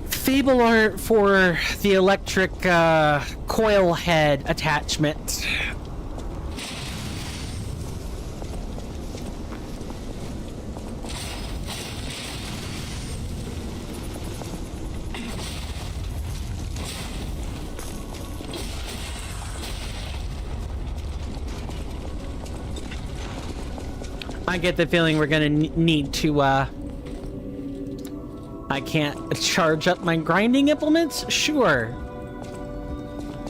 fable art for the electric coil head attachment. I get the feeling we're gonna need to I can't charge up my grinding implements? Sure.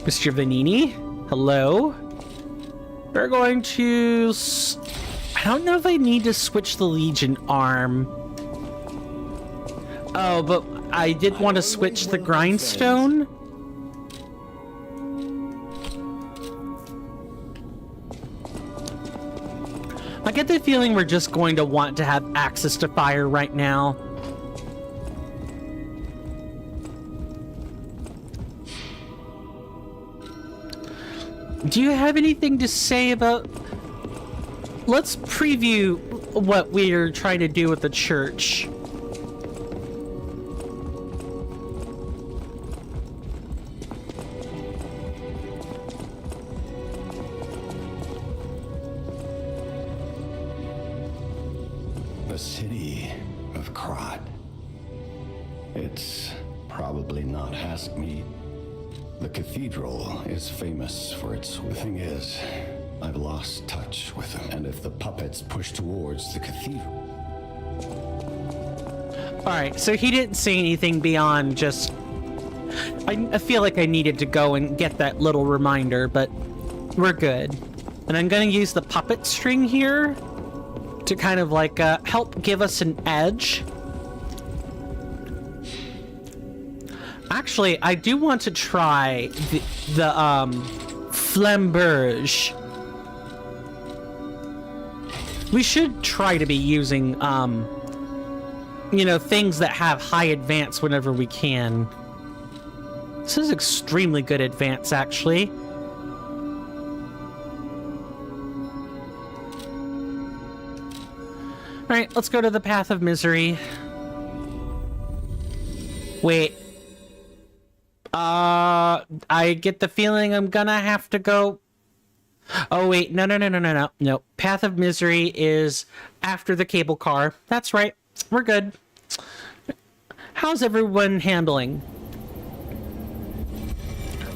Mr. Vanini, hello. We're going to... I don't know if I need to switch the Legion arm. Oh, but I did want to switch the grindstone. I get the feeling we're just going to want to have access to fire right now. Do you have anything to say about... Let's preview what we're trying to do with the church. The city of Krat. It's probably not Haskmeat. The cathedral is famous for its... The thing is, I've lost touch with them. And if the puppets push towards the cathedral... Alright, so he didn't say anything beyond just... I feel like I needed to go and get that little reminder, but we're good. And I'm gonna use the puppet string here to kind of like help give us an edge. Actually, I do want to try the flamberge. We should try to be using, you know, things that have high advance whenever we can. This is extremely good advance, actually. Alright, let's go to the Path of Misery. Wait. I get the feeling I'm gonna have to go... Oh, wait. No. Path of Misery is after the cable car. That's right. We're good. How's everyone handling?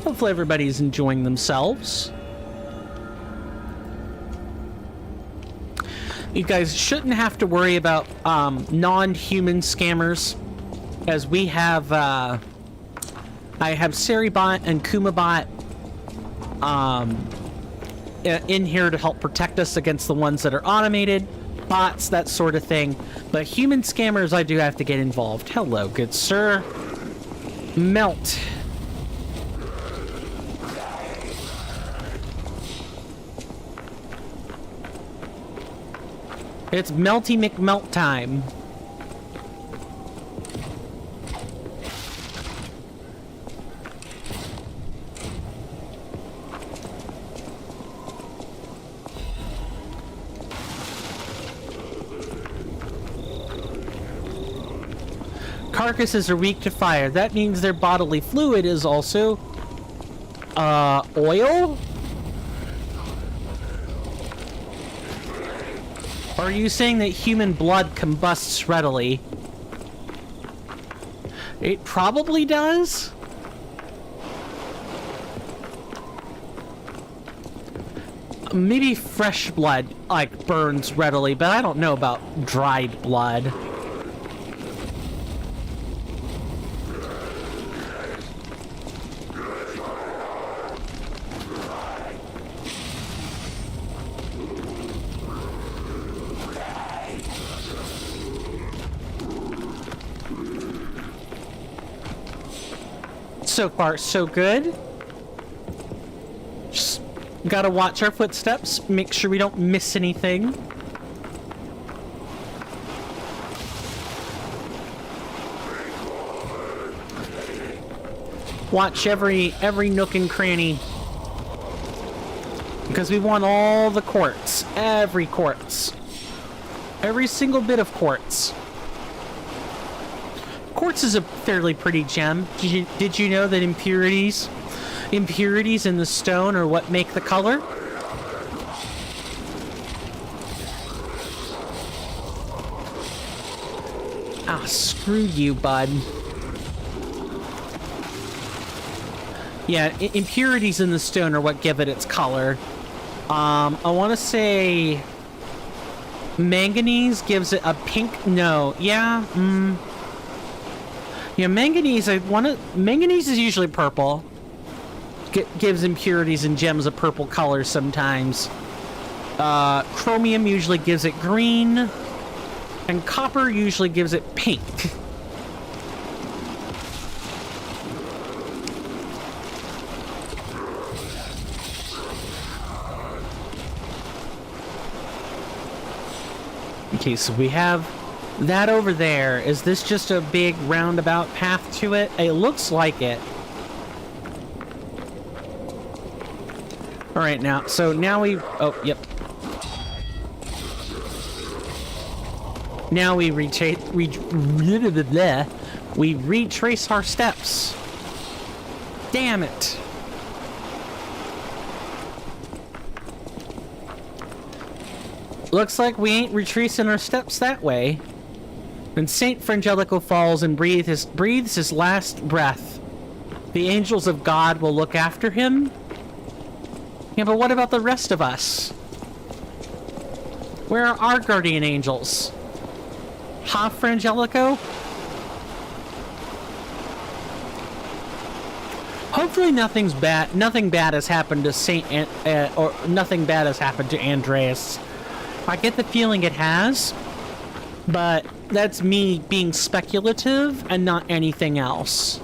Hopefully everybody's enjoying themselves. You guys shouldn't have to worry about non-human scammers, as we have I have Seribot and Kumabot in here to help protect us against the ones that are automated, bots, that sort of thing. But human scammers, I do have to get involved. Hello, good sir. Melt. It's Melty McMelt time. Carcasses are weak to fire. That means their bodily fluid is also oil? Or are you saying that human blood combusts readily? It probably does. Maybe fresh blood, like, burns readily, but I don't know about dried blood. So far, so good. Just gotta watch our footsteps, make sure we don't miss anything. Watch every nook and cranny, because we want all the quartz, every quartz, every single bit of quartz. Quartz is a fairly pretty gem. Did you know that impurities in the stone are what make the color? Ah, screw you, bud. Yeah, impurities in the stone are what give it its color. I want to say manganese gives it a pink. No, yeah, yeah, manganese. Manganese is usually purple. Gives impurities and gems a purple color sometimes. Chromium usually gives it green, and copper usually gives it pink. Okay, so we have that over there. Is this just a big roundabout path to it? It looks like it. All right, now, so now we, oh, yep. Now we retrace our steps. Damn it. Looks like we ain't retracing our steps that way. When Saint Frangelico falls and breathes his last breath, the angels of God will look after him. Yeah, but what about the rest of us? Where are our guardian angels? Ha, Frangelico? Hopefully nothing bad has happened to or nothing bad has happened to Andreas. I get the feeling it has, but that's me being speculative and not anything else.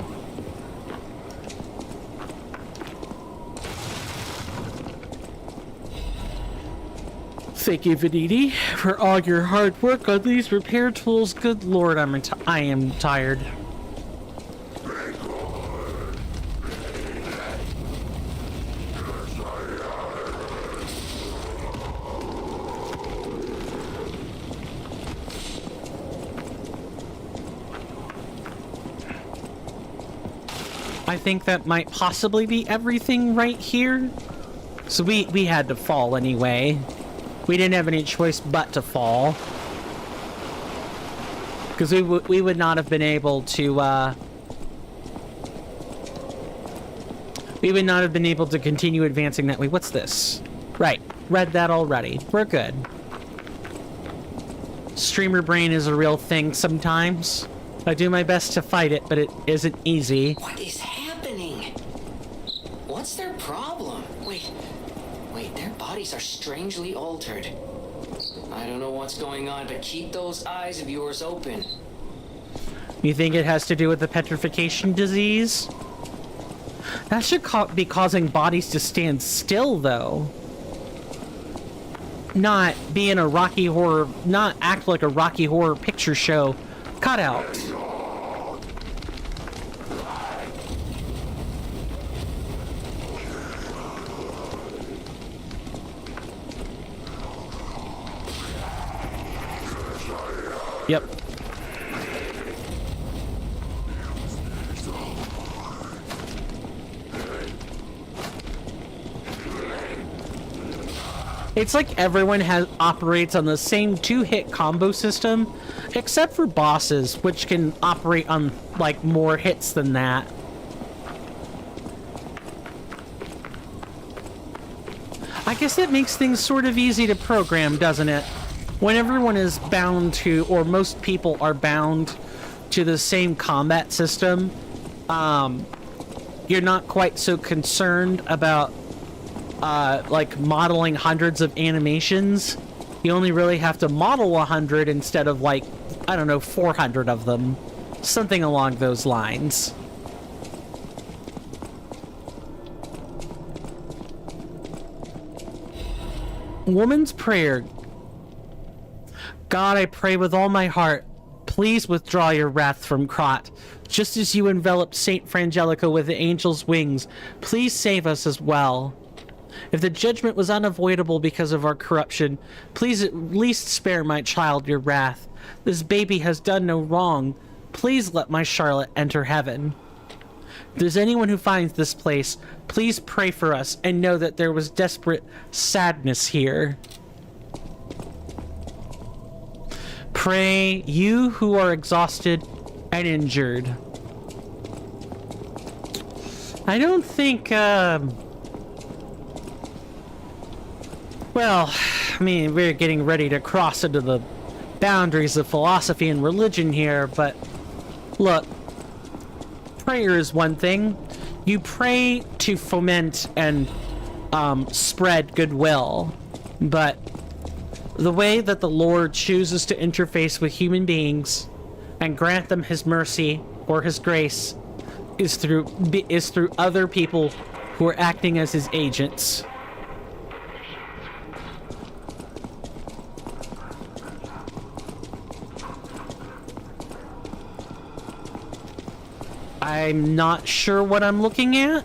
Thank you, Veniti, for all your hard work on these repair tools. Good lord, I am tired. I think that might possibly be everything right here. So we had to fall anyway. We didn't have any choice but to fall. Because we would not have been able to, we would not have been able to continue advancing that way. What's this? Right. Read that already. We're good. Streamer brain is a real thing sometimes. I do my best to fight it, but it isn't easy. What is happening? What's their problem? Wait, their bodies are strangely altered. I don't know what's going on, but keep those eyes of yours open. You think it has to do with the petrification disease? That should be causing bodies to stand still, though. Not be in a Rocky Horror, not act like a Rocky Horror Picture Show cutout. Yep. It's like everyone operates on the same 2-hit combo system, except for bosses, which can operate on, like, more hits than that. I guess that makes things sort of easy to program, doesn't it? When everyone is bound to, or most people are bound to the same combat system, you're not quite so concerned about like modeling hundreds of animations. You only really have to model 100 instead of, like, I don't know, 400 of them. Something along those lines. Woman's prayer. God, I pray with all my heart, please withdraw your wrath from Krot. Just as you enveloped Saint Frangelico with the angel's wings, please save us as well. If the judgment was unavoidable because of our corruption, please at least spare my child your wrath. This baby has done no wrong. Please let my Charlotte enter heaven. If there's anyone who finds this place, please pray for us and know that there was desperate sadness here. Pray, you who are exhausted and injured. I don't think, well, I mean, we're getting ready to cross into the boundaries of philosophy and religion here, but look, prayer is one thing. You pray to foment and spread goodwill, but the way that the Lord chooses to interface with human beings and grant them his mercy or his grace is through other people who are acting as his agents. I'm not sure what I'm looking at.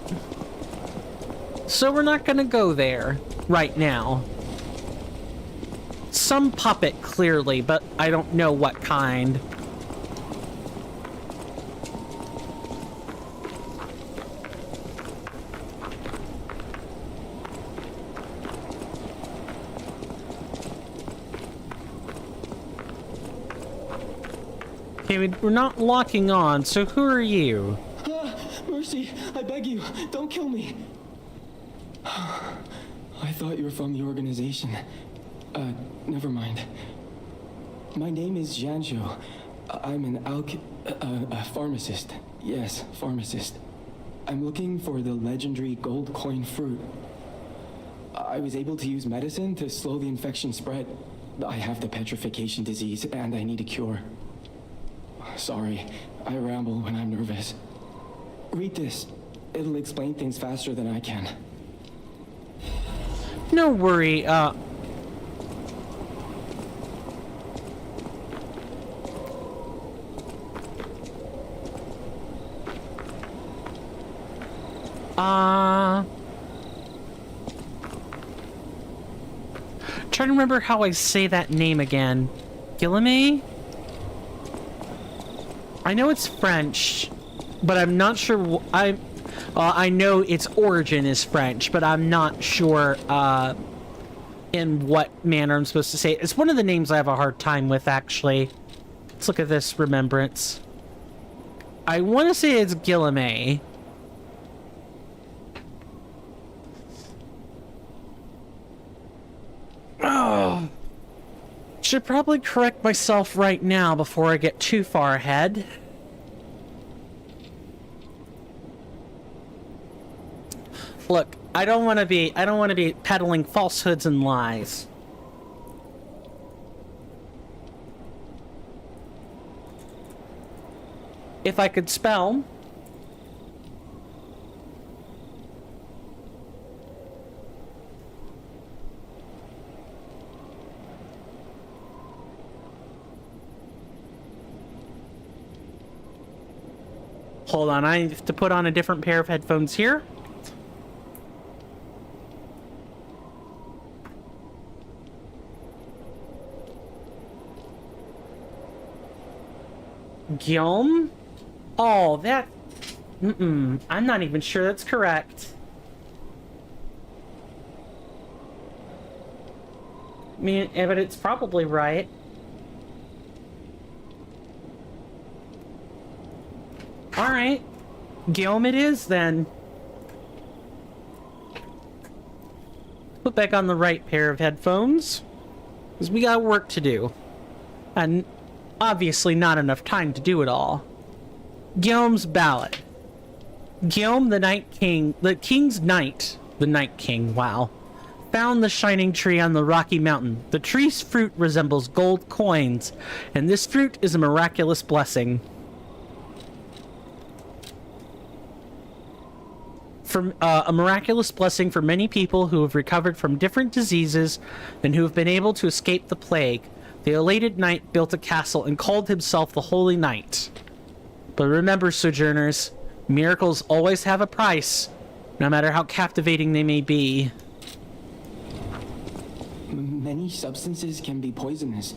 So we're not gonna go there right now. Some puppet, clearly, but I don't know what kind. Okay, we're not locking on, so who are you? Mercy, I beg you, don't kill me. I thought you were from the organization. Never mind. My name is Janjo. I'm an a pharmacist. Yes, pharmacist. I'm looking for the legendary gold coin fruit. I was able to use medicine to slow the infection spread. I have the petrification disease, and I need a cure. Sorry, I ramble when I'm nervous. Read this. It'll explain things faster than I can. No worry, trying to remember how I say that name again. Guillemets? I know it's French, but I'm not sure. I know its origin is French, but I'm not sure in what manner I'm supposed to say it. It's one of the names I have a hard time with, actually. Let's look at this remembrance. I want to say it's Guillemets. Oh. Should probably correct myself right now before I get too far ahead. Look, I don't want to be peddling falsehoods and lies. If I could spell. Hold on, I have to put on a different pair of headphones here. Guillaume? Oh, that... I'm not even sure that's correct. I mean, but it's probably right. Alright. Guillaume it is, then. Put back on the right pair of headphones. Because we got work to do. And obviously not enough time to do it all. Guillaume's Ballad. Guillaume the Night King, the King's Knight, the Night King, wow, found the shining tree on the rocky mountain. The tree's fruit resembles gold coins, and this fruit is a miraculous blessing. From a miraculous blessing for many people who have recovered from different diseases and who have been able to escape the plague. The elated knight built a castle and called himself the Holy Knight. But remember, sojourners, miracles always have a price, no matter how captivating they may be. Many substances can be poisonous.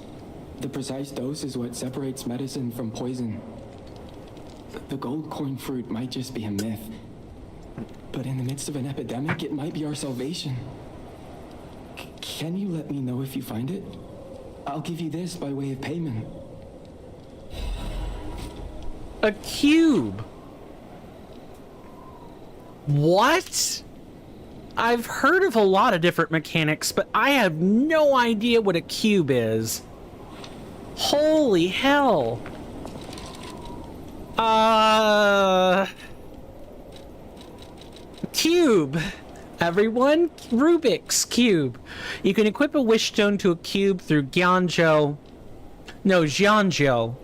The precise dose is what separates medicine from poison. The gold coin fruit might just be a myth. But in the midst of an epidemic, it might be our salvation. Can you let me know if you find it? I'll give you this by way of payment. A cube. What? I've heard of a lot of different mechanics, but I have no idea what a cube is. Holy hell. Cube. Everyone, Rubik's Cube. You can equip a wish stone to a cube through Jianzhou, or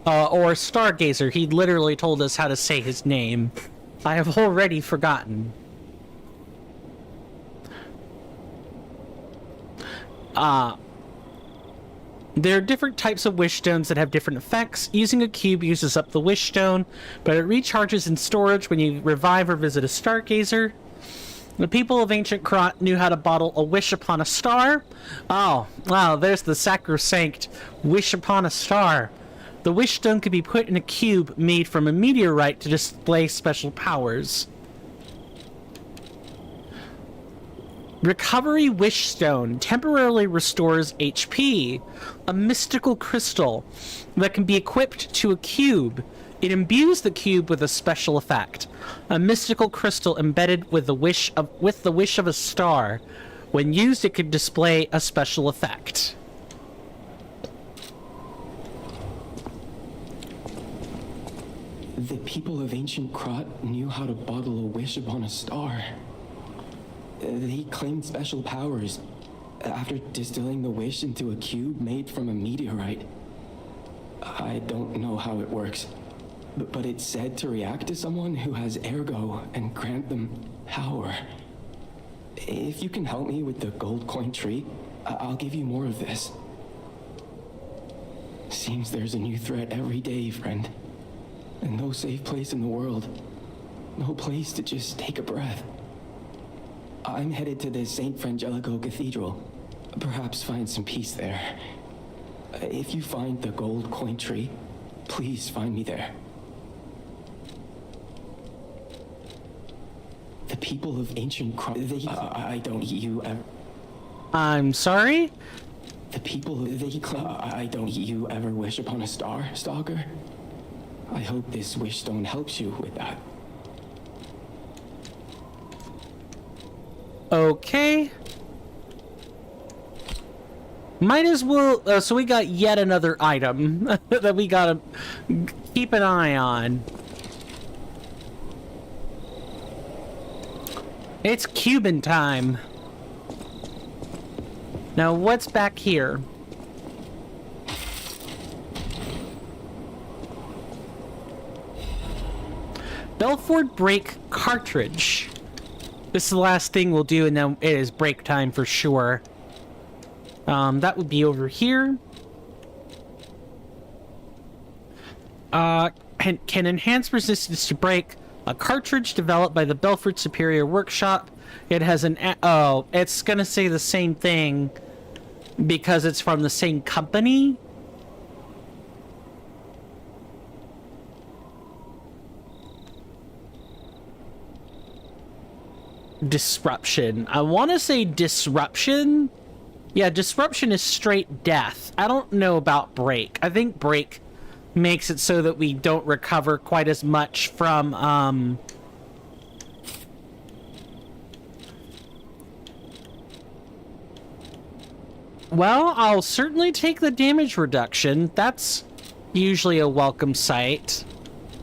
Stargazer. He literally told us how to say his name. I have already forgotten. There are different types of wish stones that have different effects. Using a cube uses up the wish stone, but it recharges in storage when you revive or visit a Stargazer. The people of ancient Krot knew how to bottle a wish upon a star. Oh, wow, there's the sacrosanct wish upon a star. The wish stone could be put in a cube made from a meteorite to display special powers. Recovery Wish Stone temporarily restores HP, a mystical crystal that can be equipped to a cube. It imbues the cube with a special effect, a mystical crystal embedded with the wish of a star. When used, it could display a special effect. The people of ancient Krot knew how to bottle a wish upon a star. They claimed special powers after distilling the wish into a cube made from a meteorite. I don't know how it works, but it's said to react to someone who has ergo and grant them power. If you can help me with the gold coin tree, I'll give you more of this. Seems there's a new threat every day, friend. And no safe place in the world. No place to just take a breath. I'm headed to the St. Frangelico Cathedral. Perhaps find some peace there. If you find the gold coin tree, please find me there. The people of ancient I don't you ever... I'm sorry? The people of... I don't you ever wish upon a star, Stalker? I hope this wish stone helps you with that. Okay. Might as well... so we got yet another item that we gotta keep an eye on. It's Cuban time. Now, what's back here? Belford break cartridge. This is the last thing we'll do, and then it is break time for sure. That would be over here. Can enhance resistance to break. A cartridge developed by the Belford Superior Workshop. It has an... oh, it's gonna say the same thing because it's from the same company. Disruption. I want to say disruption. Yeah, disruption is straight death. I don't know about break. I think break makes it so that we don't recover quite as much from, well, I'll certainly take the damage reduction. That's usually a welcome sight.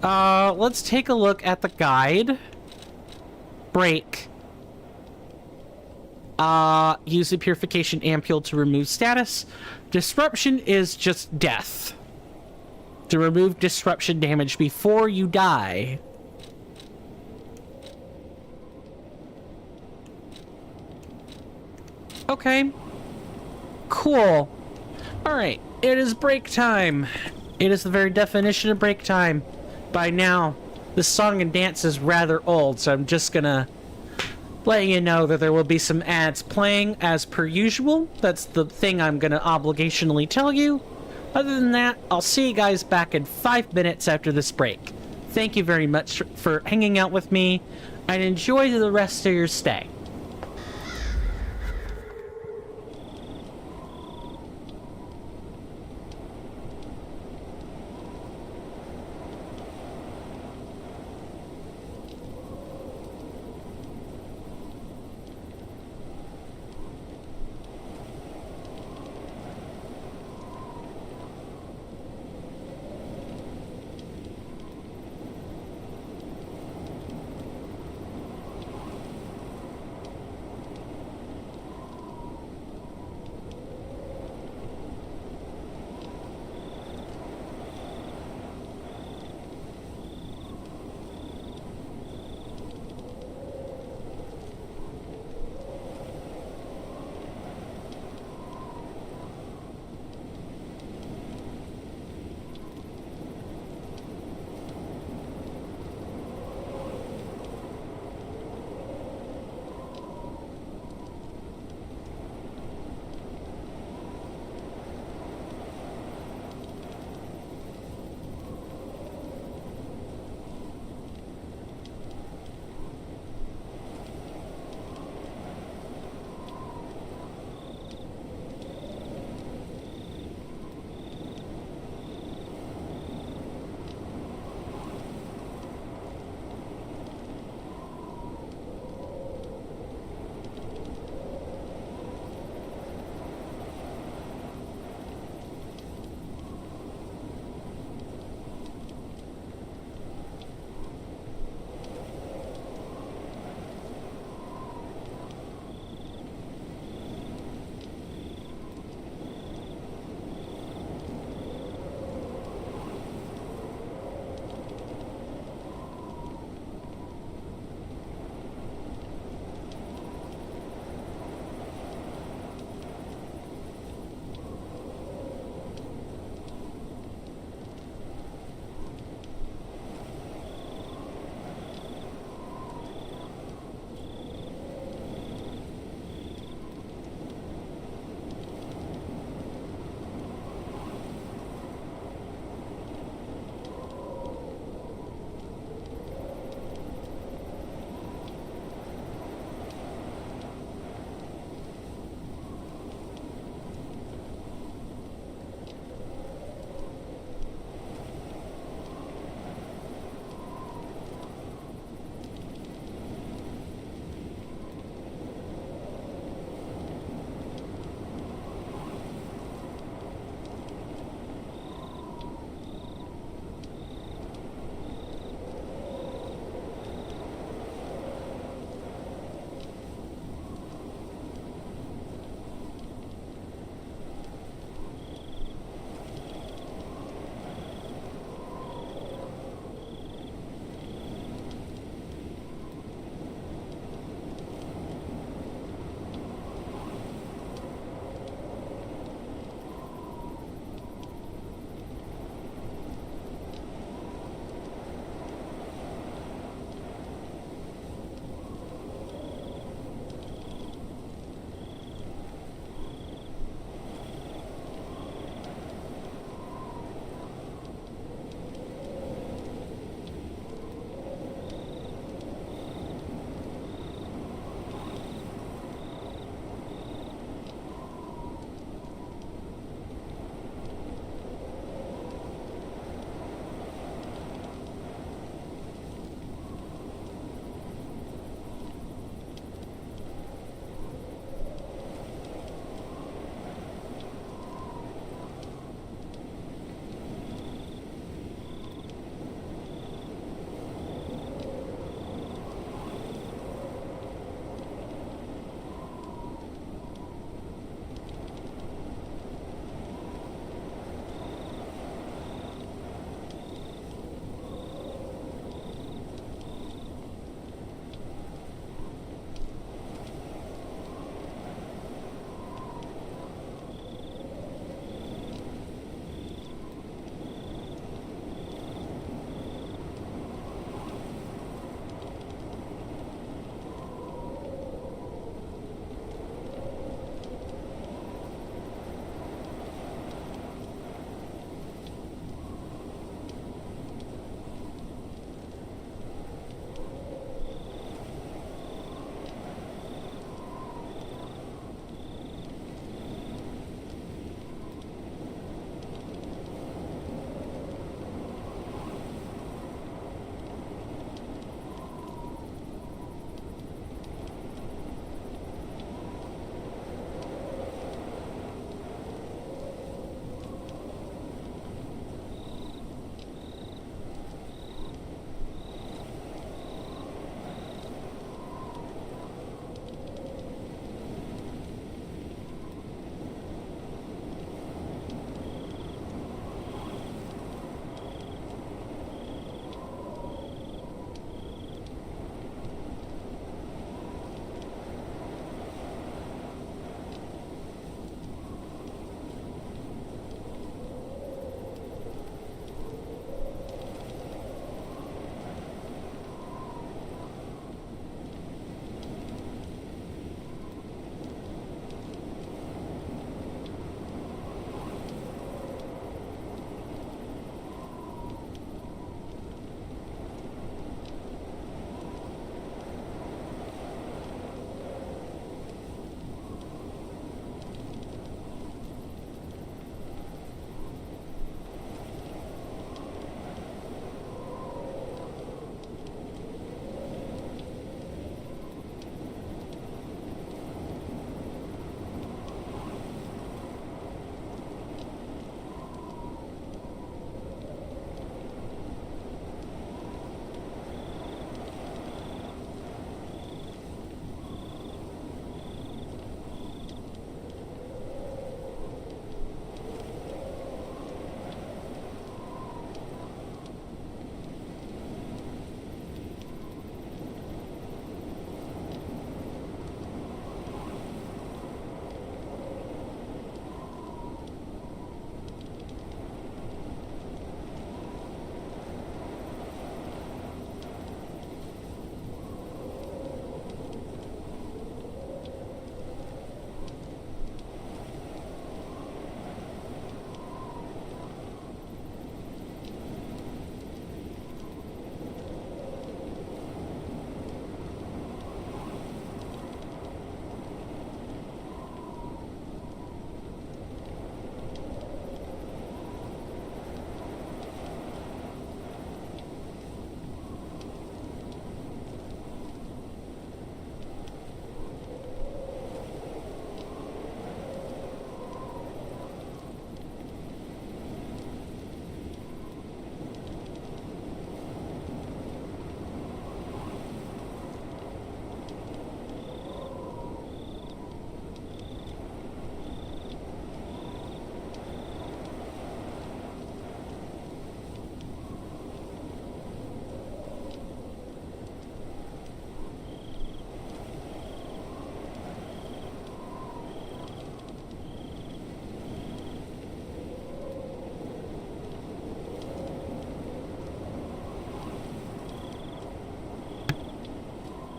Let's take a look at the guide. Break. Use the purification ampule to remove status. Disruption is just death. To remove disruption damage before you die. Okay. Cool. Alright, it is break time. It is the very definition of break time. By now, this song and dance is rather old, so I'm just gonna let you know that there will be some ads playing as per usual. That's the thing I'm gonna obligationally tell you. Other than that, I'll see you guys back in 5 minutes after this break. Thank you very much for hanging out with me, and enjoy the rest of your stay.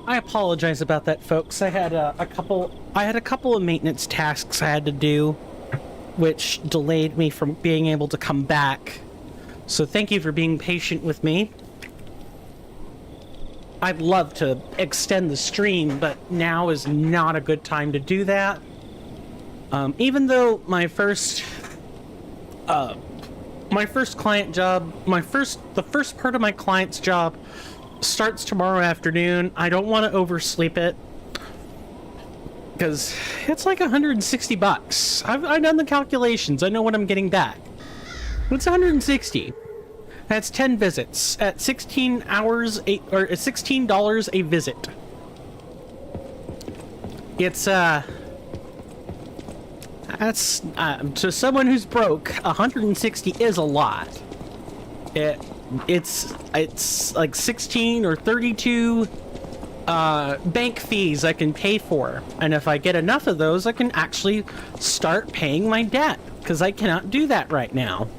I apologize about that, folks. I had a couple of maintenance tasks I had to do, which delayed me from being able to come back. So thank you for being patient with me. I'd love to extend the stream, but now is not a good time to do that. Even though the first part of my client's job starts tomorrow afternoon, I don't want to oversleep it because it's like $160. I've done the calculations. I know what I'm getting back. It's $160. That's 10 visits at 16 hours, or $16 a visit. It's that's to someone who's broke, 160 is a lot. It's like 16 or 32 bank fees I can pay for, and if I get enough of those, I can actually start paying my debt, because I cannot do that right now.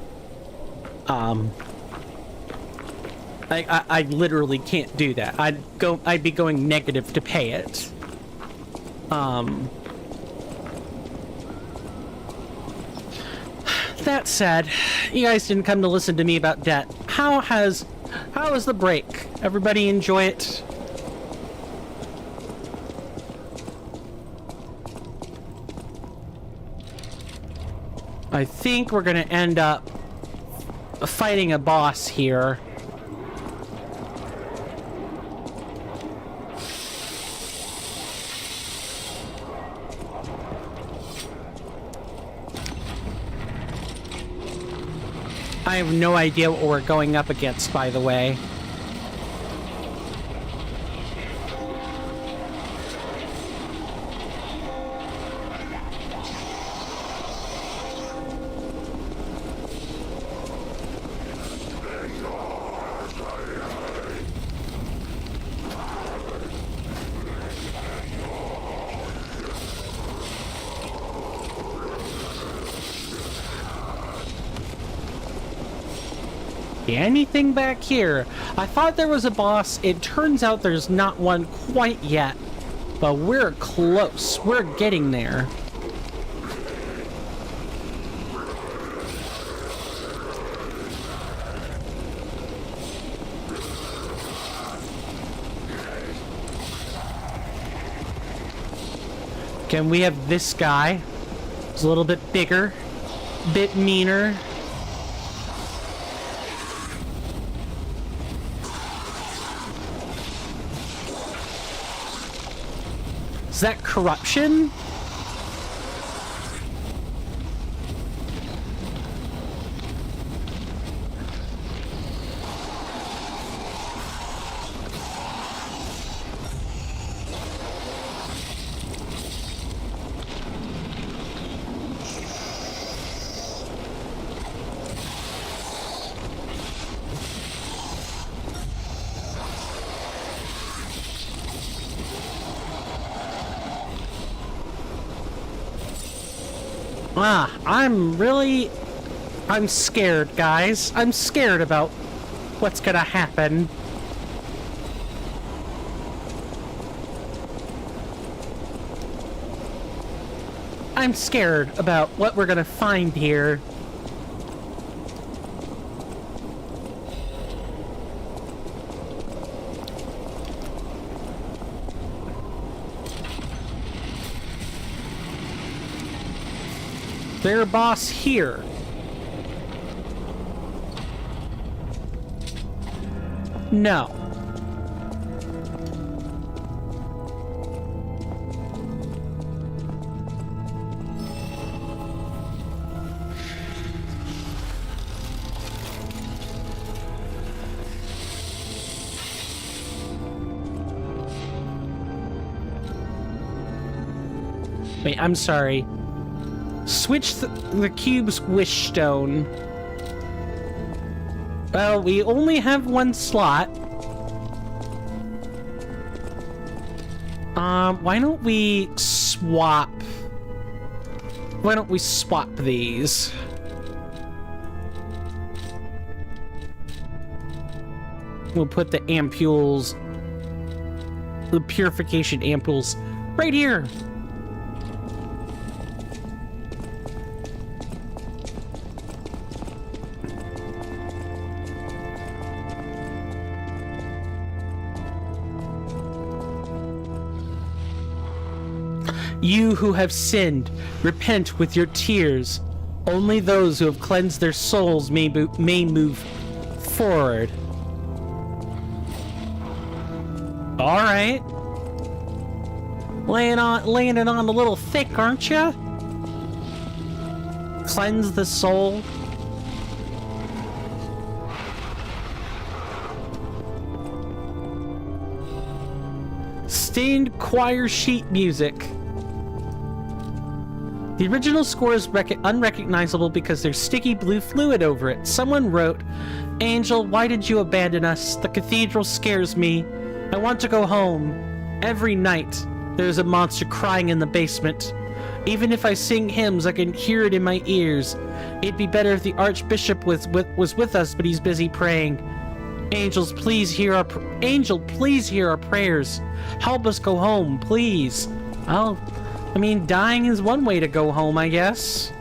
I literally can't do that. I'd be going negative to pay it. That said, you guys didn't come to listen to me about debt. How was the break? Everybody enjoy it? I think we're gonna end up fighting a boss here. I have no idea what we're going up against, by the way. Anything back here? I thought there was a boss. It turns out there's not one quite yet, but we're close. We're getting there. Can we have this guy? He's a little bit bigger, bit meaner. Is that corruption? I'm scared, guys. I'm scared about what's gonna happen. I'm scared about what we're gonna find here. Their boss here. No. Wait, I'm sorry. Switch the cube's wish stone. Well, we only have one slot. Why don't we swap? Why don't we swap these? We'll put the ampules the purification ampules right here. You who have sinned, repent with your tears. Only those who have cleansed their souls may move forward. All right. Laying it on a little thick, aren't you? Cleanse the soul. Stained choir sheet music. The original score is unrecognizable because there's sticky blue fluid over it. Someone wrote, "Angel, why did you abandon us? The cathedral scares me. I want to go home. Every night, there's a monster crying in the basement. Even if I sing hymns, I can hear it in my ears. It'd be better if the Archbishop was with us, but he's busy praying. Angel, please hear our prayers. Help us go home, please." Oh, I mean, dying is one way to go home, I guess.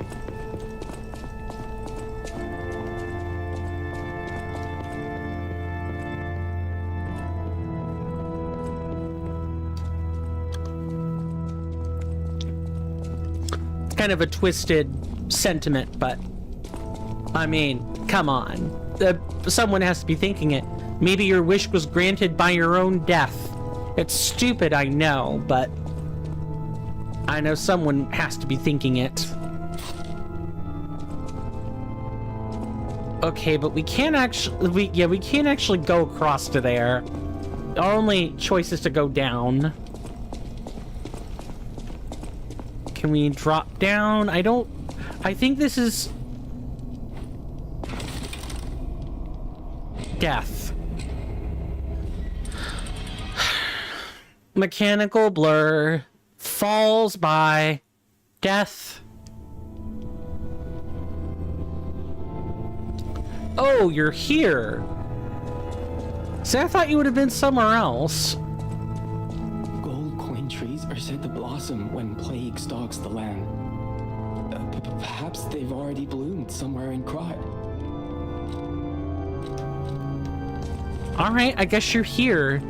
It's kind of a twisted sentiment, but I mean, come on. Someone has to be thinking it. Maybe your wish was granted by your own death. It's stupid, I know, but I know someone has to be thinking it. Okay, but we can't actually, we can't actually go across to there. Our only choice is to go down. Can we drop down? I think this is death. Mechanical blur. Falls by death. Oh, you're here. See, I thought you would have been somewhere else. Gold coin trees are said to blossom when plague stalks the land. Perhaps they've already bloomed somewhere in Crot. All right, I guess you're here.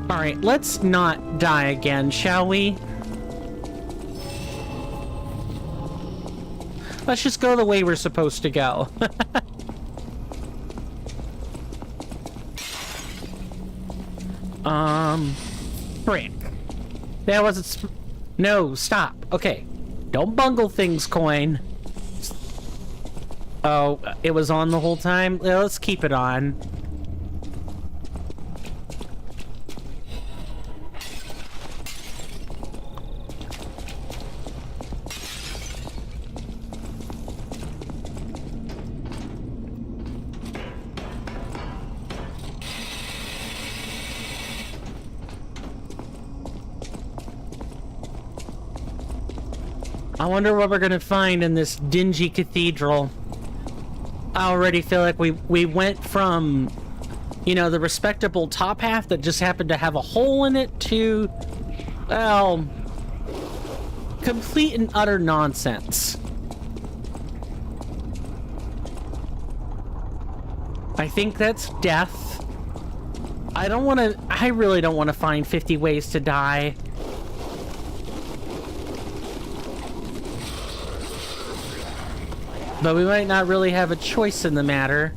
Alright, let's not die again, shall we? Let's just go the way we're supposed to go. Frick. That wasn't... No, stop. Okay. Don't bungle things, coin. Oh, it was on the whole time? Let's keep it on. I wonder what we're gonna find in this dingy cathedral. I already feel like we went from, you know, the respectable top half that just happened to have a hole in it to, well, complete and utter nonsense. I think that's death. I really don't want to find 50 ways to die. But we might not really have a choice in the matter.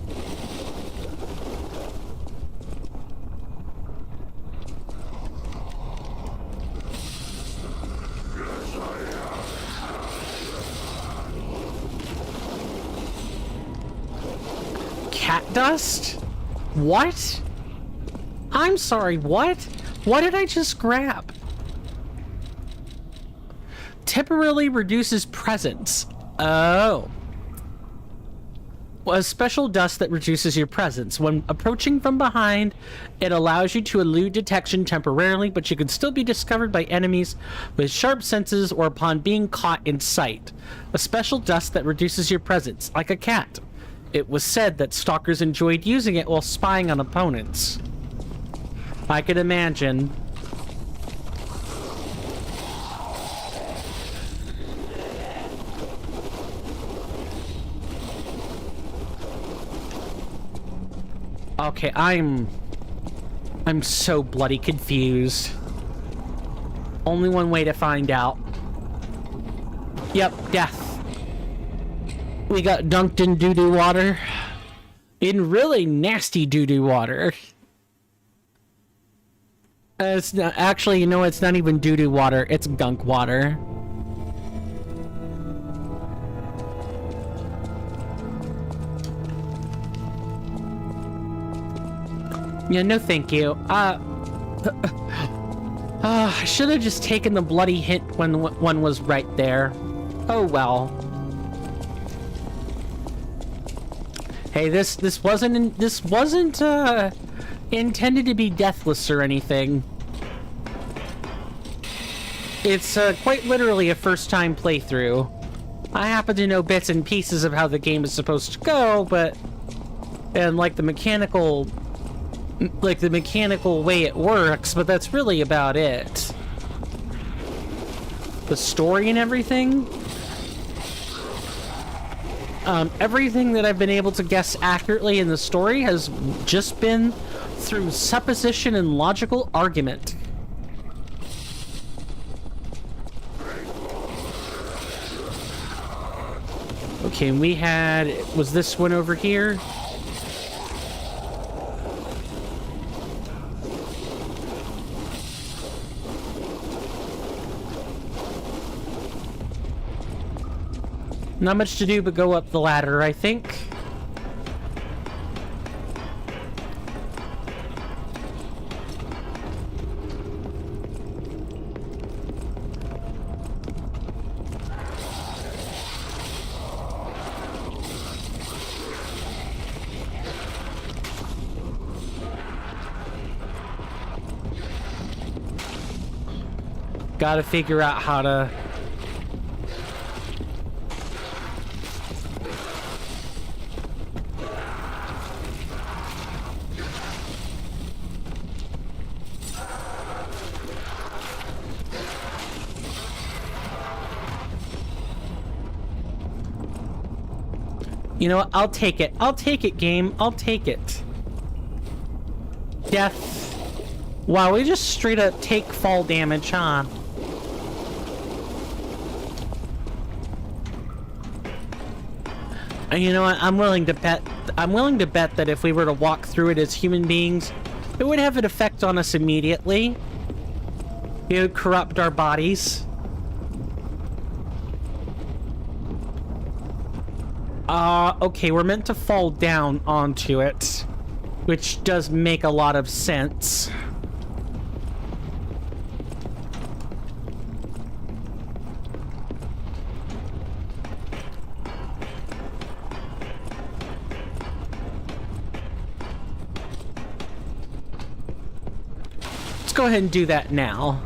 Cat dust? What? I'm sorry, what? What did I just grab? Temporarily reduces presence. Oh. A special dust that reduces your presence. When approaching from behind, it allows you to elude detection temporarily, but you can still be discovered by enemies with sharp senses or upon being caught in sight. A special dust that reduces your presence, like a cat. It was said that stalkers enjoyed using it while spying on opponents. I could imagine. Okay, I'm so bloody confused. Only one way to find out. Yep, death. We got dunked in doo-doo water. In really nasty doo-doo water. It's not, actually, you know, it's not even doo-doo water, it's gunk water. Yeah, no thank you. I should have just taken the bloody hint when one was right there. Oh well. Hey, this wasn't intended to be deathless or anything. It's quite literally a first-time playthrough. I happen to know bits and pieces of how the game is supposed to go, and like the mechanical way it works, but that's really about it. The story and everything. Everything that I've been able to guess accurately in the story has just been through supposition and logical argument. Okay, and we had... was this one over here? Not much to do but go up the ladder, I think. Gotta figure out how to... You know what? I'll take it. I'll take it, game. I'll take it. Death. Wow, we just straight up take fall damage, huh? And you know what? I'm willing to bet that if we were to walk through it as human beings, it would have an effect on us immediately. It would corrupt our bodies. Okay, we're meant to fall down onto it, which does make a lot of sense. Let's go ahead and do that now.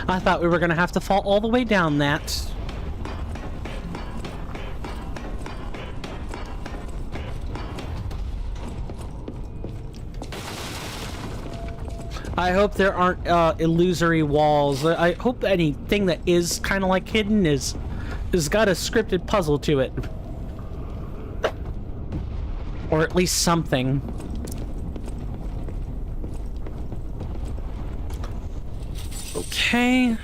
I thought we were gonna have to fall all the way down that. I hope there aren't illusory walls. I hope anything that is kind of like hidden is got a scripted puzzle to it. Or at least something. Okay.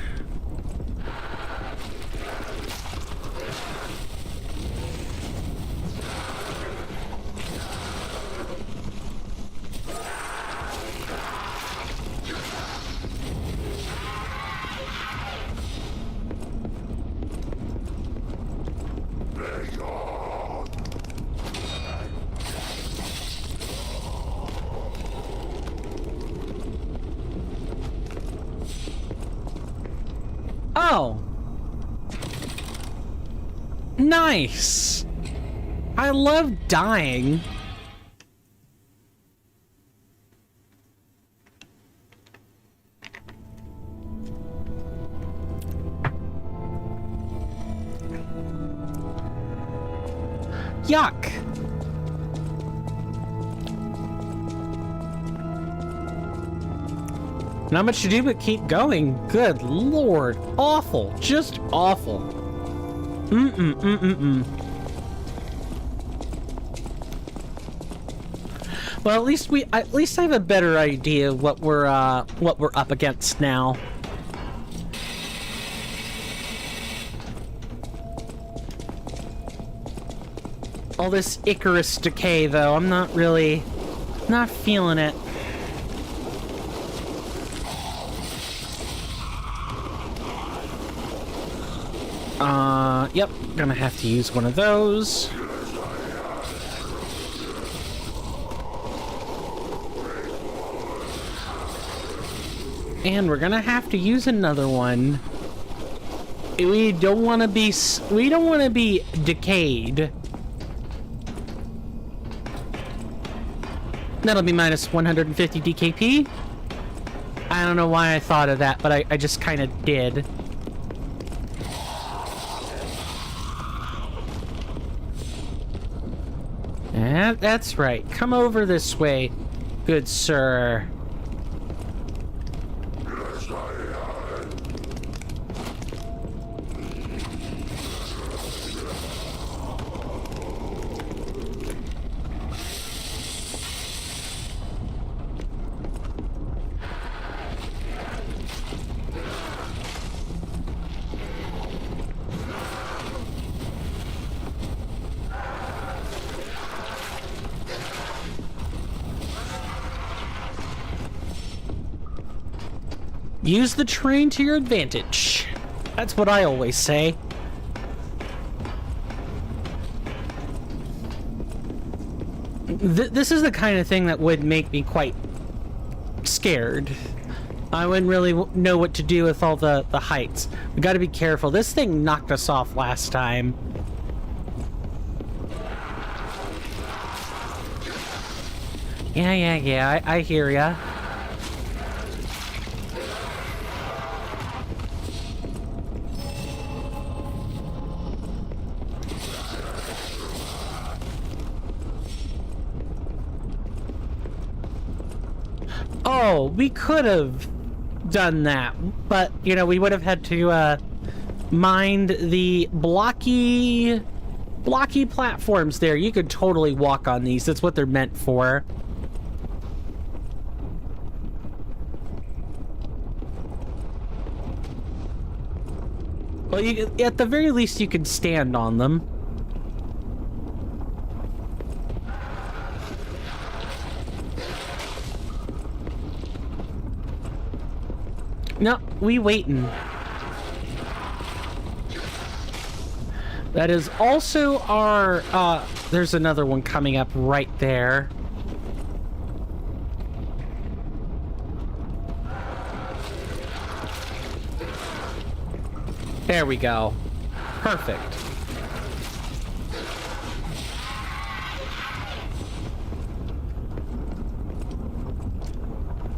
Oh. Nice. I love dying. Yuck. Not much to do but keep going. Good lord. Awful. Just awful. Well, at least I have a better idea of what we're up against now. All this Icarus decay, though, I'm not feeling it. Yep, gonna have to use one of those. And we're gonna have to use another one. We don't want to be decayed. That'll be minus 150 DKP. I don't know why I thought of that, but I just kind of did. That's right. Come over this way, good sir. Use the terrain to your advantage. That's what I always say. This is the kind of thing that would make me quite scared. I wouldn't really know what to do with all the heights. We gotta be careful. This thing knocked us off last time. Yeah, I hear ya. Oh, we could have done that, but, you know, we would have had to, mind the blocky platforms there. You could totally walk on these. That's what they're meant for. Well, at the very least, you could stand on them. No, we waitin'. That is also our, there's another one coming up right there. There we go. Perfect.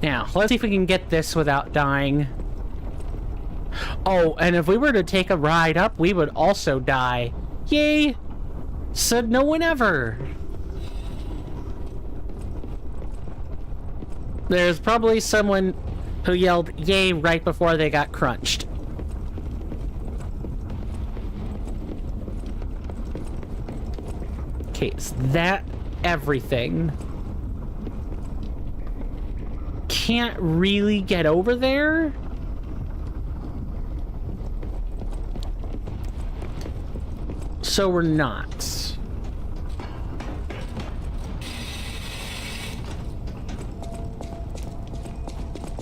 Now, let's see if we can get this without dying. Oh, and if we were to take a ride up, we would also die. Yay! Said no one ever. There's probably someone who yelled yay right before they got crunched. Okay, is that everything? Can't really get over there? So we're not.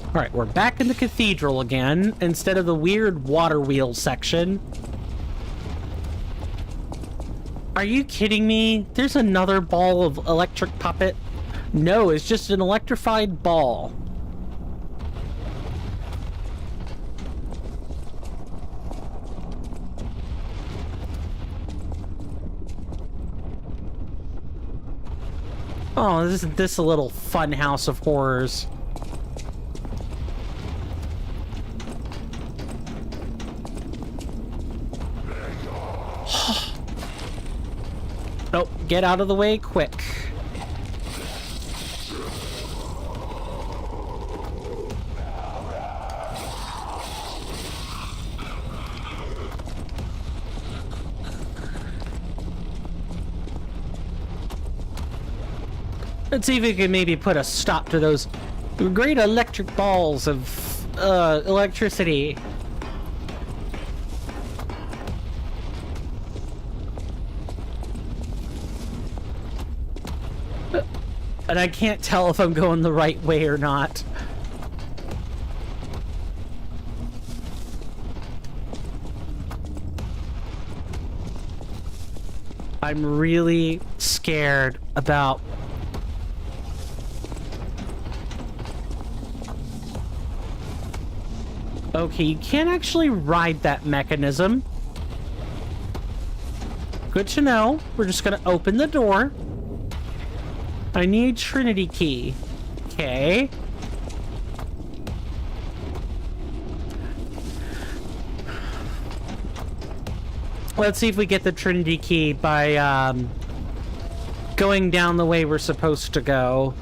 Alright, we're back in the cathedral again, instead of the weird water wheel section. Are you kidding me? There's another ball of electric puppet? No, it's just an electrified ball. Oh, this a little fun house of horrors. Oh, get out of the way quick. Let's see if we can maybe put a stop to those great electric balls of electricity. And I can't tell if I'm going the right way or not. I'm really scared about... Okay, you can't actually ride that mechanism. Good to know. We're just gonna open the door. I need Trinity key. Okay. Let's see if we get the Trinity key by going down the way we're supposed to go.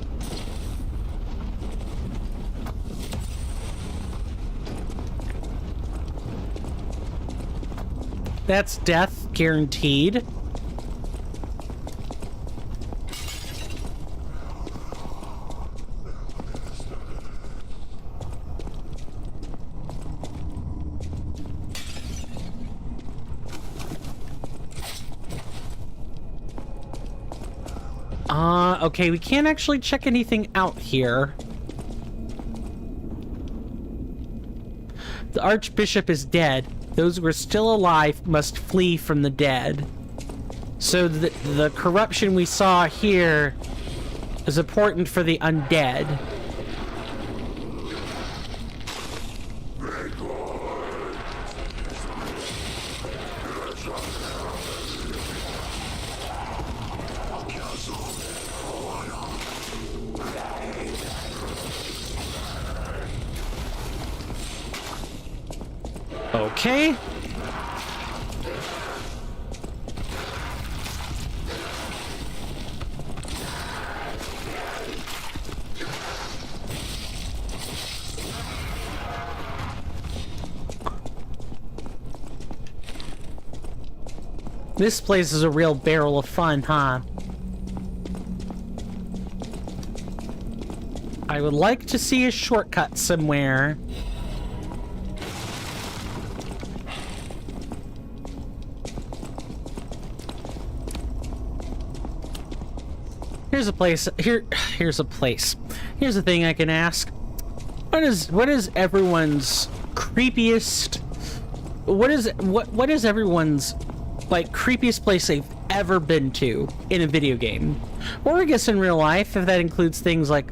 That's death, guaranteed. Okay, we can't actually check anything out here. The Archbishop is dead. Those who are still alive must flee from the dead. So the corruption we saw here is important for the undead. Okay. This place is a real barrel of fun, huh? I would like to see a shortcut somewhere. Here's a place. Here's a place. Here's a thing I can ask. What is everyone's creepiest? What is everyone's like creepiest place they've ever been to in a video game, or I guess in real life, if that includes things like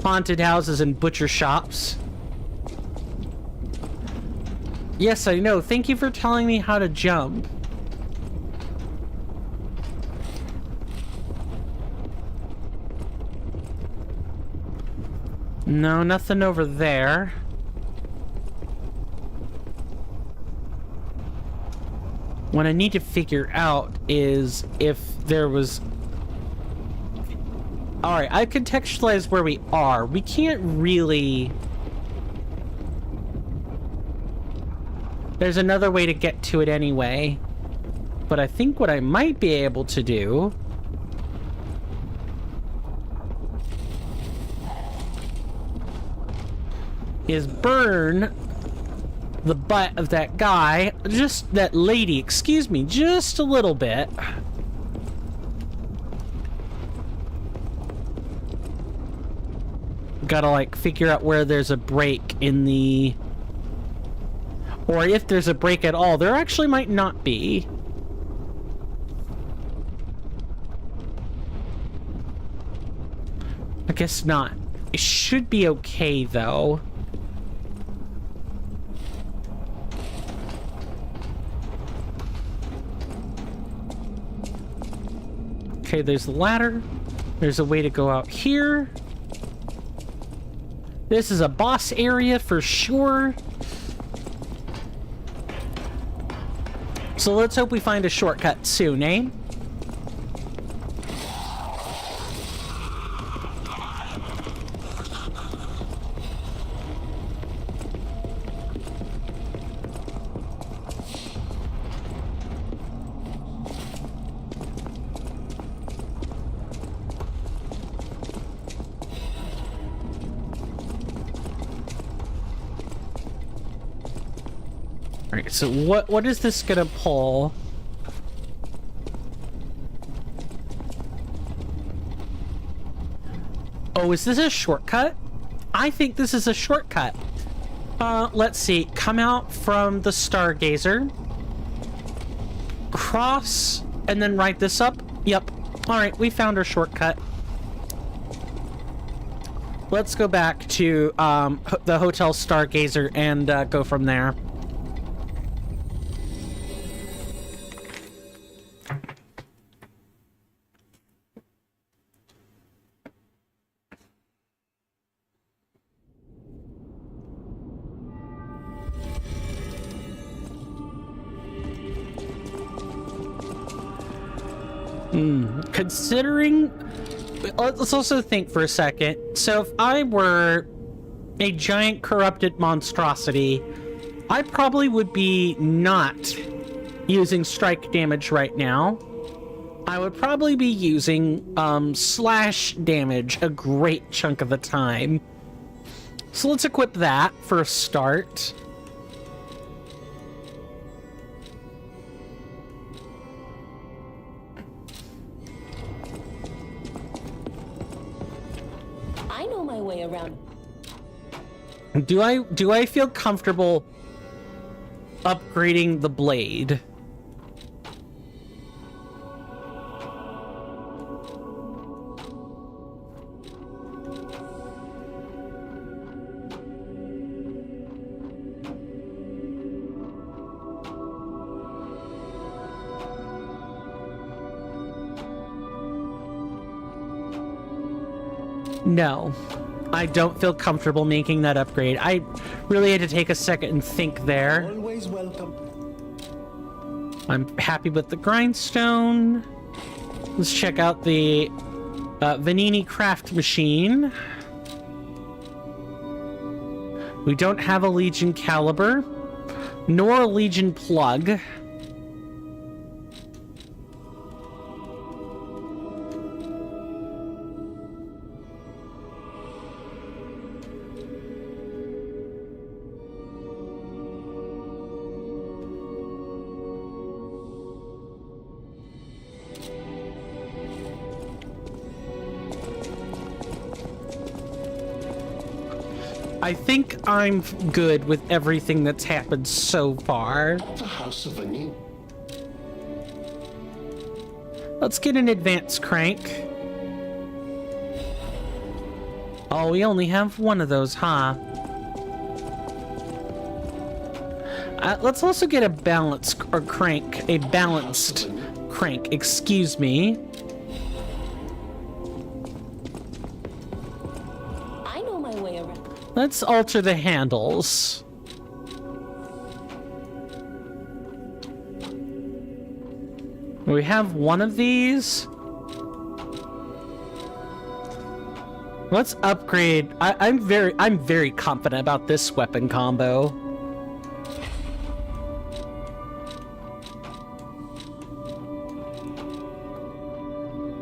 haunted houses and butcher shops? Yes, I know. Thank you for telling me how to jump. No, nothing over there. What I need to figure out is if there was... Alright, I've contextualized where we are. We can't really... There's another way to get to it anyway. But I think what I might be able to do... is burn the butt of that guy, just that lady, excuse me, just a little bit. Gotta like figure out where there's a break in the... Or if there's a break at all. There actually might not be. I guess not. It should be okay though. Okay, there's the ladder. There's a way to go out here. This is a boss area for sure. So let's hope we find a shortcut soon, eh? Alright, so what is this gonna pull? Oh, is this a shortcut? I think this is a shortcut. Let's see. Come out from the Stargazer. Cross, and then write this up. Yep. Alright, we found our shortcut. Let's go back to the Hotel Stargazer and go from there. Considering... Let's also think for a second. So if I were a giant corrupted monstrosity, I probably would be not using strike damage right now. I would probably be using slash damage a great chunk of the time. So let's equip that for a start. I know my way around. Do I feel comfortable upgrading the blade? No, I don't feel comfortable making that upgrade. I really had to take a second and think there. Always welcome. I'm happy with the grindstone. Let's check out the Vanini craft machine. We don't have a Legion caliber, nor a Legion plug. I think I'm good with everything that's happened so far. The House of Vanini. Let's get an advanced crank. Oh, we only have one of those, huh? Let's also get a balance or crank, a balanced crank, excuse me. I know my way around. Let's alter the handles. We have one of these. Let's upgrade. I'm very confident about this weapon combo.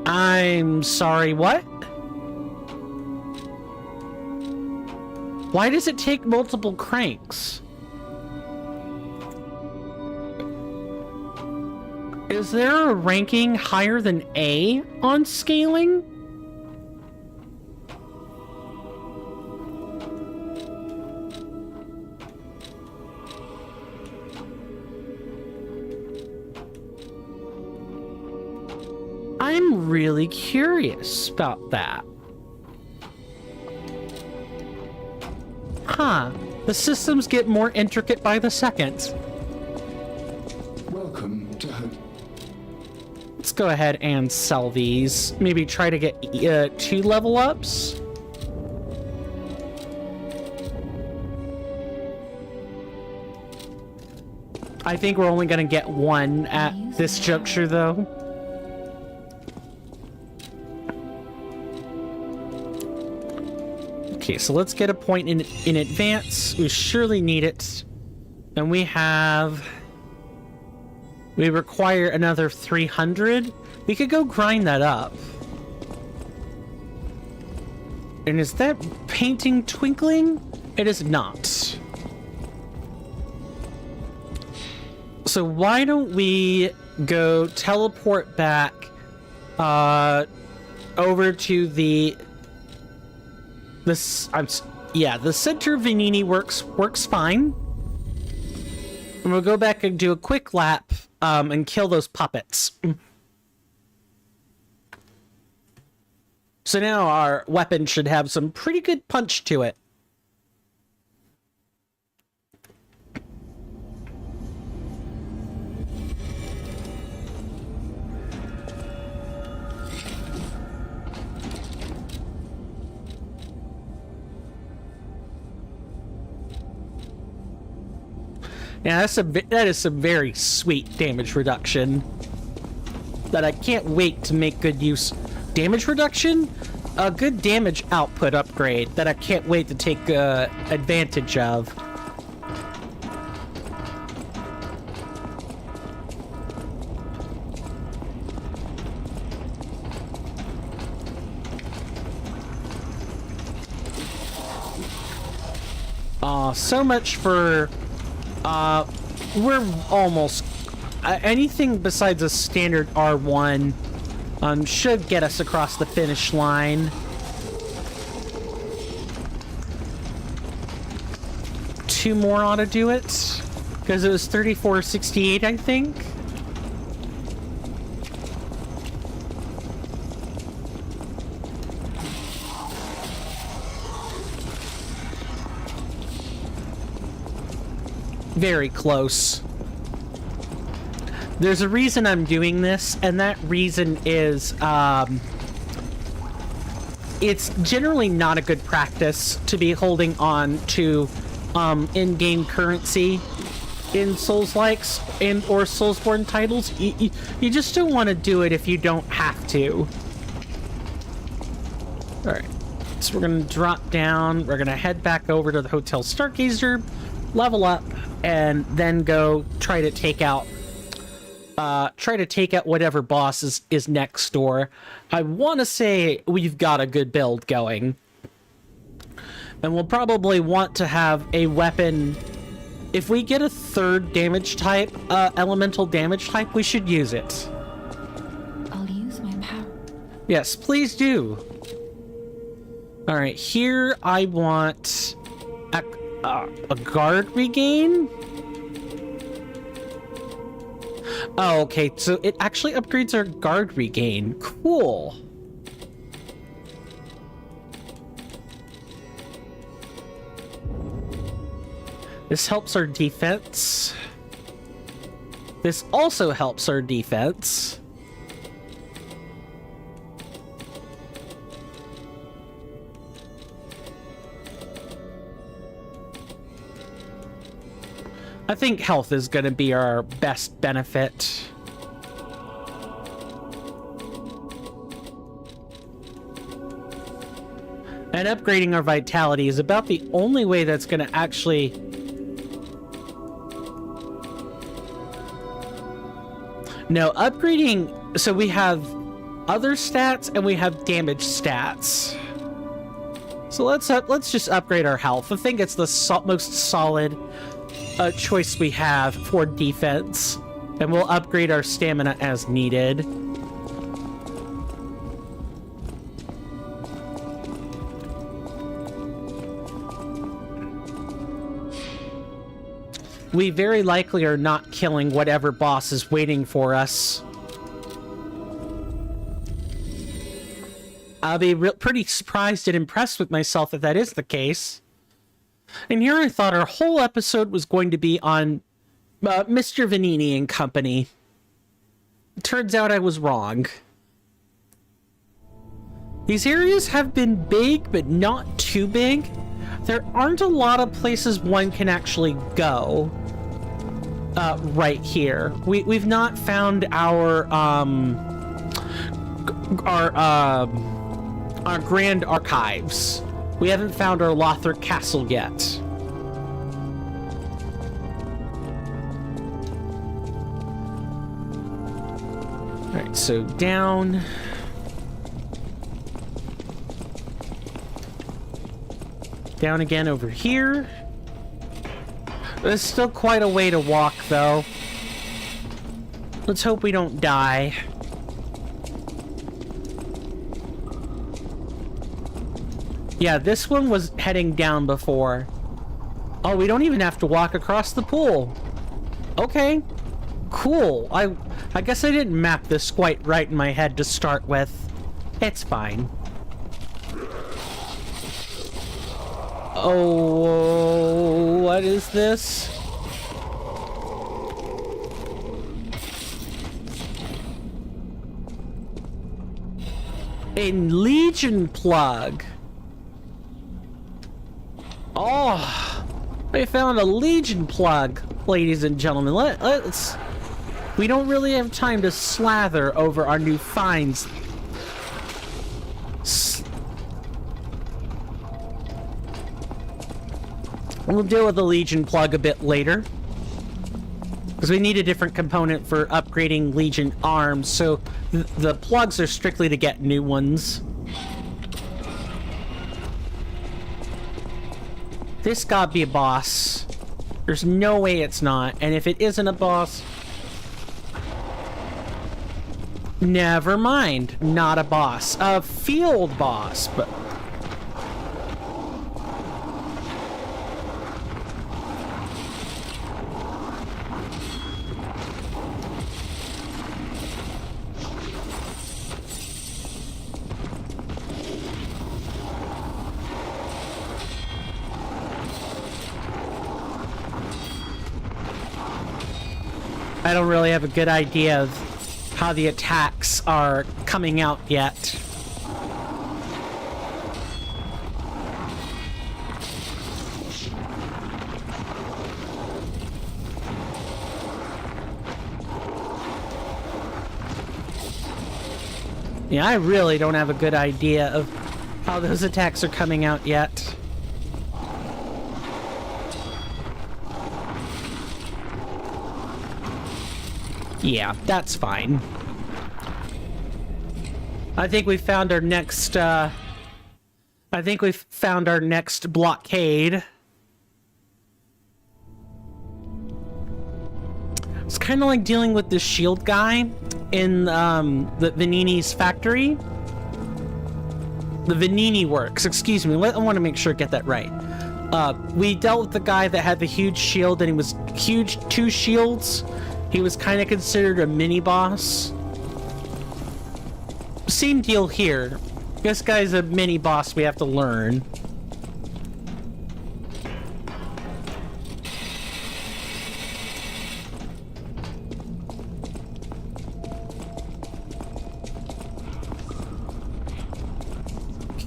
I'm sorry, what? Why does it take multiple cranks? Is there a ranking higher than A on scaling? I'm really curious about that. Huh. The systems get more intricate by the second. Welcome to let's go ahead and sell these. Maybe try to get 2 level ups. I think we're only gonna get 1 at this juncture, though. Okay, so let's get a point in advance. We surely need it. And we require another 300. We could go grind that up. And is that painting twinkling? It is not. So why don't we go teleport back over to the center of Venini works fine. And we'll go back and do a quick lap and kill those puppets. So now our weapon should have some pretty good punch to it. Yeah, that is some very sweet damage reduction that I can't wait to make good use. Damage reduction? A good damage output upgrade that I can't wait to take advantage of. So much for... we're almost... anything besides a standard R1 should get us across the finish line. Two more ought to do it, because it was 3468, I think. Very close. There's a reason I'm doing this, and that reason is it's generally not a good practice to be holding on to in-game currency in Souls-likes and or Soulsborne titles. You just don't want to do it if you don't have to. Alright, so we're going to drop down. We're going to head back over to the Hotel Stargazer, level up, and then go try to take out whatever boss is next door. I want to say we've got a good build going. And we'll probably want to have a weapon. If we get a third damage type, elemental damage type, we should use it. I'll use my power. Yes, please do. Alright, here I want a guard regain. Oh, okay, so it actually upgrades our guard regain. Cool. This helps our defense. This also helps our defense. I think health is going to be our best benefit. And upgrading our vitality is about the only way that's going to actually... No, upgrading... So we have other stats and we have damage stats. So let's just upgrade our health. I think it's the most solid choice we have for defense. And we'll upgrade our stamina as needed. We very likely are not killing whatever boss is waiting for us. I'll be pretty surprised and impressed with myself if that is the case. And here I thought our whole episode was going to be on Mr. Vanini and company. Turns out I was wrong. These areas have been big, but not too big. There aren't a lot of places one can actually go. Right here. We've not found our grand archives. We haven't found our Lothric castle yet. Alright, so down. Down again over here. There's still quite a way to walk, though. Let's hope we don't die. Yeah, this one was heading down before. Oh, we don't even have to walk across the pool. Okay. Cool. I guess I didn't map this quite right in my head to start with. It's fine. Oh, what is this? A Legion plug. Oh, we found a Legion plug, ladies and gentlemen. Let's... We don't really have time to slather over our new finds. We'll deal with the Legion plug a bit later. Because we need a different component for upgrading Legion arms, so the plugs are strictly to get new ones. This gotta be a boss. There's no way it's not, and if it isn't a boss... Never mind, not a boss. A field boss, but... I don't really have a good idea of how the attacks are coming out yet. Yeah, I really don't have a good idea of how those attacks are coming out yet. Yeah, that's fine. I think we found our next, I think we've found our next blockade. It's kind of like dealing with this shield guy in, the Venini's factory. The Venini works, excuse me, I want to make sure I get that right. We dealt with the guy that had the huge shield, and he was huge, 2 shields. He was kind of considered a mini-boss. Same deal here. This guy's a mini-boss we have to learn.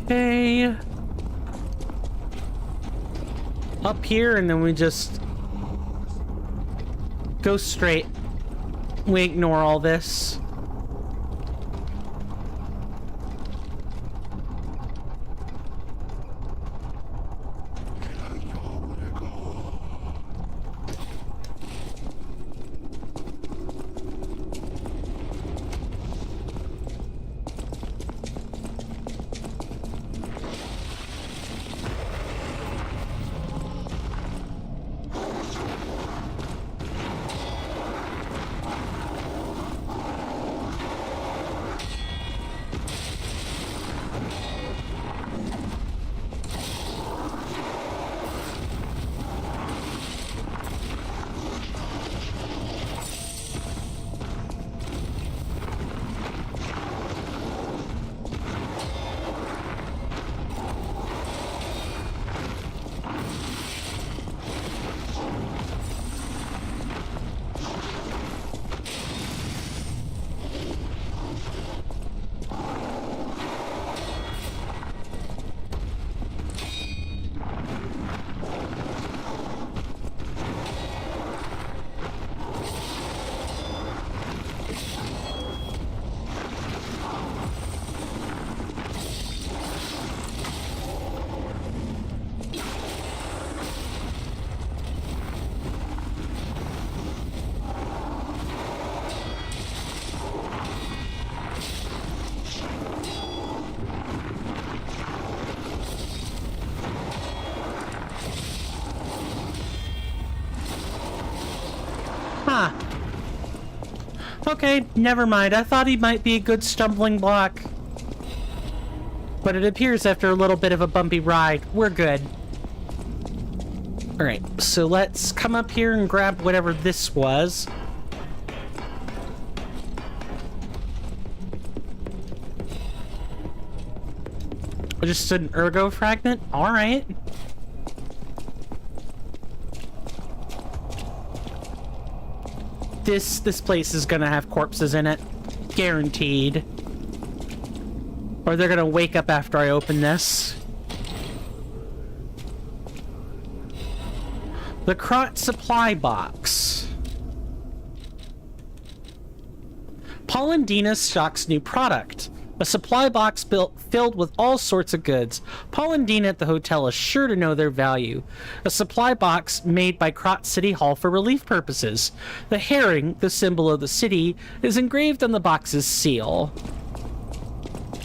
Okay. Up here, and then we just... go straight. We ignore all this. Huh. Okay, never mind. I thought he might be a good stumbling block. But it appears after a little bit of a bumpy ride, we're good. Alright, so let's come up here and grab whatever this was. Just an ergo fragment? Alright. This place is gonna have corpses in it. Guaranteed. Or they're gonna wake up after I open this. The Crot supply box. Polendina stocks new product. A supply box filled with all sorts of goods. Polendina at the hotel is sure to know their value. A supply box made by Crot City Hall for relief purposes. The herring, the symbol of the city, is engraved on the box's seal.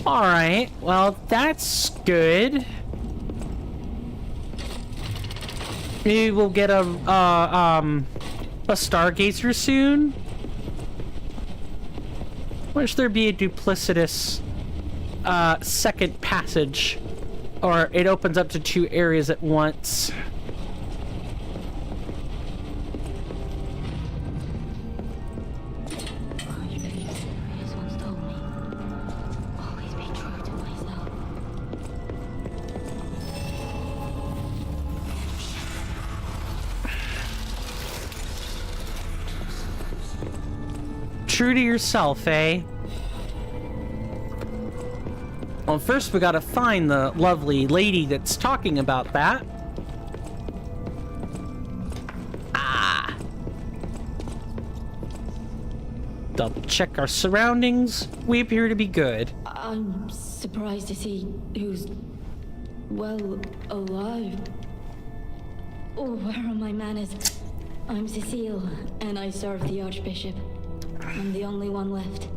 Alright, well, that's good. Maybe we'll get a Stargazer soon. Wish there'd be a duplicitous second passage, or it opens up to 2 areas at once. True to yourself, eh? Well, first we gotta find the lovely lady that's talking about that. Ah! Double check our surroundings. We appear to be good. I'm surprised to see who's, well, alive. Oh, where are my manners? I'm Cecile, and I serve the Archbishop. I'm the only one left.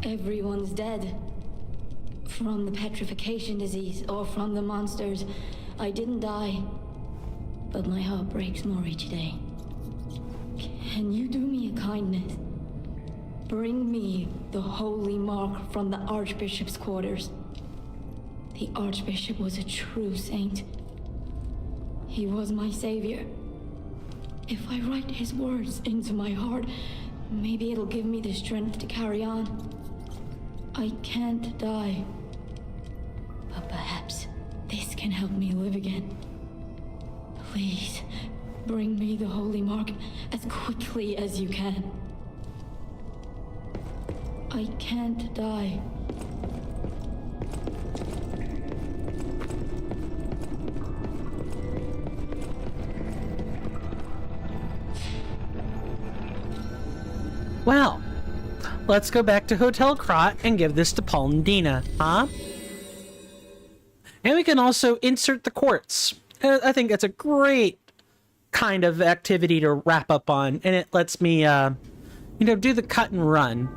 Everyone's dead. From the petrification disease, or from the monsters. I didn't die. But my heart breaks more each day. Can you do me a kindness? Bring me the holy mark from the Archbishop's quarters. The Archbishop was a true saint. He was my savior. If I write his words into my heart, maybe it'll give me the strength to carry on. I can't die. But perhaps this can help me live again. Please, bring me the holy mark as quickly as you can. I can't die. Well, let's go back to Hotel Crot and give this to Polendina, huh? And we can also insert the quartz. I think that's a great kind of activity to wrap up on, and it lets me, do the cut and run.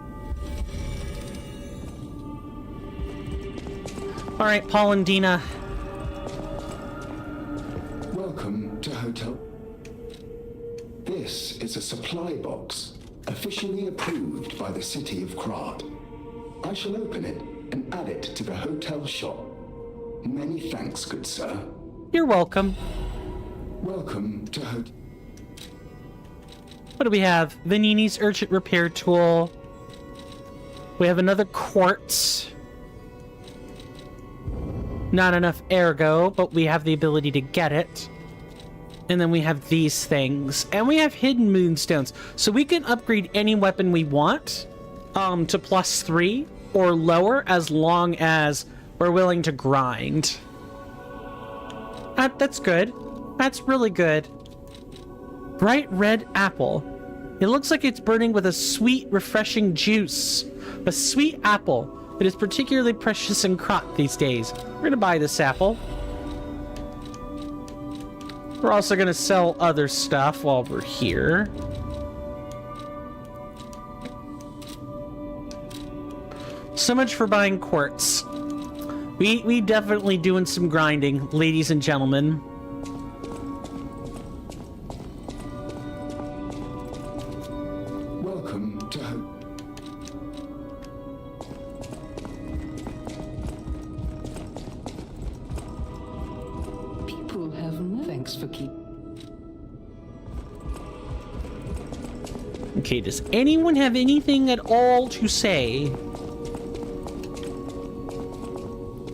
All right, Polendina. Welcome to Hotel. This is a supply box, officially approved by the city of Crot. I shall open it and add it to the hotel shop. Many thanks, good sir. You're welcome. Welcome to What do we have? Vanini's urgent repair tool. We have another quartz. Not enough ergo, but we have the ability to get it. And then we have these things. And we have hidden moonstones. So we can upgrade any weapon we want to +3 or lower as long as we're willing to grind. That's good. That's really good. Bright red apple. It looks like it's burning with a sweet, refreshing juice. A sweet apple. It is particularly precious in Crot these days. We're gonna buy this apple. We're also gonna sell other stuff while we're here. So much for buying quartz. We definitely doing some grinding, ladies and gentlemen. People have no thanks for keep. Okay, does anyone have anything at all to say?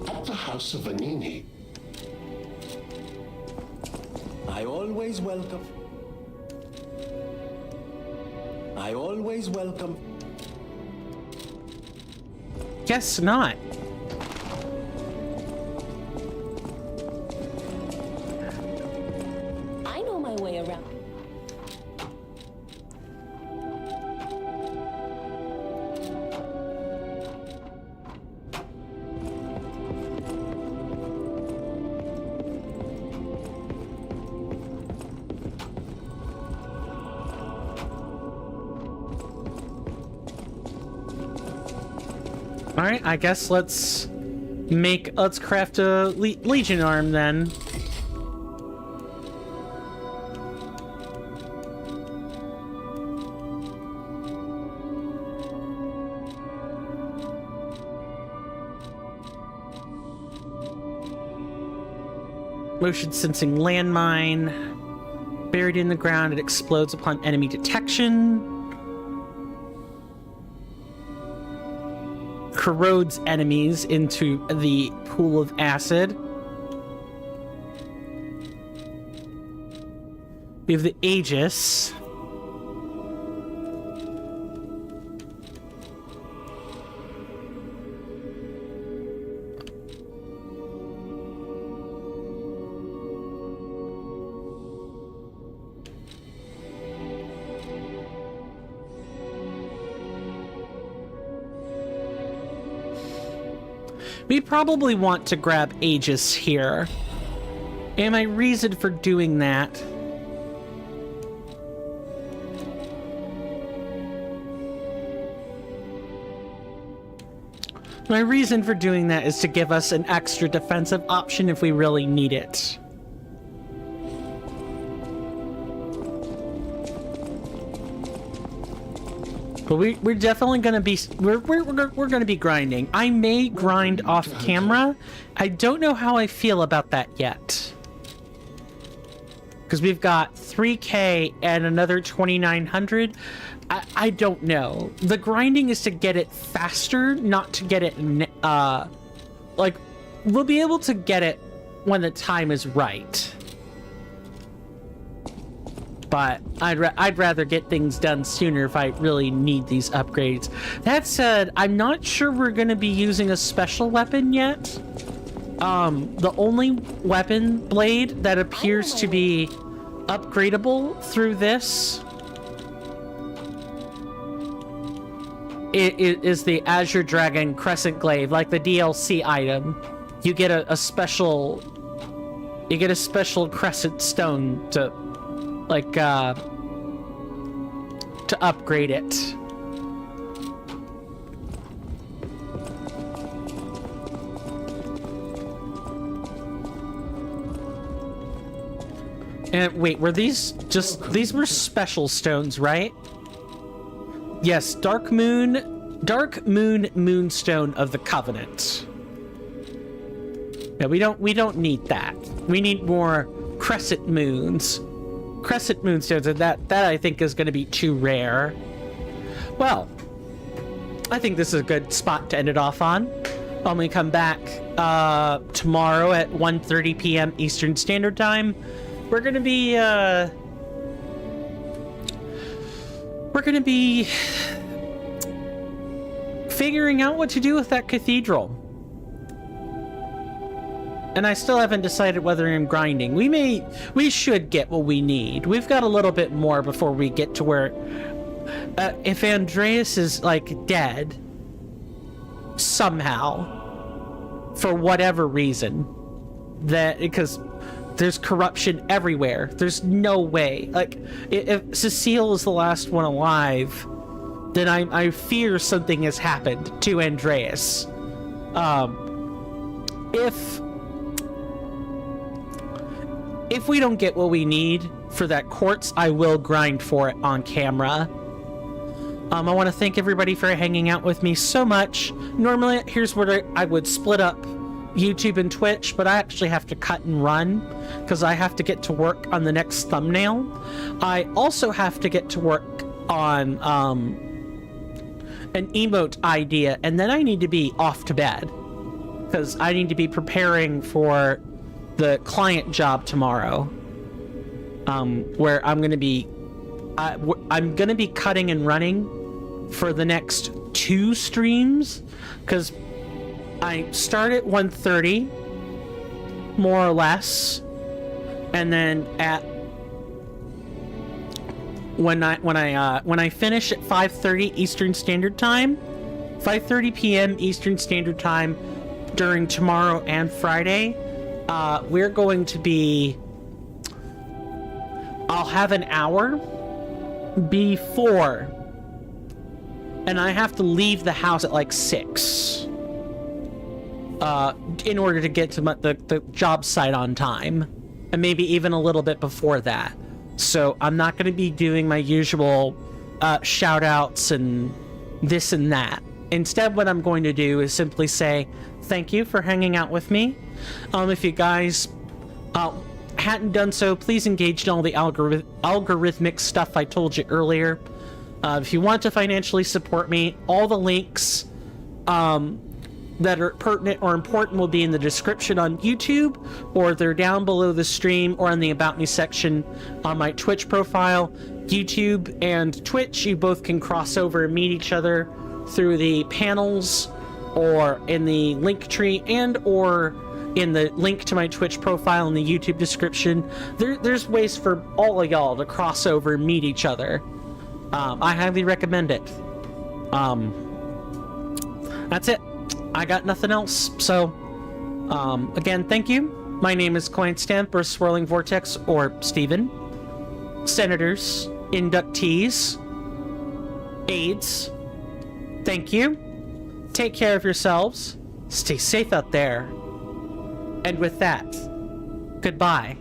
At the House of Vanini, I always welcome. I always welcome. Guess not. I know my way around. All right, I guess let's craft a Legion arm then. Motion sensing landmine. Buried in the ground, it explodes upon enemy detection. Corrodes enemies into the pool of acid. We have the Aegis. We probably want to grab Aegis here. And my reason for doing that is to give us an extra defensive option if we really need it. But we're definitely gonna be we're gonna be grinding. I may grind off camera. I don't know how I feel about that yet. Because we've got 3K and another 2,900. I don't know. The grinding is to get it faster, not to get it like we'll be able to get it when the time is right. But I'd rather get things done sooner if I really need these upgrades. That said, I'm not sure we're going to be using a special weapon yet. The only weapon blade that appears to be upgradable through this is the Azure Dragon Crescent Glaive, like the DLC item. You get a special crescent stone to to upgrade it. And wait, were these were special stones, right? Yes, Dark Moon Moonstone of the Covenant. Yeah, we don't need that. We need more Crescent Moons. Crescent Moonstones, and that I think is going to be too rare. Well, I think this is a good spot to end it off on. When we come back tomorrow at 1:30 p.m. Eastern Standard Time, we're going to be figuring out what to do with that cathedral. And I still haven't decided whether I'm grinding. We should get what we need. We've got a little bit more before we get to where, if Andreas is like dead, somehow, for whatever reason, because there's corruption everywhere. There's no way. Like, if Cecile is the last one alive, then I fear something has happened to Andreas. If we don't get what we need for that quartz, I will grind for it on camera. I want to thank everybody for hanging out with me so much. Normally, here's where I would split up YouTube and Twitch, but I actually have to cut and run because I have to get to work on the next thumbnail. I also have to get to work on an emote idea, and then I need to be off to bed because I need to be preparing for the client job tomorrow, where I'm going to be cutting and running for the next 2 streams because I start at 1:30, more or less, and then when I finish at 5:30 Eastern Standard Time, 5:30 p.m. Eastern Standard Time during tomorrow and Friday, we're going to be. I'll have an hour before, and I have to leave the house at like 6. In order to get to the job site on time, and maybe even a little bit before that. So I'm not going to be doing my usual shout outs and this and that. Instead, what I'm going to do is simply say thank you for hanging out with me. If you guys hadn't done so, please engage in all the algorithmic stuff I told you earlier. If you want to financially support me, all the links that are pertinent or important will be in the description on YouTube, or they're down below the stream or in the About Me section on my Twitch profile. YouTube and Twitch, you both can cross over and meet each other through the panels or in the link tree and or in the link to my Twitch profile in the YouTube description. There's ways for all of y'all to cross over and meet each other. I highly recommend it. That's it. I got nothing else. So, again, thank you. My name is Coin Stamp or Swirling Vortex or Steven. Senators, inductees, aides, thank you. Take care of yourselves. Stay safe out there. And with that, goodbye.